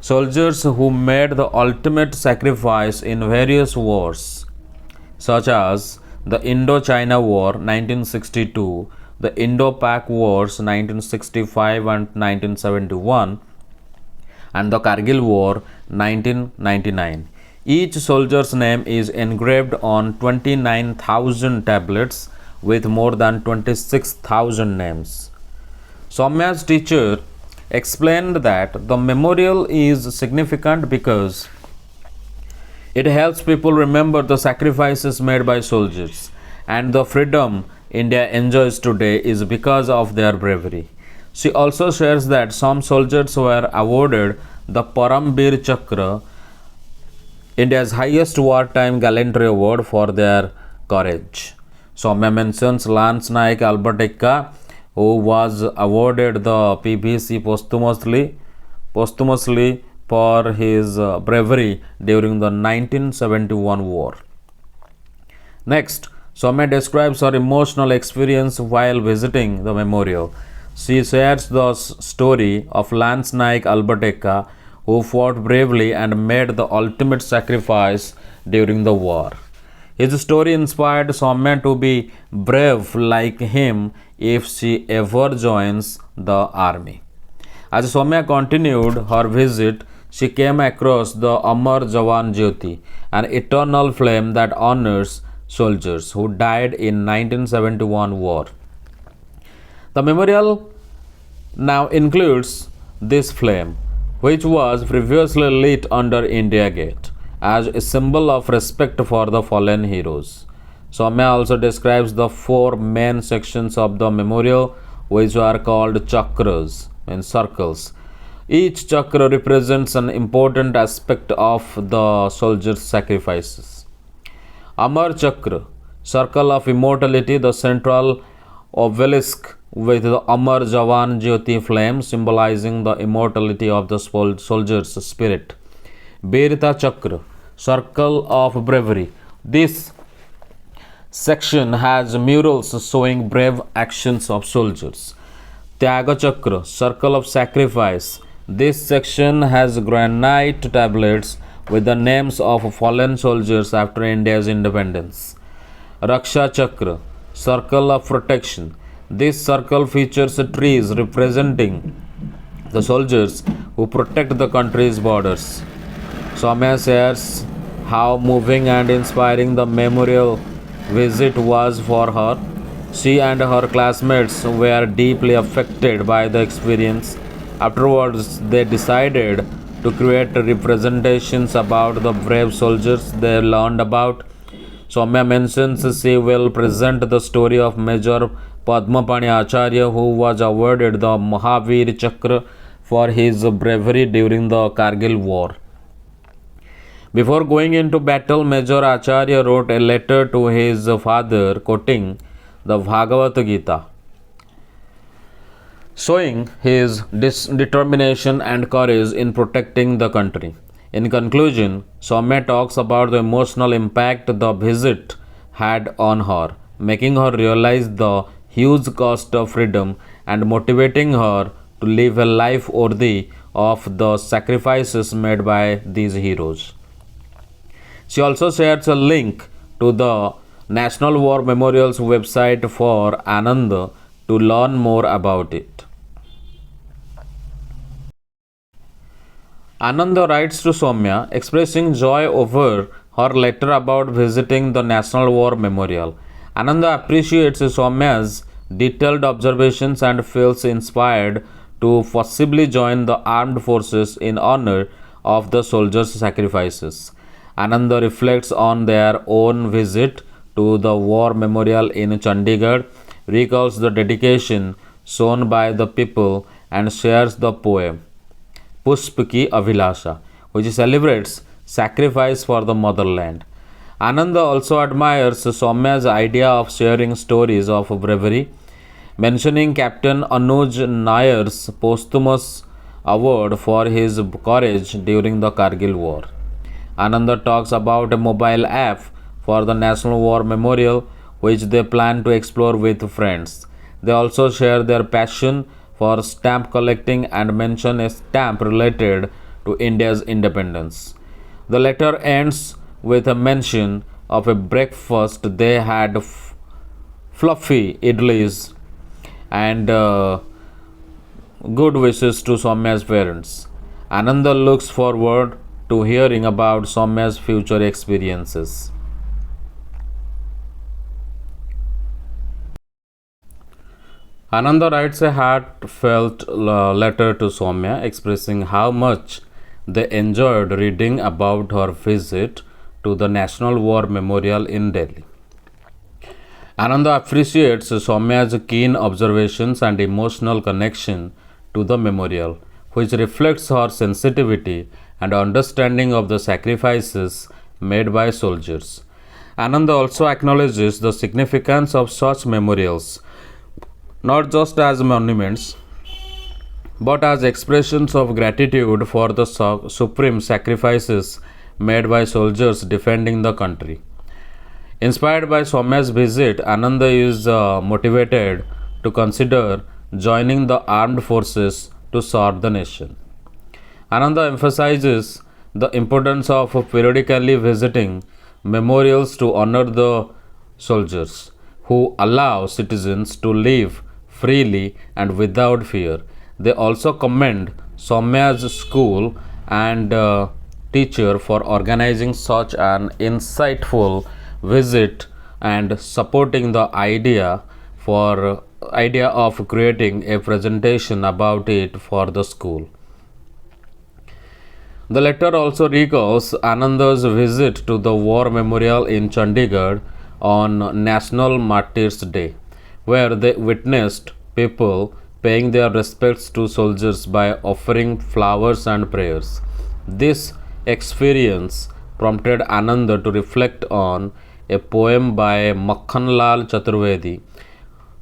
soldiers who made the ultimate sacrifice in various wars, such as the Indo-China War 1962, the Indo-Pak Wars 1965 and 1971, and the Kargil War 1999. Each soldier's name is engraved on 29,000 tablets with more than 26,000 names. Soumya's teacher explained that the memorial is significant because it helps people remember the sacrifices made by soldiers, and the freedom India enjoys today is because of their bravery. She also shares that some soldiers were awarded the Param Chakra, India's highest wartime gallantry award, for their courage. Soumya mentions Lance Naik Albertica, who was awarded the PBC posthumously for his bravery during the 1971 war. Next, Soumya describes her emotional experience while visiting the memorial. She shares the story of Lance Naik Albertica, who fought bravely and made the ultimate sacrifice during the war. His story inspired Soumya to be brave like him if she ever joins the army. As Soumya continued her visit, she came across the Amar Jawan Jyoti, an eternal flame that honors soldiers who died in 1971 war. The memorial now includes this flame, which was previously lit under India Gate, as a symbol of respect for the fallen heroes. Soumya also describes the four main sections of the memorial, which are called chakras, and circles. Each chakra represents an important aspect of the soldier's sacrifices. Amar Chakra, circle of immortality, the central obelisk with the Amar Jawan Jyoti flame symbolizing the immortality of the soldier's spirit. Birta Chakra, circle of bravery. This section has murals showing brave actions of soldiers. Tyaga Chakra, circle of sacrifice. This section has granite tablets with the names of fallen soldiers after India's independence. Raksha Chakra, circle of protection. This circle features trees representing the soldiers who protect the country's borders. Soumya shares how moving and inspiring the memorial visit was for her. She and her classmates were deeply affected by the experience. Afterwards, they decided to create representations about the brave soldiers they learned about. Soumya mentions she will present the story of Major Padmapani Acharya, who was awarded the Mahavir Chakra for his bravery during the Kargil War. Before going into battle, Major Acharya wrote a letter to his father quoting the Bhagavad Gita, showing his determination and courage in protecting the country. In conclusion, Soumya talks about the emotional impact the visit had on her, making her realize the huge cost of freedom and motivating her to live a life worthy of the sacrifices made by these heroes. She also shares a link to the National War Memorial's website for Anand to learn more about it. Ananda writes to Soumya expressing joy over her letter about visiting the National War Memorial. Ananda appreciates Soumya's detailed observations and feels inspired to possibly join the armed forces in honor of the soldiers' sacrifices. Ananda reflects on their own visit to the War Memorial in Chandigarh, recalls the dedication shown by the people, and shares the poem Pushp Ki Abhilasha, which celebrates sacrifice for the motherland. Ananda also admires Soumya's idea of sharing stories of bravery, mentioning Captain Anuj Nair's posthumous award for his courage during the Kargil War. Ananda talks about a mobile app for the National War Memorial, which they plan to explore with friends. They also share their passion for stamp collecting and mention a stamp related to India's independence. The letter ends with a mention of a breakfast they had fluffy idlis and good wishes to Soumya's parents. Ananda looks forward to hearing about Soumya's future experiences. Ananda writes a heartfelt letter to Soumya expressing how much they enjoyed reading about her visit to the National War Memorial in Delhi. Ananda appreciates Soumya's keen observations and emotional connection to the memorial, which reflects her sensitivity and understanding of the sacrifices made by soldiers. Ananda also acknowledges the significance of such memorials, not just as monuments, but as expressions of gratitude for the supreme sacrifices made by soldiers defending the country. Inspired by Soumya's visit, Ananda is motivated to consider joining the armed forces to serve the nation. Ananda emphasizes the importance of periodically visiting memorials to honor the soldiers who allow citizens to live freely and without fear. They also commend Soumya's school and teacher for organizing such an insightful visit and supporting the idea of creating a presentation about it for the school. The letter also recalls Ananda's visit to the War Memorial in Chandigarh on National Martyrs' Day, where they witnessed people paying their respects to soldiers by offering flowers and prayers. This experience prompted Ananda to reflect on a poem by Makhanlal Chaturvedi,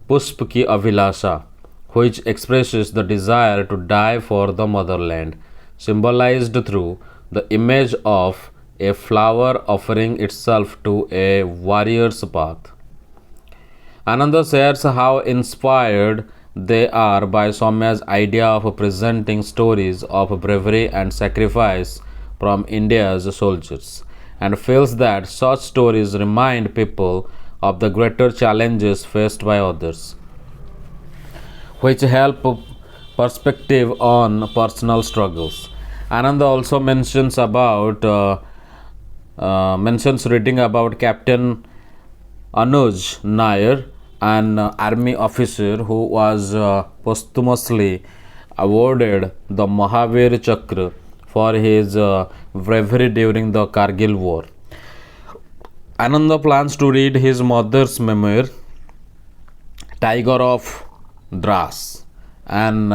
Pushp Ki Abhilasha, which expresses the desire to die for the motherland, symbolized through the image of a flower offering itself to a warrior's path. Ananda shares how inspired they are by Soumya's idea of presenting stories of bravery and sacrifice from India's soldiers, and feels that such stories remind people of the greater challenges faced by others, which help perspective on personal struggles. Ananda also mentions reading about Captain Anuj Nair, an army officer who was posthumously awarded the Mahavir Chakra for his bravery during the Kargil War. Ananda plans to read his mother's memoir, Tiger of Dras, and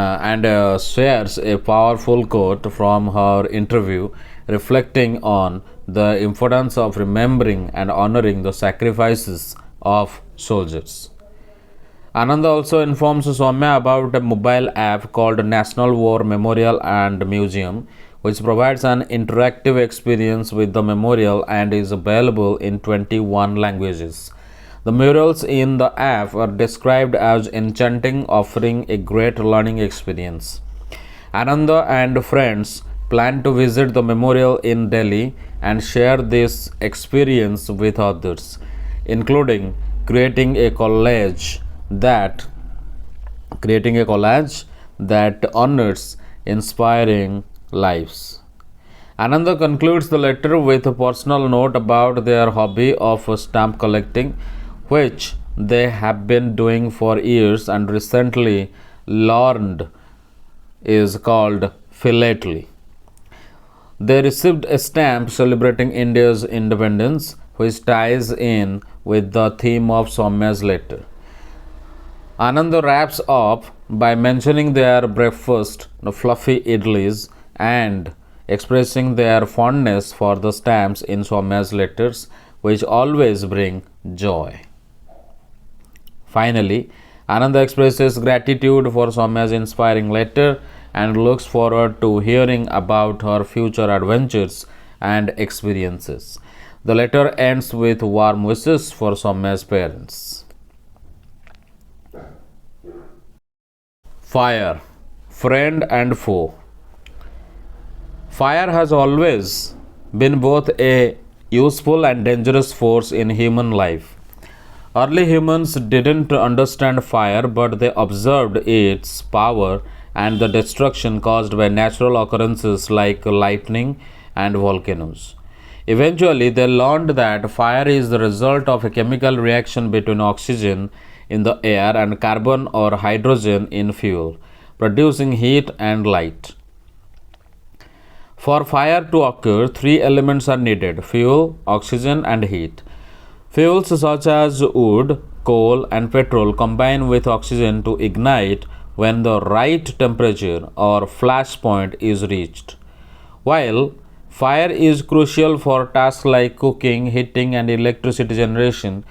shares a powerful quote from her interview reflecting on the importance of remembering and honoring the sacrifices of soldiers. Ananda also informs Soumya about a mobile app called National War Memorial and Museum, which provides an interactive experience with the memorial and is available in 21 languages. The murals in the app are described as enchanting, offering a great learning experience. Ananda and friends plan to visit the memorial in Delhi and share this experience with others, including creating a collage that honors inspiring lives. Ananda concludes the letter with a personal note about their hobby of stamp collecting, which they have been doing for years and recently learned is called philately. They received a stamp celebrating India's independence, which ties in with the theme of Soumya's letter. Ananda wraps up by mentioning their breakfast, the fluffy idlis, and expressing their fondness for the stamps in Soumya's letters, which always bring joy. Finally, Ananda expresses gratitude for Soumya's inspiring letter and looks forward to hearing about her future adventures and experiences. The letter ends with warm wishes for Soumya's parents. Fire, friend and foe. Fire has always been both a useful and dangerous force in human life. Early humans didn't understand fire, but they observed its power and the destruction caused by natural occurrences like lightning and volcanoes. Eventually, they learned that fire is the result of a chemical reaction between oxygen in the air and carbon or hydrogen in fuel, producing heat and light. For fire to occur, three elements are needed: fuel, oxygen, and heat. Fuels such as wood, coal, and petrol combine with oxygen to ignite when the right temperature or flash point is reached. While fire is crucial for tasks like cooking, heating, and electricity generation,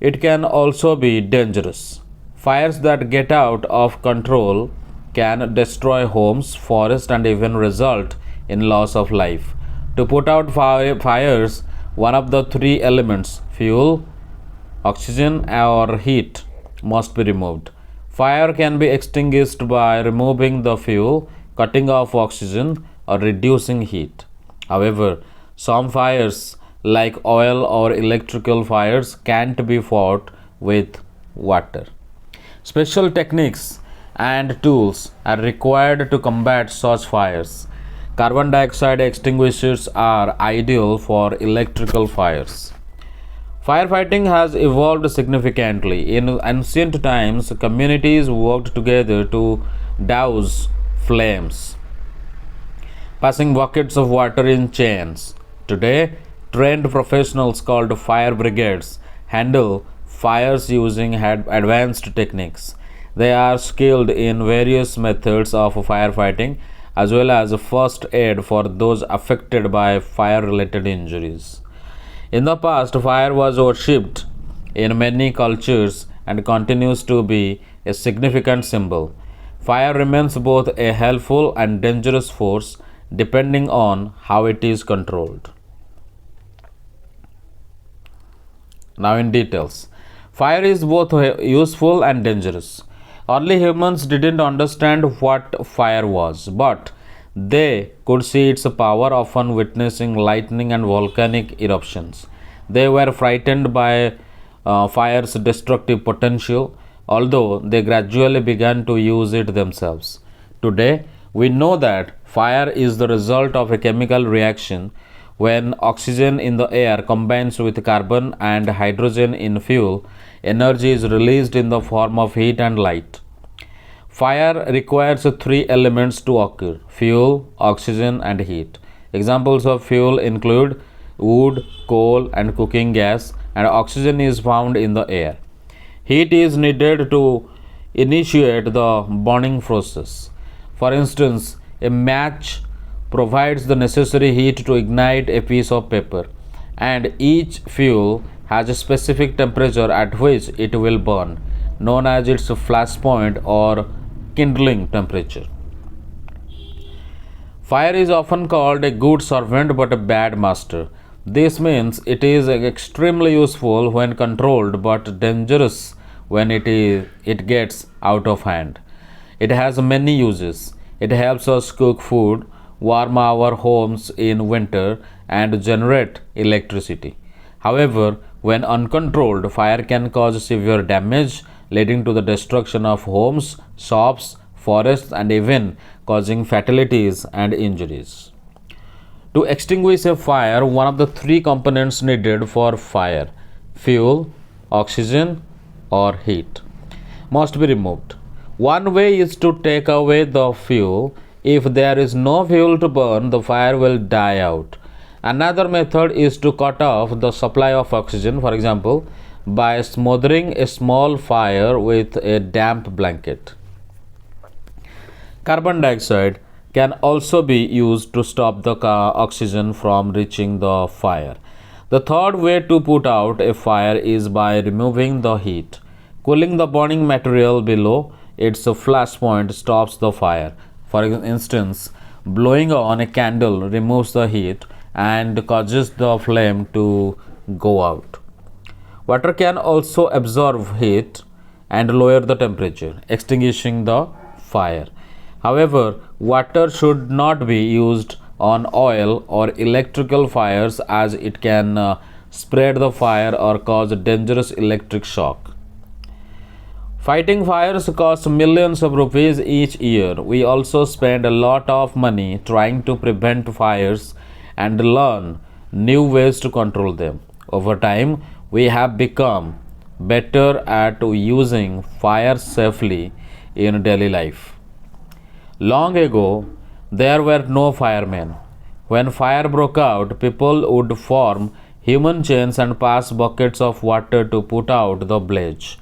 it can also be dangerous. Fires that get out of control can destroy homes, forests, and even result in loss of life. To put out fires, one of the three elements, fuel, oxygen, or heat, must be removed. Fire can be extinguished by removing the fuel, cutting off oxygen, or reducing heat. However, some fires, like oil or electrical fires, can't be fought with water. Special techniques and tools are required to combat such fires. Carbon dioxide extinguishers are ideal for electrical fires. Firefighting has evolved significantly. In ancient times, communities worked together to douse flames, passing buckets of water in chains. Today, trained professionals called fire brigades handle fires using advanced techniques. They are skilled in various methods of firefighting as well as first aid for those affected by fire related injuries. In the past, fire was worshipped in many cultures and continues to be a significant symbol. Fire remains both a helpful and dangerous force depending on how it is controlled. Now, in details, fire is both useful and dangerous. Early humans didn't understand what fire was, but they could see its power, often witnessing lightning and volcanic eruptions. They were frightened by fire's destructive potential, although they gradually began to use it themselves. Today, we know that fire is the result of a chemical reaction when oxygen in the air combines with carbon and hydrogen in fuel. Energy is released in the form of heat and light. Fire requires three elements to occur: fuel, oxygen, and heat. Examples of fuel include wood, coal, and cooking gas, and oxygen is found in the air. Heat is needed to initiate the burning process. For instance, a match provides the necessary heat to ignite a piece of paper, and each fuel has a specific temperature at which it will burn, known as its flash point or kindling temperature. Fire is often called a good servant but a bad master. This means it is extremely useful when controlled but dangerous when it gets out of hand. It has many uses. It helps us cook food, warm our homes in winter, and generate electricity. However, when uncontrolled, fire can cause severe damage, leading to the destruction of homes, shops, forests, and even causing fatalities and injuries. To extinguish a fire, one of the three components needed for fire, fuel, oxygen, or heat, must be removed. One way is to take away the fuel. If there is no fuel to burn, the fire will die out. Another method is to cut off the supply of oxygen, for example, by smothering a small fire with a damp blanket. Carbon dioxide can also be used to stop the oxygen from reaching the fire. The third way to put out a fire is by removing the heat. Cooling the burning material below its flash point stops the fire. For instance, blowing on a candle removes the heat and causes the flame to go out. Water can also absorb heat and lower the temperature, extinguishing the fire. However, water should not be used on oil or electrical fires as it can spread the fire or cause dangerous electric shock. Fighting fires costs millions of rupees each year. We also spend a lot of money trying to prevent fires and learn new ways to control them. Over time, we have become better at using fire safely in daily life. Long ago, there were no firemen. When fire broke out, people would form human chains and pass buckets of water to put out the blaze.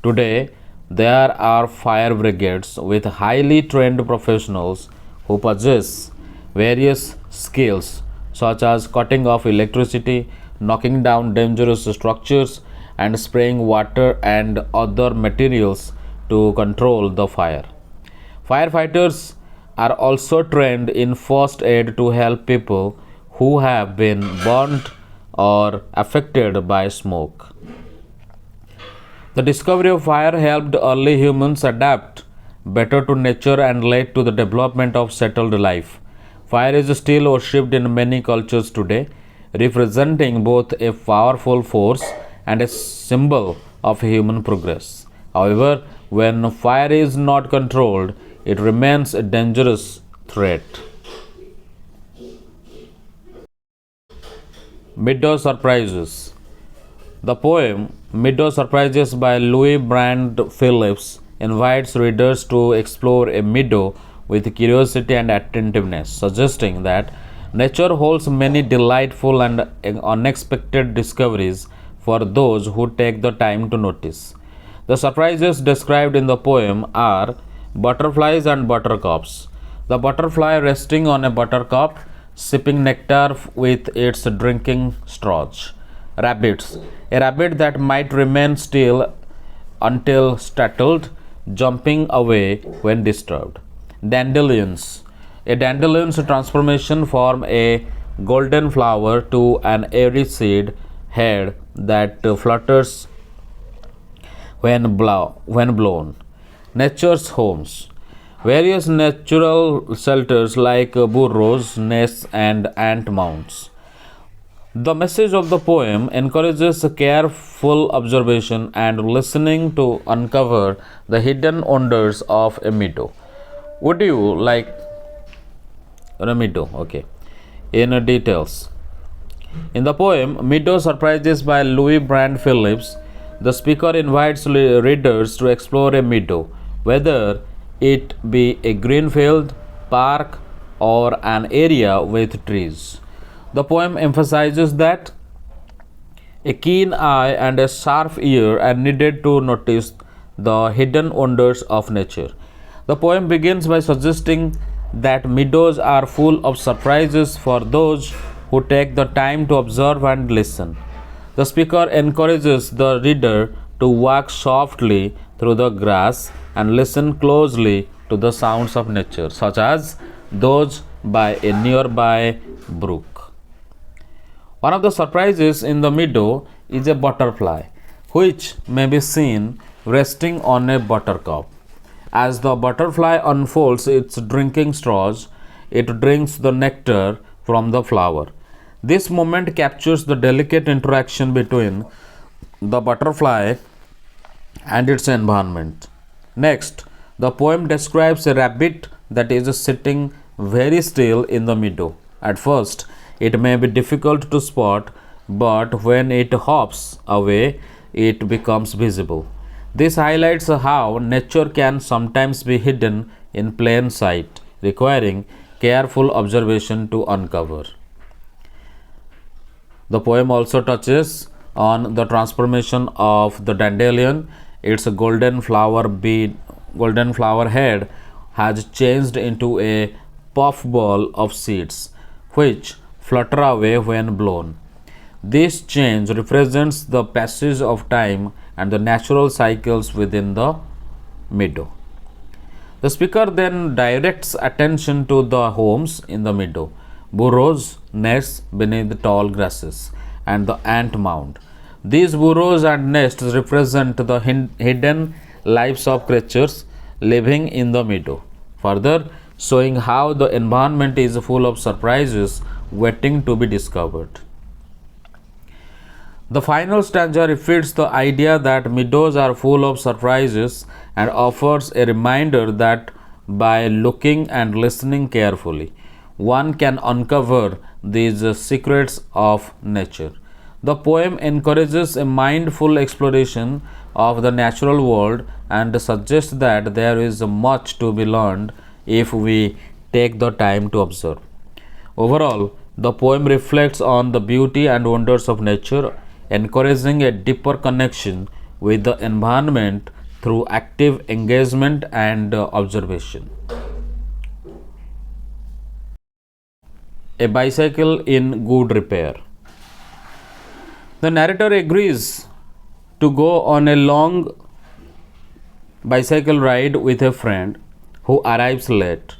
Today, there are fire brigades with highly trained professionals who possess various skills such as cutting off electricity, knocking down dangerous structures, and spraying water and other materials to control the fire. Firefighters are also trained in first aid to help people who have been burnt or affected by smoke. The discovery of fire helped early humans adapt better to nature and led to the development of settled life. Fire is still worshipped in many cultures today, representing both a powerful force and a symbol of human progress. However, when fire is not controlled, it remains a dangerous threat. Midday Surprises. The poem Midday Surprises by Louis Brand Phillips invites readers to explore a meadow with curiosity and attentiveness, suggesting that nature holds many delightful and unexpected discoveries for those who take the time to notice. The surprises described in the poem are butterflies and buttercups. The butterfly resting on a buttercup, sipping nectar with its drinking straws. Rabbits. A rabbit that might remain still until startled, jumping away when disturbed. Dandelions. A dandelion's transformation from a golden flower to an airy seed head that flutters when blown. Nature's homes. Various natural shelters like burrows, nests, and ant mounds. The message of the poem encourages careful observation and listening to uncover the hidden wonders of a meadow. Would you like a meadow? Okay. In details. In the poem Meadow Surprises by Louis Brand Phillips, the speaker invites readers to explore a meadow, whether it be a green field, park, or an area with trees. The poem emphasizes that a keen eye and a sharp ear are needed to notice the hidden wonders of nature. The poem begins by suggesting that meadows are full of surprises for those who take the time to observe and listen. The speaker encourages the reader to walk softly through the grass and listen closely to the sounds of nature, such as those by a nearby brook. One of the surprises in the meadow is a butterfly, which may be seen resting on a buttercup. As the butterfly unfolds its drinking straws, it drinks the nectar from the flower. This moment captures the delicate interaction between the butterfly and its environment. Next, the poem describes a rabbit that is sitting very still in the meadow. At first, it may be difficult to spot, but when it hops away, it becomes visible. This highlights how nature can sometimes be hidden in plain sight, requiring careful observation to uncover. The poem also touches on the transformation of the dandelion. Its golden flower head has changed into a puffball of seeds, which flutter away when blown. This change represents the passage of time and the natural cycles within the meadow. The speaker then directs attention to the homes in the meadow. burrows, nests beneath tall grasses, and the ant mound. These burrows and nests represent the hidden lives of creatures living in the meadow, further showing how the environment is full of surprises waiting to be discovered. The final stanza reflects the idea that meadows are full of surprises and offers a reminder that by looking and listening carefully, one can uncover these secrets of nature. The poem encourages a mindful exploration of the natural world and suggests that there is much to be learned if we take the time to observe. Overall, the poem reflects on the beauty and wonders of nature, encouraging a deeper connection with the environment through active engagement and observation. A bicycle in good repair. The narrator agrees to go on a long bicycle ride with a friend who arrives late.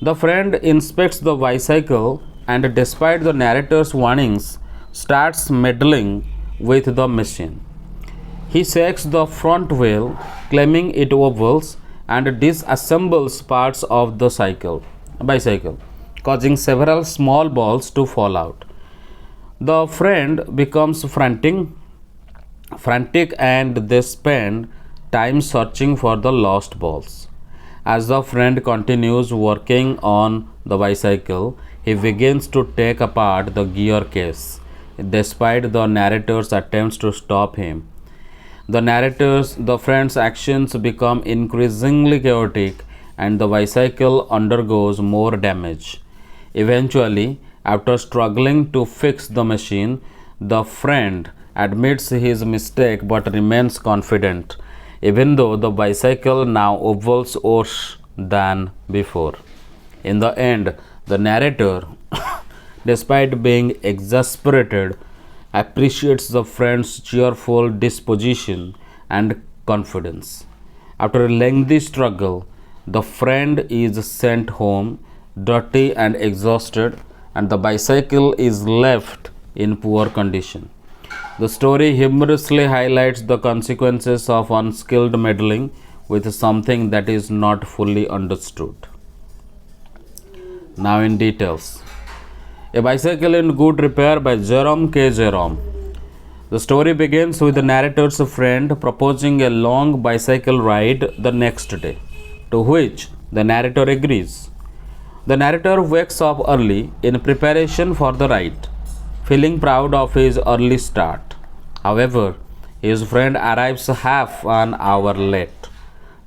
The friend inspects the bicycle and, despite the narrator's warnings, starts meddling with the machine. He shakes the front wheel, claiming it wobbles, and disassembles parts of the bicycle, causing several small balls to fall out. The friend becomes frantic, and they spend time searching for the lost balls. As the friend continues working on the bicycle, he begins to take apart the gear case, despite the narrator's attempts to stop him. The friend's actions become increasingly chaotic, and the bicycle undergoes more damage. Eventually, after struggling to fix the machine, the friend admits his mistake but remains confident, even though the bicycle now wobbles worse than before. In the end, the narrator, despite being exasperated, appreciates the friend's cheerful disposition and confidence. After a lengthy struggle, the friend is sent home dirty and exhausted, and the bicycle is left in poor condition. The story humorously highlights the consequences of unskilled meddling with something that is not fully understood. Now, in details. A Bicycle in Good Repair by Jerome K. Jerome. The story begins with the narrator's friend proposing a long bicycle ride the next day, to which the narrator agrees. The narrator wakes up early in preparation for the ride, feeling proud of his early start. However, his friend arrives half an hour late.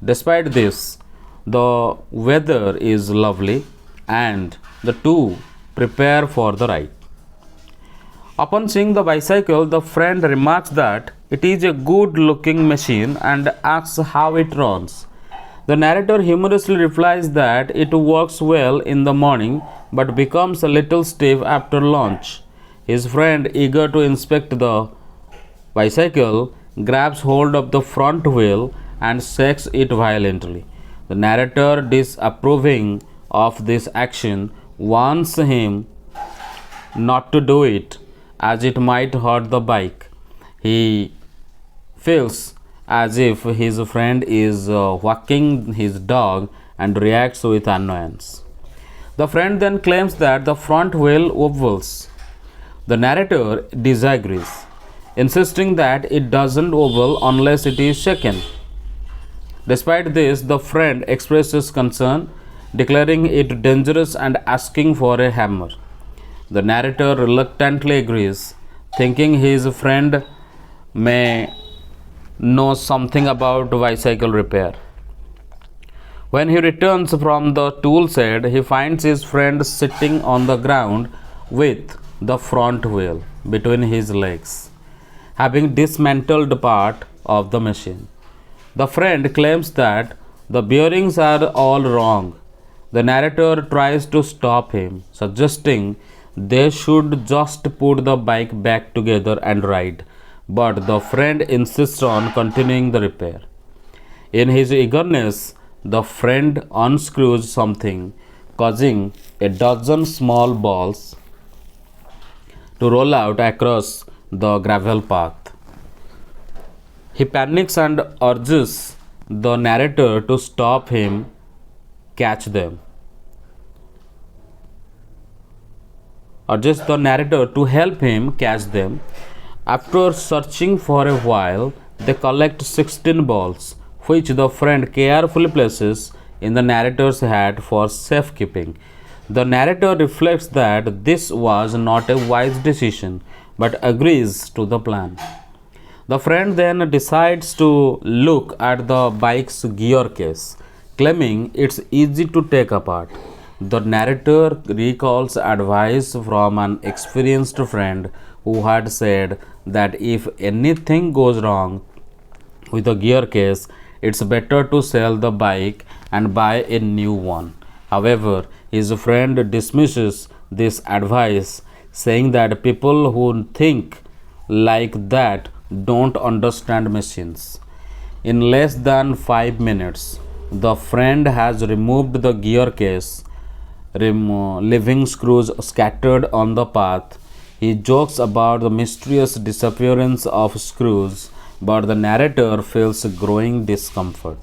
Despite this, the weather is lovely and the two prepare for the ride. Upon seeing the bicycle, the friend remarks that it is a good looking machine and asks how it runs. The narrator humorously replies that it works well in the morning but becomes a little stiff after lunch. His friend, eager to inspect the bicycle, grabs hold of the front wheel and shakes it violently. The narrator, disapproving of this action, warns him not to do it as it might hurt the bike. He feels as if his friend is walking his dog and reacts with annoyance. The friend then claims that the front wheel wobbles. The narrator disagrees, insisting that it doesn't wobble unless it is shaken. Despite this, the friend expresses concern, declaring it dangerous and asking for a hammer. The narrator reluctantly agrees, thinking his friend may know something about bicycle repair. When he returns from the tool shed, he finds his friend sitting on the ground with the front wheel between his legs, having dismantled part of the machine. The friend claims that the bearings are all wrong. The narrator tries to stop him, suggesting they should just put the bike back together and ride, but the friend insists on continuing the repair. In his eagerness, the friend unscrews something causing a dozen small balls to roll out across the gravel path. He panics and urges the narrator to stop him, catch them. Urges the narrator to help him catch them. After searching for a while, they collect 16 balls, which the friend carefully places in the narrator's hat for safekeeping. The narrator reflects that this was not a wise decision, but agrees to the plan. The friend then decides to look at the bike's gear case, claiming it's easy to take apart. The narrator recalls advice from an experienced friend who had said that if anything goes wrong with the gear case, it's better to sell the bike and buy a new one. However, his friend dismisses this advice, saying that people who think like that don't understand machines. In less than 5 minutes, the friend has removed the gear case, leaving screws scattered on the path. He jokes about the mysterious disappearance of screws, but the narrator feels growing discomfort.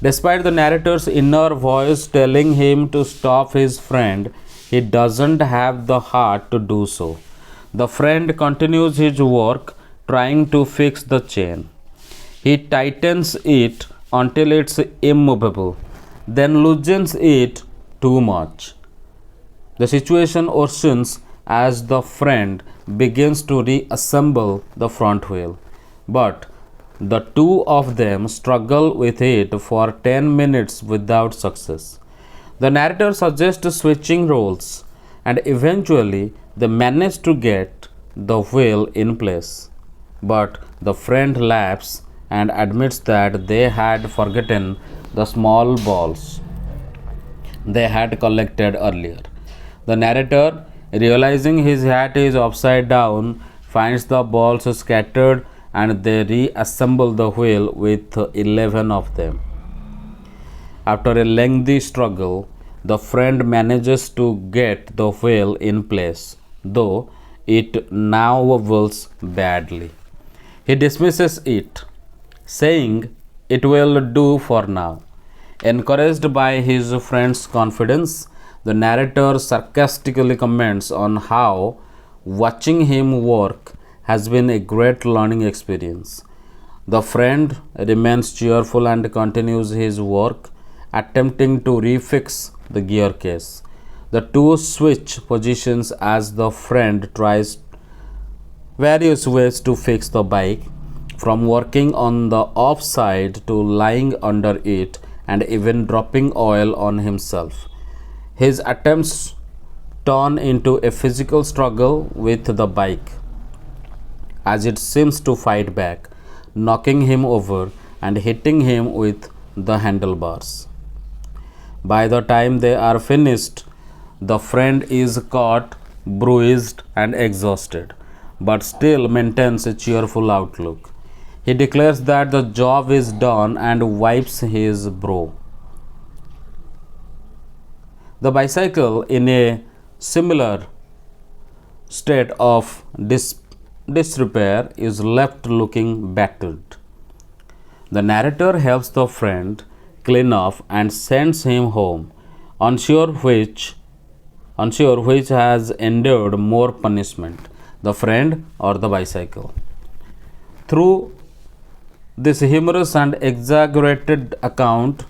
Despite the narrator's inner voice telling him to stop his friend, he doesn't have the heart to do so. The friend continues his work, trying to fix the chain. He tightens it until it's immovable, then loosens it too much. The situation worsens as the friend begins to reassemble the front wheel, but the two of them struggle with it for 10 minutes without success. The narrator suggests switching roles, and eventually they manage to get the wheel in place. But the friend laughs and admits that they had forgotten the small balls they had collected earlier. The narrator, realizing his hat is upside down, finds the balls scattered and they reassemble the wheel with 11 of them. After a lengthy struggle, the friend manages to get the wheel in place, though it now wobbles badly. He dismisses it, saying it will do for now. Encouraged by his friend's confidence, the narrator sarcastically comments on how watching him work has been a great learning experience. The friend remains cheerful and continues his work, attempting to refix the gear case. The two switch positions as the friend tries various ways to fix the bike, from working on the off side to lying under it and even dropping oil on himself. His attempts turn into a physical struggle with the bike as it seems to fight back, knocking him over and hitting him with the handlebars. By the time they are finished, the friend is caught, bruised, and exhausted, but still maintains a cheerful outlook. He declares that the job is done and wipes his brow. The bicycle, in a similar state of disrepair, is left looking battered. The narrator helps the friend clean off and sends him home, unsure which has endured more punishment, the friend or the bicycle. Through this humorous and exaggerated account,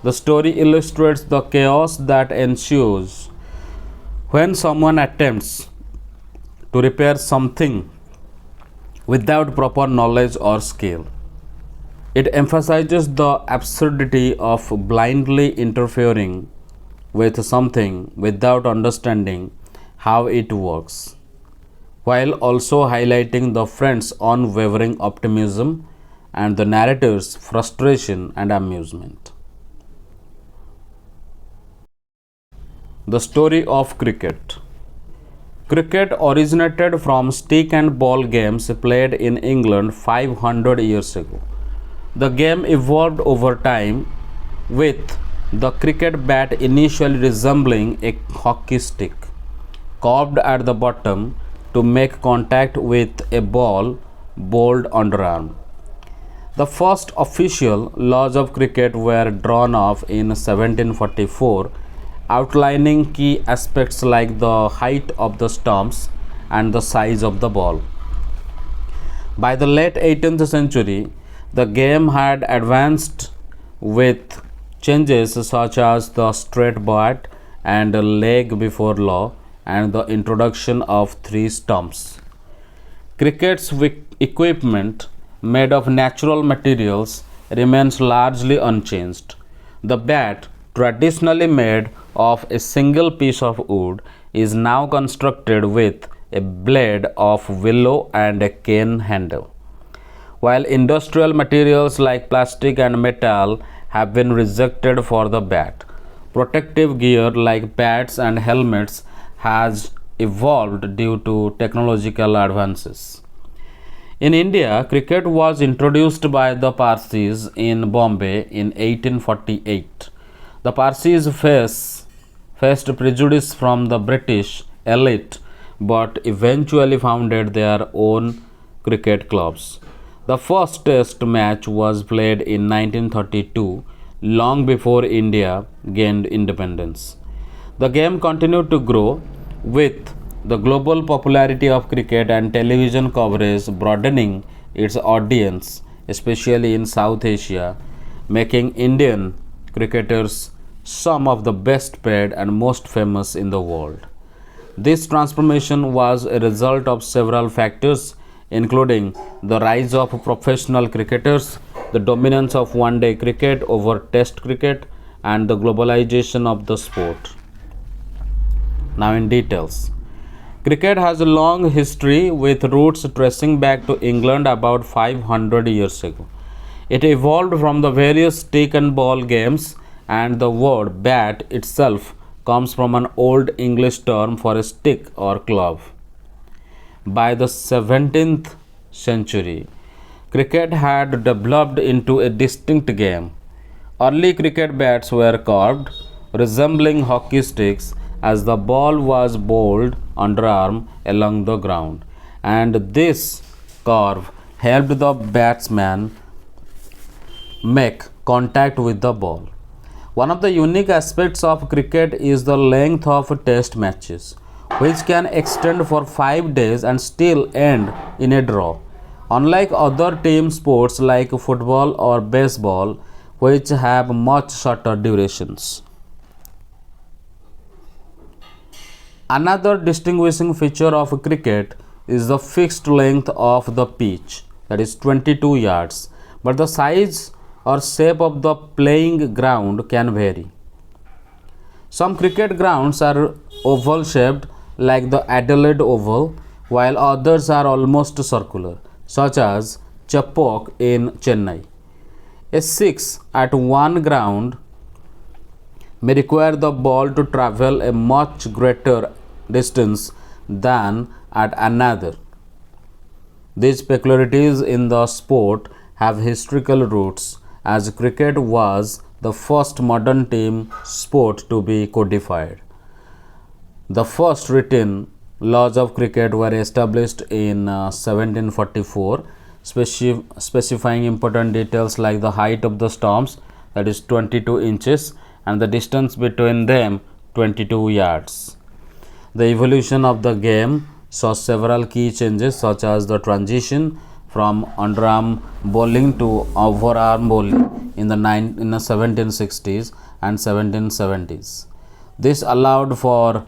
the story illustrates the chaos that ensues when someone attempts to repair something without proper knowledge or skill. It emphasizes the absurdity of blindly interfering with something without understanding how it works, while also highlighting the friend's unwavering optimism and the narrator's frustration and amusement. The story of cricket. Cricket originated from stick and ball games played in England 500 years ago. The game evolved over time with The cricket bat initially resembling a hockey stick, curved at the bottom to make contact with a ball bowled underarm. The first official laws of cricket were drawn up in 1744, outlining key aspects like the height of the stumps and the size of the ball. By the late 18th century, the game had advanced with changes such as the straight bat and leg before law and the introduction of three stumps. Cricket's equipment, made of natural materials, remains largely unchanged. The bat, traditionally made of a single piece of wood, is now constructed with a blade of willow and a cane handle. While industrial materials like plastic and metal have been rejected for the bat, protective gear like pads and helmets has evolved due to technological advances. In India, cricket was introduced by the Parsis in Bombay in 1848. The Parsis faced prejudice from the British elite but eventually founded their own cricket clubs. The first test match was played in 1932, long before India gained independence. The game continued to grow with the global popularity of cricket and television coverage broadening its audience, especially in South Asia, making Indian cricketers some of the best paid and most famous in the world. This transformation was a result of several factors, including the rise of professional cricketers, the dominance of one day cricket over test cricket, and the globalization of the sport. Now, in details. Cricket has a long history with roots tracing back to England about 500 years ago. It evolved from the various stick and ball games, and the word bat itself comes from an old English term for a stick or club. By the 17th century, cricket had developed into a distinct game. Early cricket bats were carved, resembling hockey sticks, as the ball was bowled underarm along the ground, and this curve helped the batsman make contact with the ball. One of the unique aspects of cricket is the length of test matches, which can extend for 5 days and still end in a draw. Unlike other team sports like football or baseball, which have much shorter durations. Another distinguishing feature of cricket is the fixed length of the pitch, that is 22 yards, but the size or shape of the playing ground can vary. Some cricket grounds are oval shaped like the Adelaide Oval, while others are almost circular, such as Chepauk in Chennai. A six at one ground may require the ball to travel a much greater distance than at another. These peculiarities in the sport have historical roots, as cricket was the first modern team sport to be codified. The first written laws of cricket were established in 1744, specifying important details like the height of the stumps, that is 22 inches, and the distance between them 22 yards. The evolution of the game saw several key changes, such as the transition from underarm bowling to overarm bowling in the 1760s and 1770s. This allowed for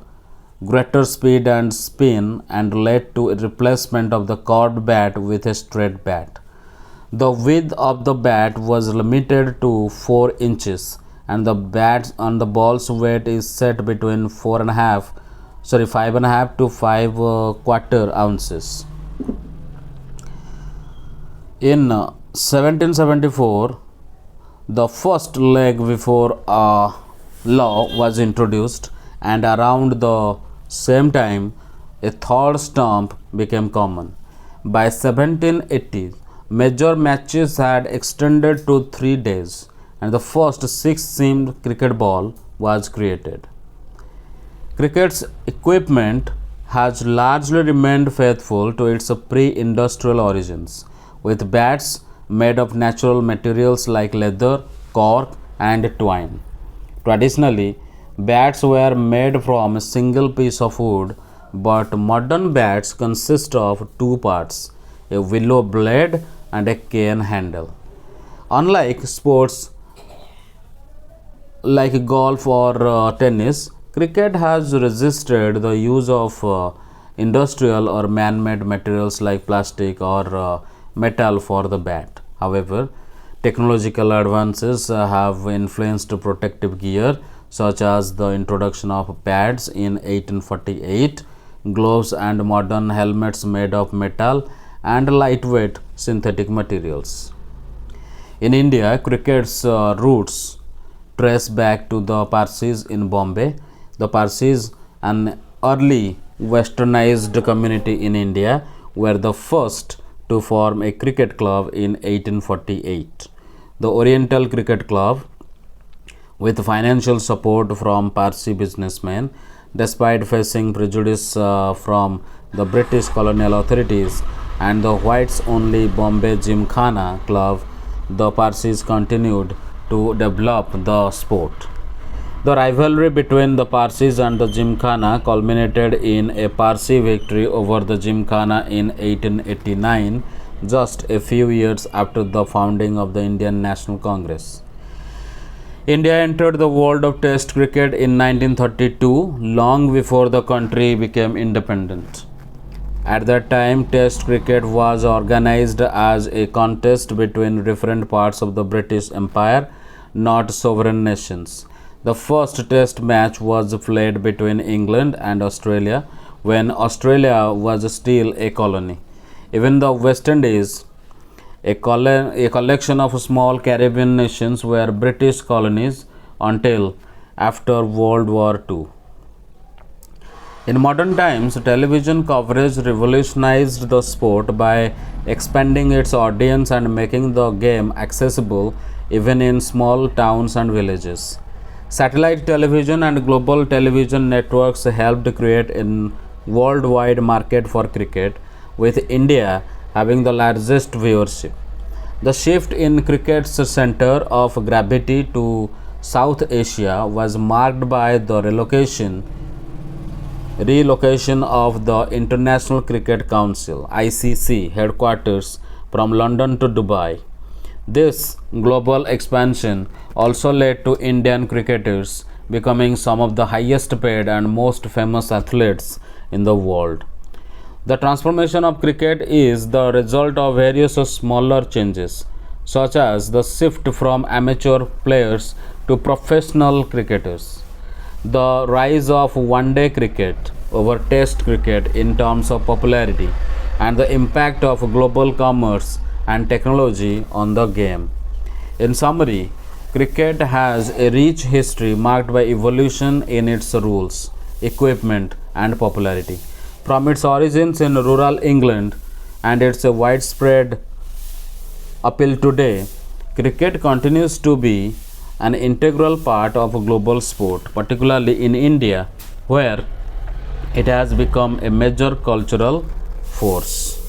greater speed and spin and led to a replacement of the curved bat with a straight bat. The width of the bat was limited to 4 inches, and the bat on the ball's weight is set between 5.5 to 5 quarter ounces. In 1774, the first leg before law was introduced, and around the same time a third stump became common. By 1780, major matches had extended to 3 days, and the first six-seamed cricket ball was created. Cricket's equipment has largely remained faithful to its pre-industrial origins, with bats made of natural materials like leather, cork, and twine. Traditionally, bats were made from a single piece of wood, but modern bats consist of two parts, a willow blade and a cane handle. Unlike sports like golf or tennis, cricket has resisted the use of industrial or man made materials like plastic or metal for the bat. However, technological advances have influenced protective gear such as the introduction of pads in 1848, gloves, and modern helmets made of metal and lightweight synthetic materials. In India, cricket's roots trace back to the Parsis in Bombay. The Parsis, an early westernized community in India, were the first to form a cricket club in 1848. The Oriental Cricket Club, with financial support from Parsi businessmen, despite facing prejudice from the British colonial authorities and the whites only Bombay Gymkhana Club, the Parsis continued to develop the sport. The rivalry between the Parsis and the Gymkhana culminated in a Parsi victory over the Gymkhana in 1889, just a few years after the founding of the Indian National Congress. India entered the world of Test cricket in 1932, long before the country became independent. At that time, Test cricket was organized as a contest between different parts of the British Empire, not sovereign nations. The first Test match was played between England and Australia when Australia was still a colony. Even the West Indies, a collection of small Caribbean nations, were British colonies until after World War II. In modern times, television coverage revolutionized the sport by expanding its audience and making the game accessible even in small towns and villages. Satellite television and global television networks helped create a worldwide market for cricket, with India having the largest viewership. The shift in cricket's center of gravity to South Asia was marked by the relocation of the International Cricket Council (ICC) headquarters from London to Dubai. This global expansion also led to Indian cricketers becoming some of the highest paid and most famous athletes in the world. The transformation of cricket is the result of various smaller changes, such as the shift from amateur players to professional cricketers, the rise of one-day cricket over Test cricket in terms of popularity, and the impact of global commerce and technology on the game. In summary, cricket has a rich history marked by evolution in its rules, equipment, and popularity. From its origins in rural England and its widespread appeal today, cricket continues to be an integral part of global sport, particularly in India, where it has become a major cultural force.